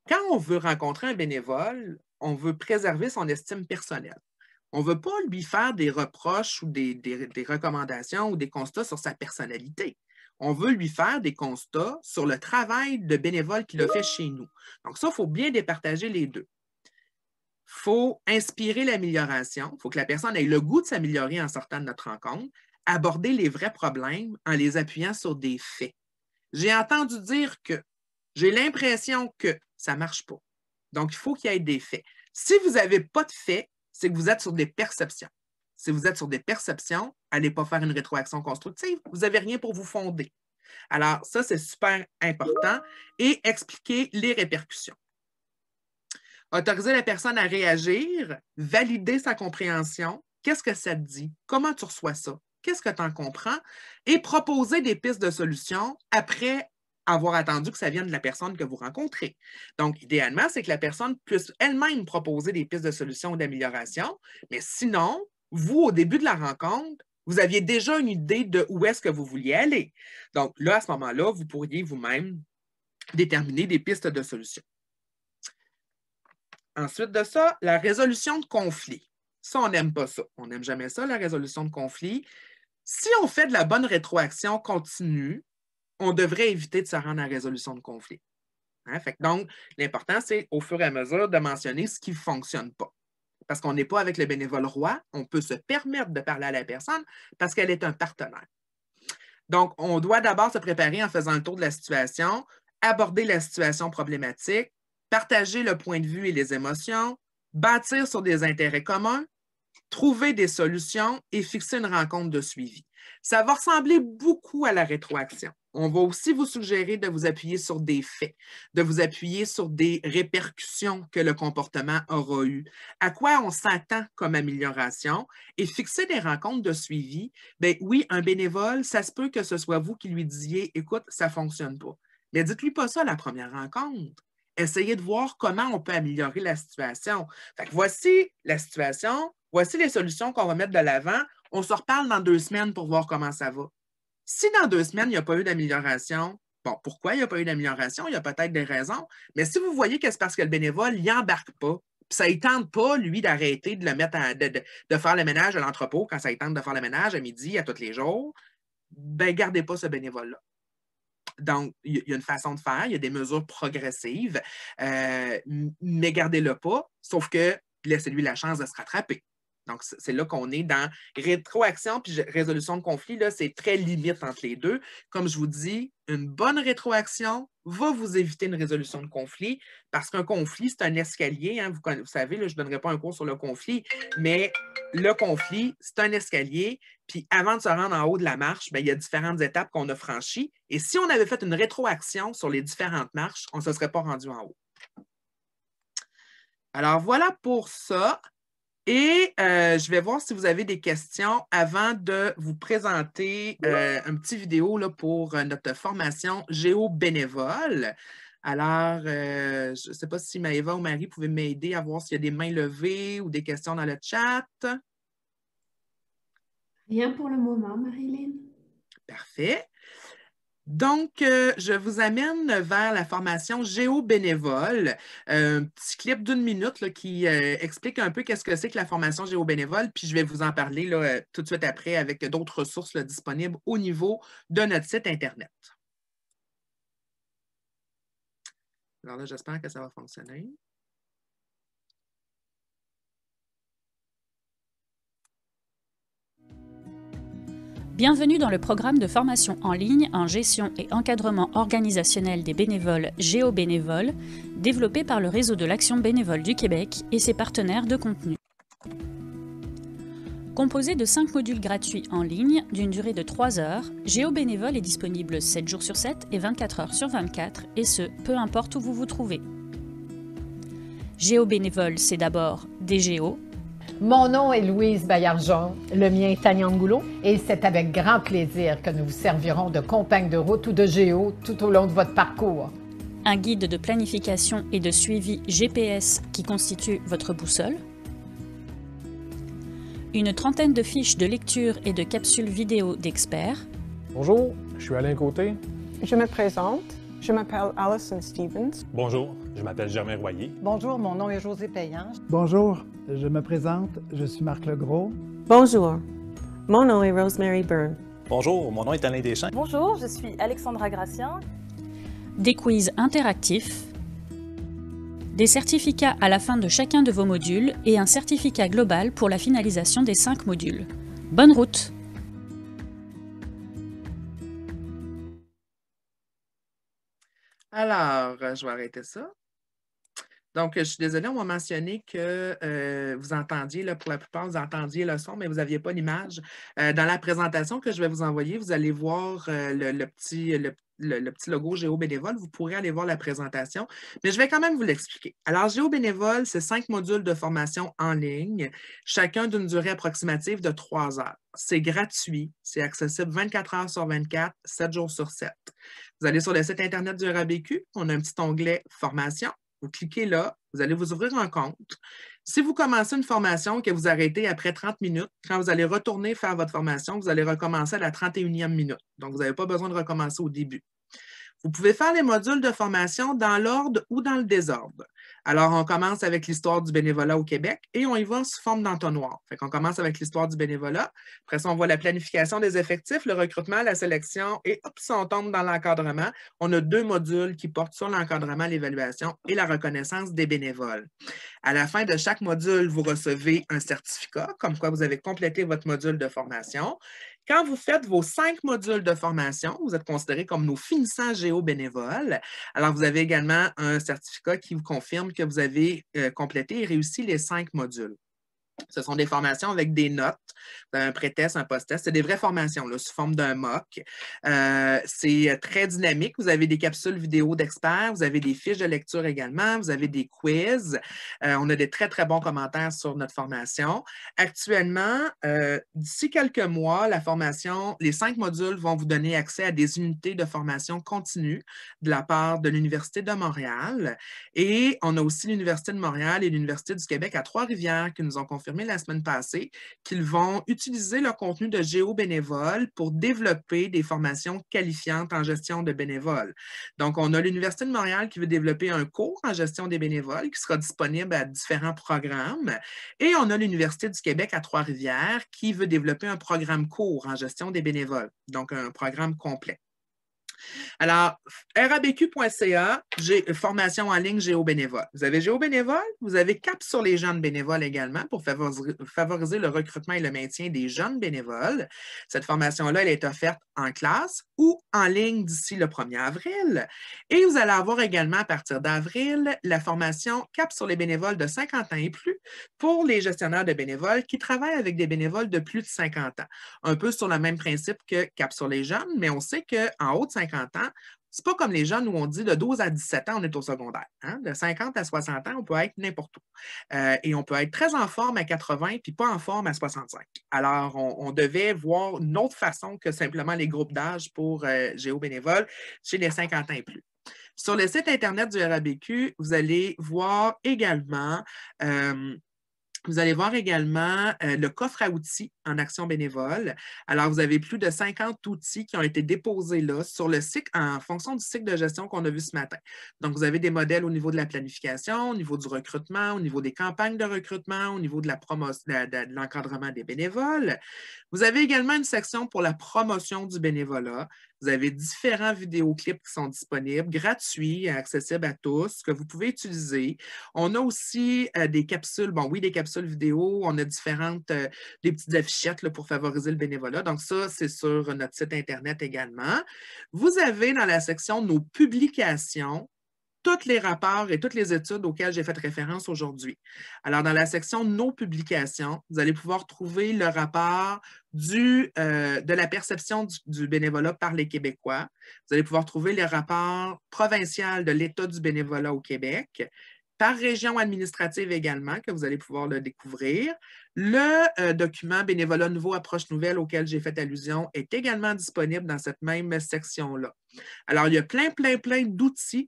Quand on veut rencontrer un bénévole, on veut préserver son estime personnelle. On ne veut pas lui faire des reproches ou des recommandations ou des constats sur sa personnalité. On veut lui faire des constats sur le travail de bénévole qu'il a fait chez nous. Donc ça, il faut bien départager les deux. Il faut inspirer l'amélioration. Il faut que la personne ait le goût de s'améliorer en sortant de notre rencontre, aborder les vrais problèmes en les appuyant sur des faits. J'ai entendu dire que, j'ai l'impression que ça ne marche pas. Donc, il faut qu'il y ait des faits. Si vous n'avez pas de faits, c'est que vous êtes sur des perceptions. Si vous êtes sur des perceptions, allez pas faire une rétroaction constructive. Vous n'avez rien pour vous fonder. Alors, ça, c'est super important. Et expliquer les répercussions. Autoriser la personne à réagir, valider sa compréhension. Qu'est-ce que ça te dit? Comment tu reçois ça? Qu'est-ce que tu en comprends? Et proposer des pistes de solutions après avoir attendu que ça vienne de la personne que vous rencontrez. Donc, idéalement, c'est que la personne puisse elle-même proposer des pistes de solutions ou d'amélioration, mais sinon, vous, au début de la rencontre, vous aviez déjà une idée de où est-ce que vous vouliez aller. Donc, là, à ce moment-là, vous pourriez vous-même déterminer des pistes de solutions. Ensuite de ça, la résolution de conflits. Ça, on n'aime pas ça. On n'aime jamais ça, la résolution de conflits. Si on fait de la bonne rétroaction continue, on devrait éviter de se rendre à la résolution de conflit. Hein? Donc, l'important, c'est au fur et à mesure de mentionner ce qui ne fonctionne pas. Parce qu'on n'est pas avec le bénévole roi, on peut se permettre de parler à la personne parce qu'elle est un partenaire. Donc, on doit d'abord se préparer en faisant le tour de la situation, aborder la situation problématique, partager le point de vue et les émotions, bâtir sur des intérêts communs, trouver des solutions et fixer une rencontre de suivi. Ça va ressembler beaucoup à la rétroaction. On va aussi vous suggérer de vous appuyer sur des faits, de vous appuyer sur des répercussions que le comportement aura eues, à quoi on s'attend comme amélioration et fixer des rencontres de suivi. Bien, oui, un bénévole, ça se peut que ce soit vous qui lui disiez « Écoute, ça ne fonctionne pas ». Mais dites-lui pas ça à la première rencontre. Essayez de voir comment on peut améliorer la situation. Fait que voici la situation, voici les solutions qu'on va mettre de l'avant. On se reparle dans 2 semaines pour voir comment ça va. Si dans 2 semaines, il n'y a pas eu d'amélioration, bon, pourquoi il n'y a pas eu d'amélioration? Il y a peut-être des raisons. Mais si vous voyez que c'est parce que le bénévole, il n'embarque pas, puis ça ne tente pas, lui, d'arrêter de le mettre de faire le ménage à l'entrepôt quand ça tente de faire le ménage à midi, à tous les jours, bien, gardez pas ce bénévole-là. Donc, il y a une façon de faire, il y a des mesures progressives, mais gardez-le pas, sauf que laissez-lui la chance de se rattraper. Donc, c'est là qu'on est dans rétroaction puis résolution de conflit. C'est très limite entre les deux. Comme je vous dis, une bonne rétroaction va vous éviter une résolution de conflit parce qu'un conflit, c'est un escalier. Hein, vous savez, là, je ne donnerai pas un cours sur le conflit, mais le conflit, c'est un escalier. Puis avant de se rendre en haut de la marche, bien, il y a différentes étapes qu'on a franchies. Et si on avait fait une rétroaction sur les différentes marches, on ne se serait pas rendu en haut. Alors, voilà pour ça. Et je vais voir si vous avez des questions avant de vous présenter un petit vidéo là, pour notre formation géo-bénévole. Alors, je ne sais pas si Maëva ou Marie pouvaient m'aider à voir s'il y a des mains levées ou des questions dans le chat. Rien pour le moment, Marilyn. Parfait. Donc, je vous amène vers la formation géo-bénévole. Un petit clip d'1 minute là, qui explique un peu qu'est-ce que c'est que la formation géo-bénévole, puis je vais vous en parler là, tout de suite après avec d'autres ressources là, disponibles au niveau de notre site Internet. Alors là, j'espère que ça va fonctionner. Bienvenue dans le programme de formation en ligne en gestion et encadrement organisationnel des bénévoles géo-bénévoles, développé par le réseau de l'Action bénévole du Québec et ses partenaires de contenu. Composé de 5 modules gratuits en ligne d'une durée de 3 heures, GeoBénévole est disponible 7 jours sur 7 et 24 heures sur 24, et ce, peu importe où vous vous trouvez. GeoBénévole, c'est d'abord des géos. Mon nom est Louise Bayard-Jean, le mien est Tania Angoulot, et c'est avec grand plaisir que nous vous servirons de compagne de route ou de géo tout au long de votre parcours. Un guide de planification et de suivi GPS qui constitue votre boussole. Une trentaine de fiches de lecture et de capsules vidéo d'experts. Bonjour, je suis Alain Côté. Je me présente, je m'appelle Alison Stevens. Bonjour, je m'appelle Germain Royer. Bonjour, mon nom est José Payan. Bonjour, je me présente, je suis Marc Legros. Bonjour, mon nom est Rosemary Byrne. Bonjour, mon nom est Alain Deschamps. Bonjour, je suis Alexandra Gracien. Des quiz interactifs, des certificats à la fin de chacun de vos modules et un certificat global pour la finalisation des 5 modules. Bonne route! Alors, je vais arrêter ça. Donc, je suis désolée, on m'a mentionné que vous entendiez, là, pour la plupart, vous entendiez le son, mais vous n'aviez pas l'image. Dans la présentation que je vais vous envoyer, vous allez voir le petit logo GeoBénévole. Vous pourrez aller voir la présentation, mais je vais quand même vous l'expliquer. Alors, GeoBénévole, c'est 5 modules de formation en ligne, chacun d'une durée approximative de 3 heures. C'est gratuit, c'est accessible 24 heures sur 24, 7 jours sur 7. Vous allez sur le site Internet du RABQ, on a un petit onglet « Formation ». Vous cliquez là, vous allez vous ouvrir un compte. Si vous commencez une formation que vous arrêtez après 30 minutes, quand vous allez retourner faire votre formation, vous allez recommencer à la 31e minute. Donc, vous n'avez pas besoin de recommencer au début. Vous pouvez faire les modules de formation dans l'ordre ou dans le désordre. Alors, on commence avec l'histoire du bénévolat au Québec et on y va sous forme d'entonnoir. Fait qu'on commence avec l'histoire du bénévolat. Après ça, on voit la planification des effectifs, le recrutement, la sélection et hop, si on tombe dans l'encadrement, on a 2 modules qui portent sur l'encadrement, l'évaluation et la reconnaissance des bénévoles. À la fin de chaque module, vous recevez un certificat, comme quoi vous avez complété votre module de formation. Quand vous faites vos 5 modules de formation, vous êtes considérés comme nos finissants géo-bénévoles. Alors, vous avez également un certificat qui vous confirme que vous avez complété et réussi les 5 modules. Ce sont des formations avec des notes, un pré-test, un post-test. C'est des vraies formations là, sous forme d'un mock. C'est très dynamique. Vous avez des capsules vidéo d'experts, vous avez des fiches de lecture également, vous avez des quiz. On a des très, très bons commentaires sur notre formation. Actuellement, d'ici quelques mois, la formation, les 5 modules vont vous donner accès à des unités de formation continue de la part de l'Université de Montréal. Et on a aussi l'Université de Montréal et l'Université du Québec à Trois-Rivières qui nous ont confirmé la semaine passée qu'ils vont utiliser le contenu de GeoBénévole pour développer des formations qualifiantes en gestion de bénévoles. Donc, on a l'Université de Montréal qui veut développer un cours en gestion des bénévoles qui sera disponible à différents programmes. Et on a l'Université du Québec à Trois-Rivières qui veut développer un programme court en gestion des bénévoles, donc un programme complet. Alors, rabq.ca, formation en ligne GeoBénévole. Vous avez GeoBénévole, vous avez Cap sur les jeunes bénévoles également pour favoriser le recrutement et le maintien des jeunes bénévoles. Cette formation-là, elle est offerte en classe ou en ligne d'ici le 1er avril. Et vous allez avoir également à partir d'avril la formation Cap sur les bénévoles de 50 ans et plus pour les gestionnaires de bénévoles qui travaillent avec des bénévoles de plus de 50 ans. Un peu sur le même principe que Cap sur les jeunes, mais on sait qu'en haut de 50 ans, c'est pas comme les jeunes où on dit de 12 à 17 ans, on est au secondaire. Hein? De 50 à 60 ans, on peut être n'importe où. Et on peut être très en forme à 80 puis pas en forme à 65. Alors, on devait voir une autre façon que simplement les groupes d'âge pour GeoBénévole chez les 50 ans et plus. Sur le site Internet du RABQ, vous allez voir également le coffre à outils en action bénévole. Alors, vous avez plus de 50 outils qui ont été déposés là sur le cycle en fonction du cycle de gestion qu'on a vu ce matin. Donc, vous avez des modèles au niveau de la planification, au niveau du recrutement, au niveau des campagnes de recrutement, au niveau de de l'encadrement des bénévoles. Vous avez également une section pour la promotion du bénévolat. Vous avez différents vidéoclips qui sont disponibles, gratuits, accessibles à tous, que vous pouvez utiliser. On a aussi des capsules, des capsules vidéo. On a des petites affichettes là, pour favoriser le bénévolat. Donc ça, c'est sur notre site Internet également. Vous avez dans la section « Nos publications », tous les rapports et toutes les études auxquelles j'ai fait référence aujourd'hui. Alors, dans la section « Nos publications », vous allez pouvoir trouver le rapport de la perception du bénévolat par les Québécois. Vous allez pouvoir trouver le rapport provincial de l'état du bénévolat au Québec, par région administrative également, que vous allez pouvoir le découvrir. Le document Bénévolat nouveau, approche nouvelle auquel j'ai fait allusion est également disponible dans cette même section-là. Alors, il y a plein d'outils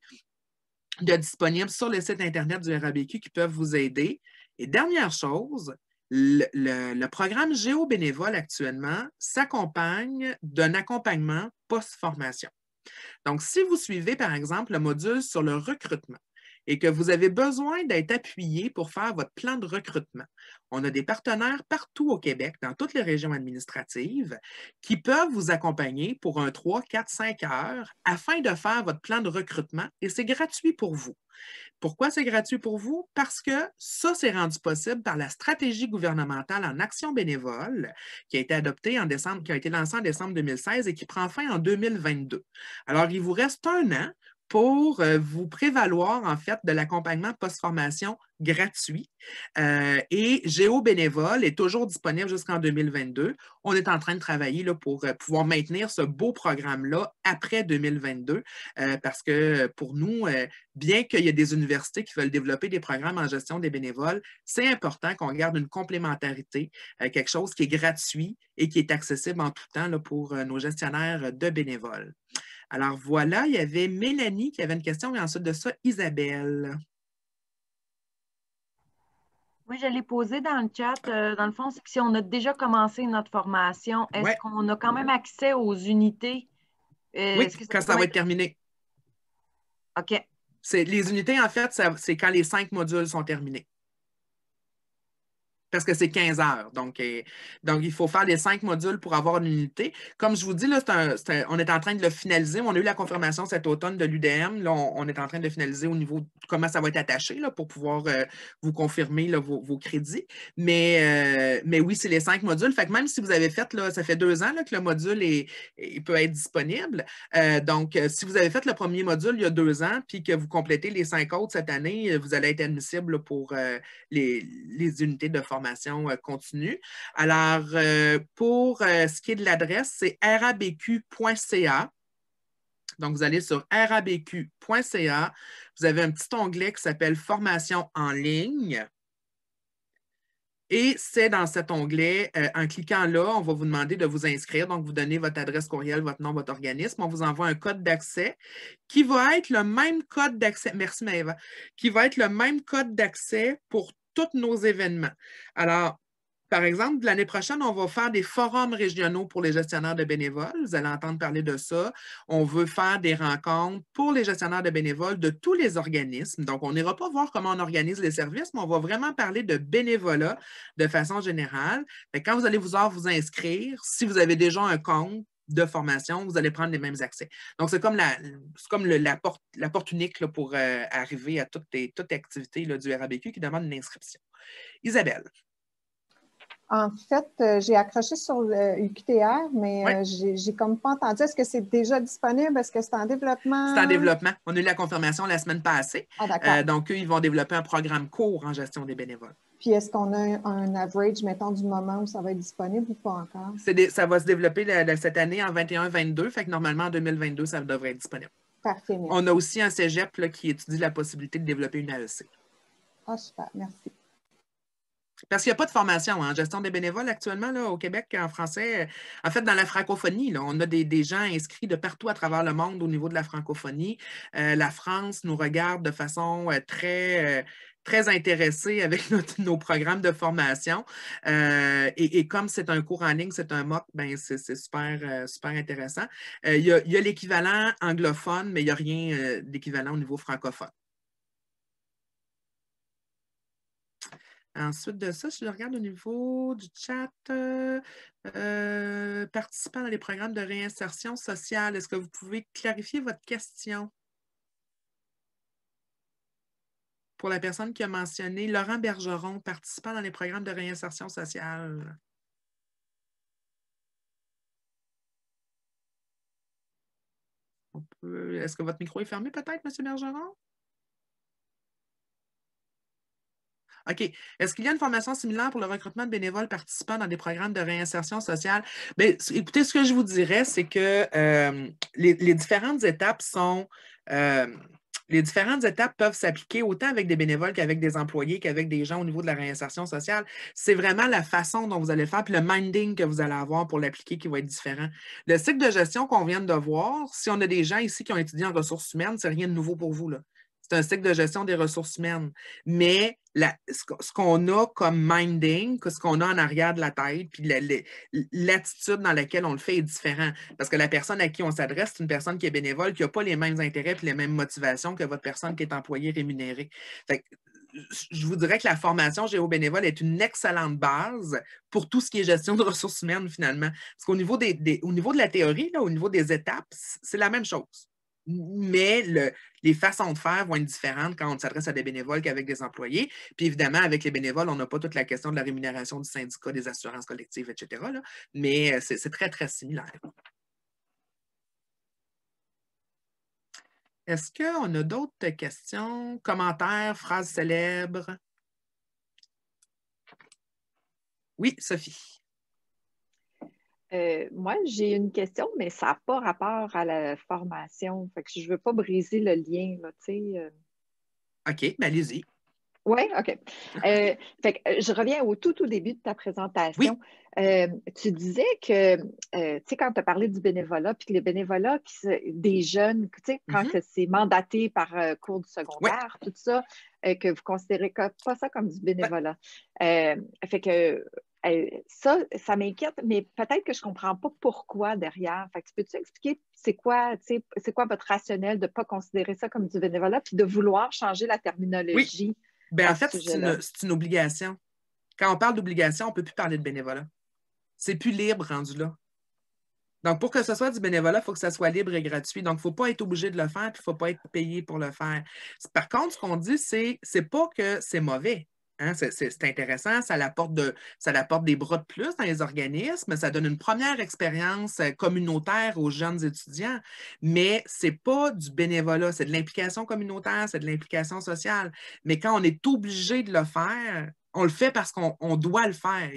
disponibles sur le site Internet du RABQ qui peuvent vous aider. Et dernière chose, le programme Géo-bénévole actuellement s'accompagne d'un accompagnement post-formation. Donc, si vous suivez, par exemple, le module sur le recrutement et que vous avez besoin d'être appuyé pour faire votre plan de recrutement, on a des partenaires partout au Québec, dans toutes les régions administratives, qui peuvent vous accompagner pour un 3, 4, 5 heures afin de faire votre plan de recrutement et c'est gratuit pour vous. Pourquoi c'est gratuit pour vous? Parce que ça, c'est rendu possible par la stratégie gouvernementale en action bénévole qui a été adoptée en décembre, qui a été lancée en décembre 2016 et qui prend fin en 2022. Alors, il vous reste 1 an pour vous prévaloir, en fait, de l'accompagnement post-formation gratuit. Et Géo-bénévole est toujours disponible jusqu'en 2022. On est en train de travailler là, pour pouvoir maintenir ce beau programme-là après 2022 parce que pour nous, bien qu'il y ait des universités qui veulent développer des programmes en gestion des bénévoles, c'est important qu'on garde une complémentarité, quelque chose qui est gratuit et qui est accessible en tout temps là, pour nos gestionnaires de bénévoles. Alors voilà, il y avait Mélanie qui avait une question et ensuite de ça, Isabelle. Oui, je l'ai posé dans le chat. Dans le fond, c'est que si on a déjà commencé notre formation, est-ce qu'on a quand même accès aux unités? Oui, quand ça va être terminé. OK. Les unités, en fait, c'est quand les 5 modules sont terminés. Parce que c'est 15 heures. Donc, il faut faire les 5 modules pour avoir une unité. Comme je vous dis, là, on est en train de le finaliser. On a eu la confirmation cet automne de l'UDM. Là, on est en train de le finaliser au niveau de comment ça va être attaché là, pour pouvoir vous confirmer là, vos crédits. Mais oui, c'est les 5 modules. Fait que même si vous avez fait, là, ça fait 2 ans là, que le module il peut être disponible. Donc, si vous avez fait le premier module il y a 2 ans, puis que vous complétez les 5 autres cette année, vous allez être admissible là, pour les unités de formation continue. Alors, pour ce qui est de l'adresse, c'est rabq.ca. Donc, vous allez sur rabq.ca. Vous avez un petit onglet qui s'appelle « Formation en ligne ». Et c'est dans cet onglet, en cliquant là, on va vous demander de vous inscrire. Donc, vous donnez votre adresse courriel, votre nom, votre organisme. On vous envoie un code d'accès qui va être le même code d'accès. Merci, Maëva. Qui va être le même code d'accès pour tous nos événements. Alors, par exemple, l'année prochaine, on va faire des forums régionaux pour les gestionnaires de bénévoles. Vous allez entendre parler de ça. On veut faire des rencontres pour les gestionnaires de bénévoles de tous les organismes. Donc, on n'ira pas voir comment on organise les services, mais on va vraiment parler de bénévolat de façon générale. Quand vous allez vous inscrire, si vous avez déjà un compte de formation, vous allez prendre les mêmes accès. Donc, c'est comme la porte unique là, pour arriver à toute activité là, du RABQ qui demande une inscription. Isabelle. En fait, j'ai accroché sur le UQTR, mais j'ai comme pas entendu. Est-ce que c'est déjà disponible? Est-ce que c'est en développement? C'est en développement. On a eu la confirmation la semaine passée. Ah, d'accord. Donc, eux, ils vont développer un programme court en gestion des bénévoles. Puis, est-ce qu'on a un average, mettons, du moment où ça va être disponible ou pas encore? Ça va se développer cette année en 21-22. Fait que normalement, en 2022, ça devrait être disponible. Parfait, merci. On a aussi un cégep là, qui étudie la possibilité de développer une AEC. Ah, super, merci. Parce qu'il n'y a pas de formation en gestion des bénévoles actuellement là, au Québec en français. En fait, dans la francophonie, là, on a des gens inscrits de partout à travers le monde au niveau de la francophonie. La France nous regarde de façon très intéressée avec nos programmes de formation. Et comme c'est un cours en ligne, c'est un MOOC, ben c'est super intéressant. Il y a l'équivalent anglophone, mais il n'y a rien d'équivalent au niveau francophone. Ensuite de ça, si je regarde au niveau du chat, participant dans les programmes de réinsertion sociale, est-ce que vous pouvez clarifier votre question? Pour la personne qui a mentionné Laurent Bergeron, participant dans les programmes de réinsertion sociale. Est-ce que votre micro est fermé peut-être, M. Bergeron? OK. Est-ce qu'il y a une formation similaire pour le recrutement de bénévoles participants dans des programmes de réinsertion sociale? Bien, écoutez, ce que je vous dirais, c'est que les différentes étapes sont... les différentes étapes peuvent s'appliquer autant avec des bénévoles qu'avec des employés, qu'avec des gens au niveau de la réinsertion sociale. C'est vraiment la façon dont vous allez le faire, puis le minding que vous allez avoir pour l'appliquer qui va être différent. Le cycle de gestion qu'on vient de voir, si on a des gens ici qui ont étudié en ressources humaines, c'est rien de nouveau pour vous, là. C'est un cycle de gestion des ressources humaines. Mais ce qu'on a comme minding, ce qu'on a en arrière de la tête, puis l'attitude dans laquelle on le fait est différent. Parce que la personne à qui on s'adresse, c'est une personne qui est bénévole, qui n'a pas les mêmes intérêts et les mêmes motivations que votre personne qui est employée rémunérée. Fait que, je vous dirais que la formation géo-bénévole est une excellente base pour tout ce qui est gestion de ressources humaines, finalement. Parce qu'au niveau, au niveau de la théorie, là, au niveau des étapes, c'est la même chose. Mais les façons de faire vont être différentes quand on s'adresse à des bénévoles qu'avec des employés. Puis évidemment, avec les bénévoles, on n'a pas toute la question de la rémunération du syndicat, des assurances collectives, etc. Là. Mais c'est très, très similaire. Est-ce qu'on a d'autres questions, commentaires, phrases célèbres? Oui, Sophie. Moi, j'ai une question, mais ça n'a pas rapport à la formation. Fait que je ne veux pas briser le lien, là, tu sais. OK, ben allez-y. Oui, OK. Fait que, je reviens au tout début de ta présentation. Oui. Tu disais que, tu sais, quand tu as parlé du bénévolat, puis que les bénévolats des jeunes, tu sais, quand c'est mandaté par cours du secondaire, tout ça, que vous ne considérez pas ça comme du bénévolat. Fait que ça m'inquiète, mais peut-être que je ne comprends pas pourquoi derrière. Fait que peux-tu expliquer c'est quoi votre rationnel de ne pas considérer ça comme du bénévolat puis de vouloir changer la terminologie? Oui. Bien, en fait, c'est une obligation. Quand on parle d'obligation, on ne peut plus parler de bénévolat. C'est plus libre rendu là. Donc, pour que ce soit du bénévolat, il faut que ça soit libre et gratuit. Donc, il ne faut pas être obligé de le faire, puis il ne faut pas être payé pour le faire. Par contre, ce qu'on dit, c'est pas que c'est mauvais. Hein? C'est intéressant, ça apporte des bras de plus dans les organismes, ça donne une première expérience communautaire aux jeunes étudiants, mais ce n'est pas du bénévolat, c'est de l'implication communautaire, c'est de l'implication sociale. Mais quand on est obligé de le faire, on le fait parce qu'on doit le faire.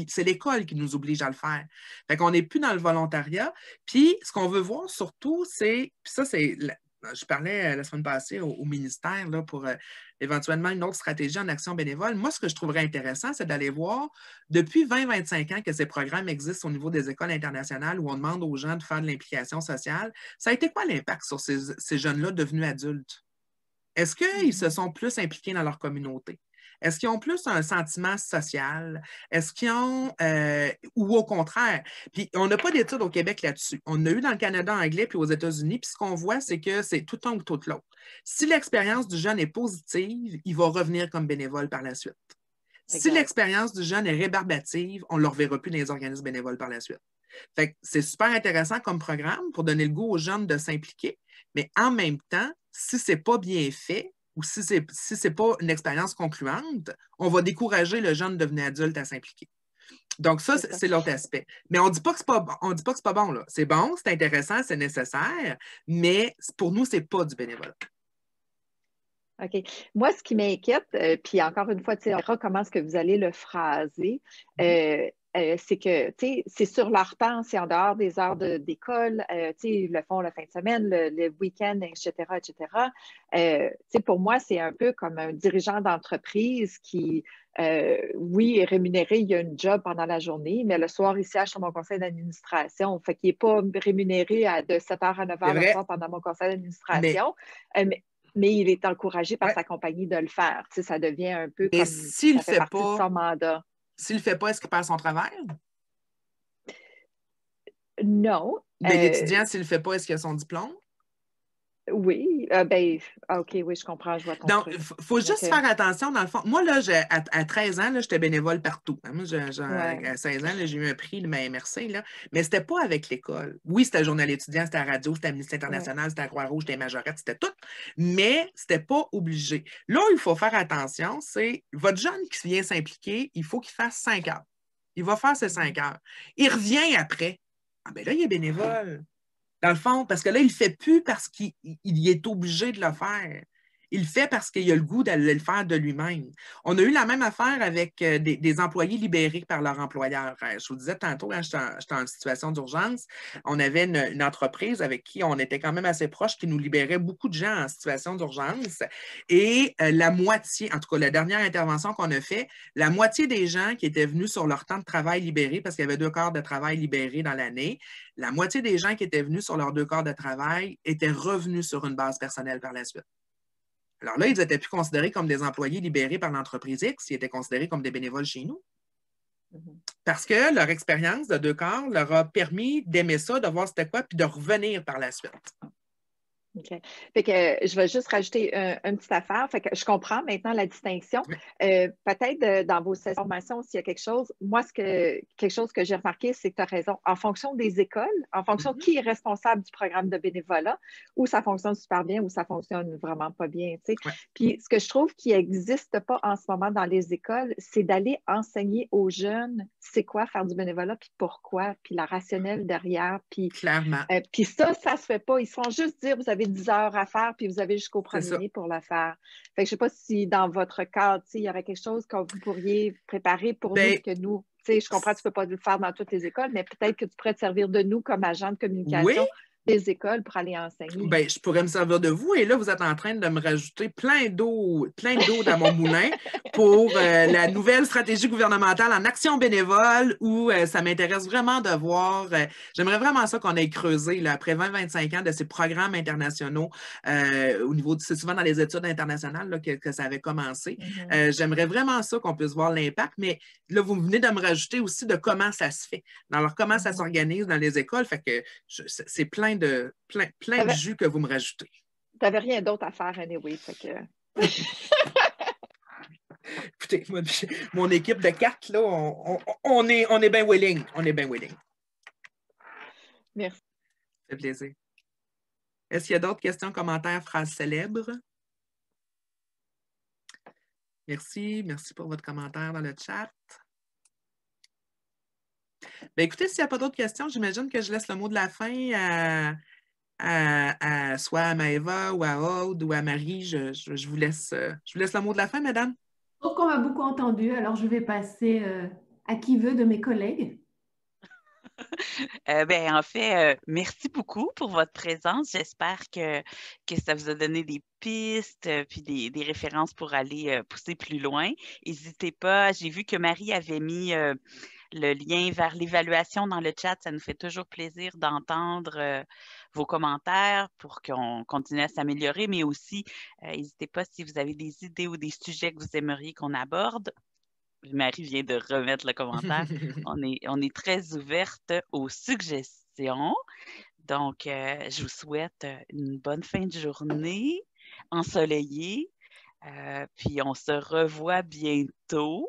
C'est l'école qui nous oblige à le faire. Fait qu'on n'est plus dans le volontariat. Puis, ce qu'on veut voir surtout, c'est... Puis ça, c'est... Je parlais la semaine passée au ministère là, pour éventuellement une autre stratégie en action bénévole. Moi, ce que je trouverais intéressant, c'est d'aller voir, depuis 20-25 ans que ces programmes existent au niveau des écoles internationales où on demande aux gens de faire de l'implication sociale, ça a été quoi l'impact sur ces jeunes-là devenus adultes? Est-ce qu'ils se sont plus impliqués dans leur communauté? Est-ce qu'ils ont plus un sentiment social? Est-ce qu'ils ont, ou au contraire, puis on n'a pas d'études au Québec là-dessus. On a eu dans le Canada anglais puis aux États-Unis, puis ce qu'on voit, c'est que c'est tout un ou tout l'autre. Si l'expérience du jeune est positive, il va revenir comme bénévole par la suite. Exact. Si l'expérience du jeune est rébarbative, on ne le reverra plus dans les organismes bénévoles par la suite. Fait que c'est super intéressant comme programme pour donner le goût aux jeunes de s'impliquer, mais en même temps, si ce n'est pas bien fait, ou si ce n'est pas une expérience concluante, on va décourager le jeune devenu adulte à s'impliquer. Donc, ça, c'est l'autre aspect. Mais on ne dit pas que ce n'est pas bon. C'est bon, c'est intéressant, c'est nécessaire, mais pour nous, ce n'est pas du bénévolat. OK. Moi, ce qui m'inquiète, puis encore une fois, tu sais, comment est-ce que vous allez le phraser, c'est que, tu sais, c'est sur leur temps, c'est en dehors des heures d'école, tu sais, ils le font la fin de semaine, le week-end, etc., etc. Tu sais, pour moi, c'est un peu comme un dirigeant d'entreprise qui, oui, est rémunéré, il y a une job pendant la journée, mais le soir, il siège sur mon conseil d'administration. Fait qu'il n'est pas rémunéré de 7h à 9h le soir pendant mon conseil d'administration. Mais il est encouragé par sa compagnie de le faire. Tu sais, ça devient un peu comme s'il ça fait partie de son mandat. S'il ne le fait pas, est-ce qu'il perd son travail? Non. L'étudiant, s'il ne le fait pas, est-ce qu'il a son diplôme? Oui. OK, oui, je comprends, je vois ton Donc, truc. il faut juste faire attention, dans le fond. Moi, là, à 13 ans, j'étais bénévole partout. Moi, à 16 ans, j'ai eu un prix de ma MRC, là, mais ce n'était pas avec l'école. Oui, c'était Journal étudiant, c'était à Radio, c'était Amnesty International, c'était à Croix-Rouge, c'était Majorette, c'était tout, mais ce n'était pas obligé. Là où il faut faire attention, c'est votre jeune qui vient s'impliquer, il faut qu'il fasse 5 heures. Il va faire ses 5 heures. Il revient après. Ah, bien là, il est bénévole. Dans le fond, parce que là, il ne le fait plus parce qu'il est obligé de le faire. Il le fait parce qu'il a le goût d'aller le faire de lui-même. On a eu la même affaire avec des employés libérés par leur employeur. Je vous disais tantôt, quand j'étais en situation d'urgence, on avait une entreprise avec qui on était quand même assez proche qui nous libérait beaucoup de gens en situation d'urgence. Et la moitié, en tout cas, la dernière intervention qu'on a fait, la moitié des gens qui étaient venus sur leur temps de travail libéré, parce qu'il y avait 2 quarts de travail libérés dans l'année, la moitié des gens qui étaient venus sur leurs 2 quarts de travail étaient revenus sur une base personnelle par la suite. Alors là, ils n'étaient plus considérés comme des employés libérés par l'entreprise X, ils étaient considérés comme des bénévoles chez nous. Parce que leur expérience de 2 quarts leur a permis d'aimer ça, de voir c'était quoi, puis de revenir par la suite. OK. Fait que je vais juste rajouter une petite affaire. Fait que je comprends maintenant la distinction. Peut-être dans vos formations, s'il y a quelque chose, moi, quelque chose que j'ai remarqué, c'est que tu as raison. En fonction des écoles, en fonction de qui est responsable du programme de bénévolat, où ça fonctionne super bien, où ça fonctionne vraiment pas bien. Tu sais. Puis ce que je trouve qui n'existe pas en ce moment dans les écoles, c'est d'aller enseigner aux jeunes c'est quoi faire du bénévolat, puis pourquoi, puis la rationnelle derrière. Puis, clairement. Puis ça se fait pas. Ils se font juste dire, vous avez 10 heures à faire, puis vous avez jusqu'au 1er pour le faire. Fait que je sais pas si dans votre cadre, il y aurait quelque chose que vous pourriez préparer pour nous, que nous, je comprends que tu ne peux pas le faire dans toutes les écoles, mais peut-être que tu pourrais te servir de nous comme agent de communication des écoles pour aller enseigner. Bien, je pourrais me servir de vous. Et là, vous êtes en train de me rajouter plein d'eau dans mon moulin pour la nouvelle stratégie gouvernementale en action bénévole où ça m'intéresse vraiment de voir. J'aimerais vraiment ça qu'on ait creusé là, après 20-25 ans de ces programmes internationaux au niveau, c'est souvent dans les études internationales là, que ça avait commencé. J'aimerais vraiment ça qu'on puisse voir l'impact, mais là, vous venez de me rajouter aussi de comment ça se fait. Alors, comment ça s'organise dans les écoles. Fait que c'est plein de jus que vous me rajoutez. Tu n'avais rien d'autre à faire, anyway. Fait que... Écoutez, mon équipe de 4, là, on est bien willing. On est bien willing. Merci. Ça fait plaisir. Est-ce qu'il y a d'autres questions, commentaires, phrases célèbres? Merci. Merci pour votre commentaire dans le chat. Bien, écoutez, s'il n'y a pas d'autres questions, j'imagine que je laisse le mot de la fin soit à Maëva ou à Aude ou à Marie. Je vous laisse le mot de la fin, mesdames. Je trouve qu'on m'a beaucoup entendu, alors je vais passer à qui veut de mes collègues. En fait, merci beaucoup pour votre présence. J'espère que ça vous a donné des pistes puis des références pour aller pousser plus loin. N'hésitez pas. J'ai vu que Marie avait mis le lien vers l'évaluation dans le chat. Ça nous fait toujours plaisir d'entendre vos commentaires pour qu'on continue à s'améliorer, mais aussi, n'hésitez pas si vous avez des idées ou des sujets que vous aimeriez qu'on aborde. Marie vient de remettre le commentaire. On est très ouverte aux suggestions. Donc, je vous souhaite une bonne fin de journée ensoleillée. Puis, on se revoit bientôt.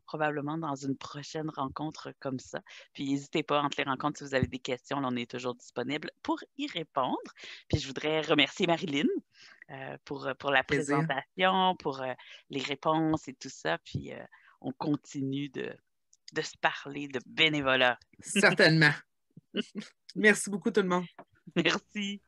Probablement dans une prochaine rencontre comme ça. Puis, n'hésitez pas entre les rencontres si vous avez des questions. Là, on est toujours disponible pour y répondre. Puis, je voudrais remercier Marilyn pour la présentation, pour les réponses et tout ça. Puis, on continue de se parler de bénévolat. Certainement. Merci beaucoup tout le monde. Merci.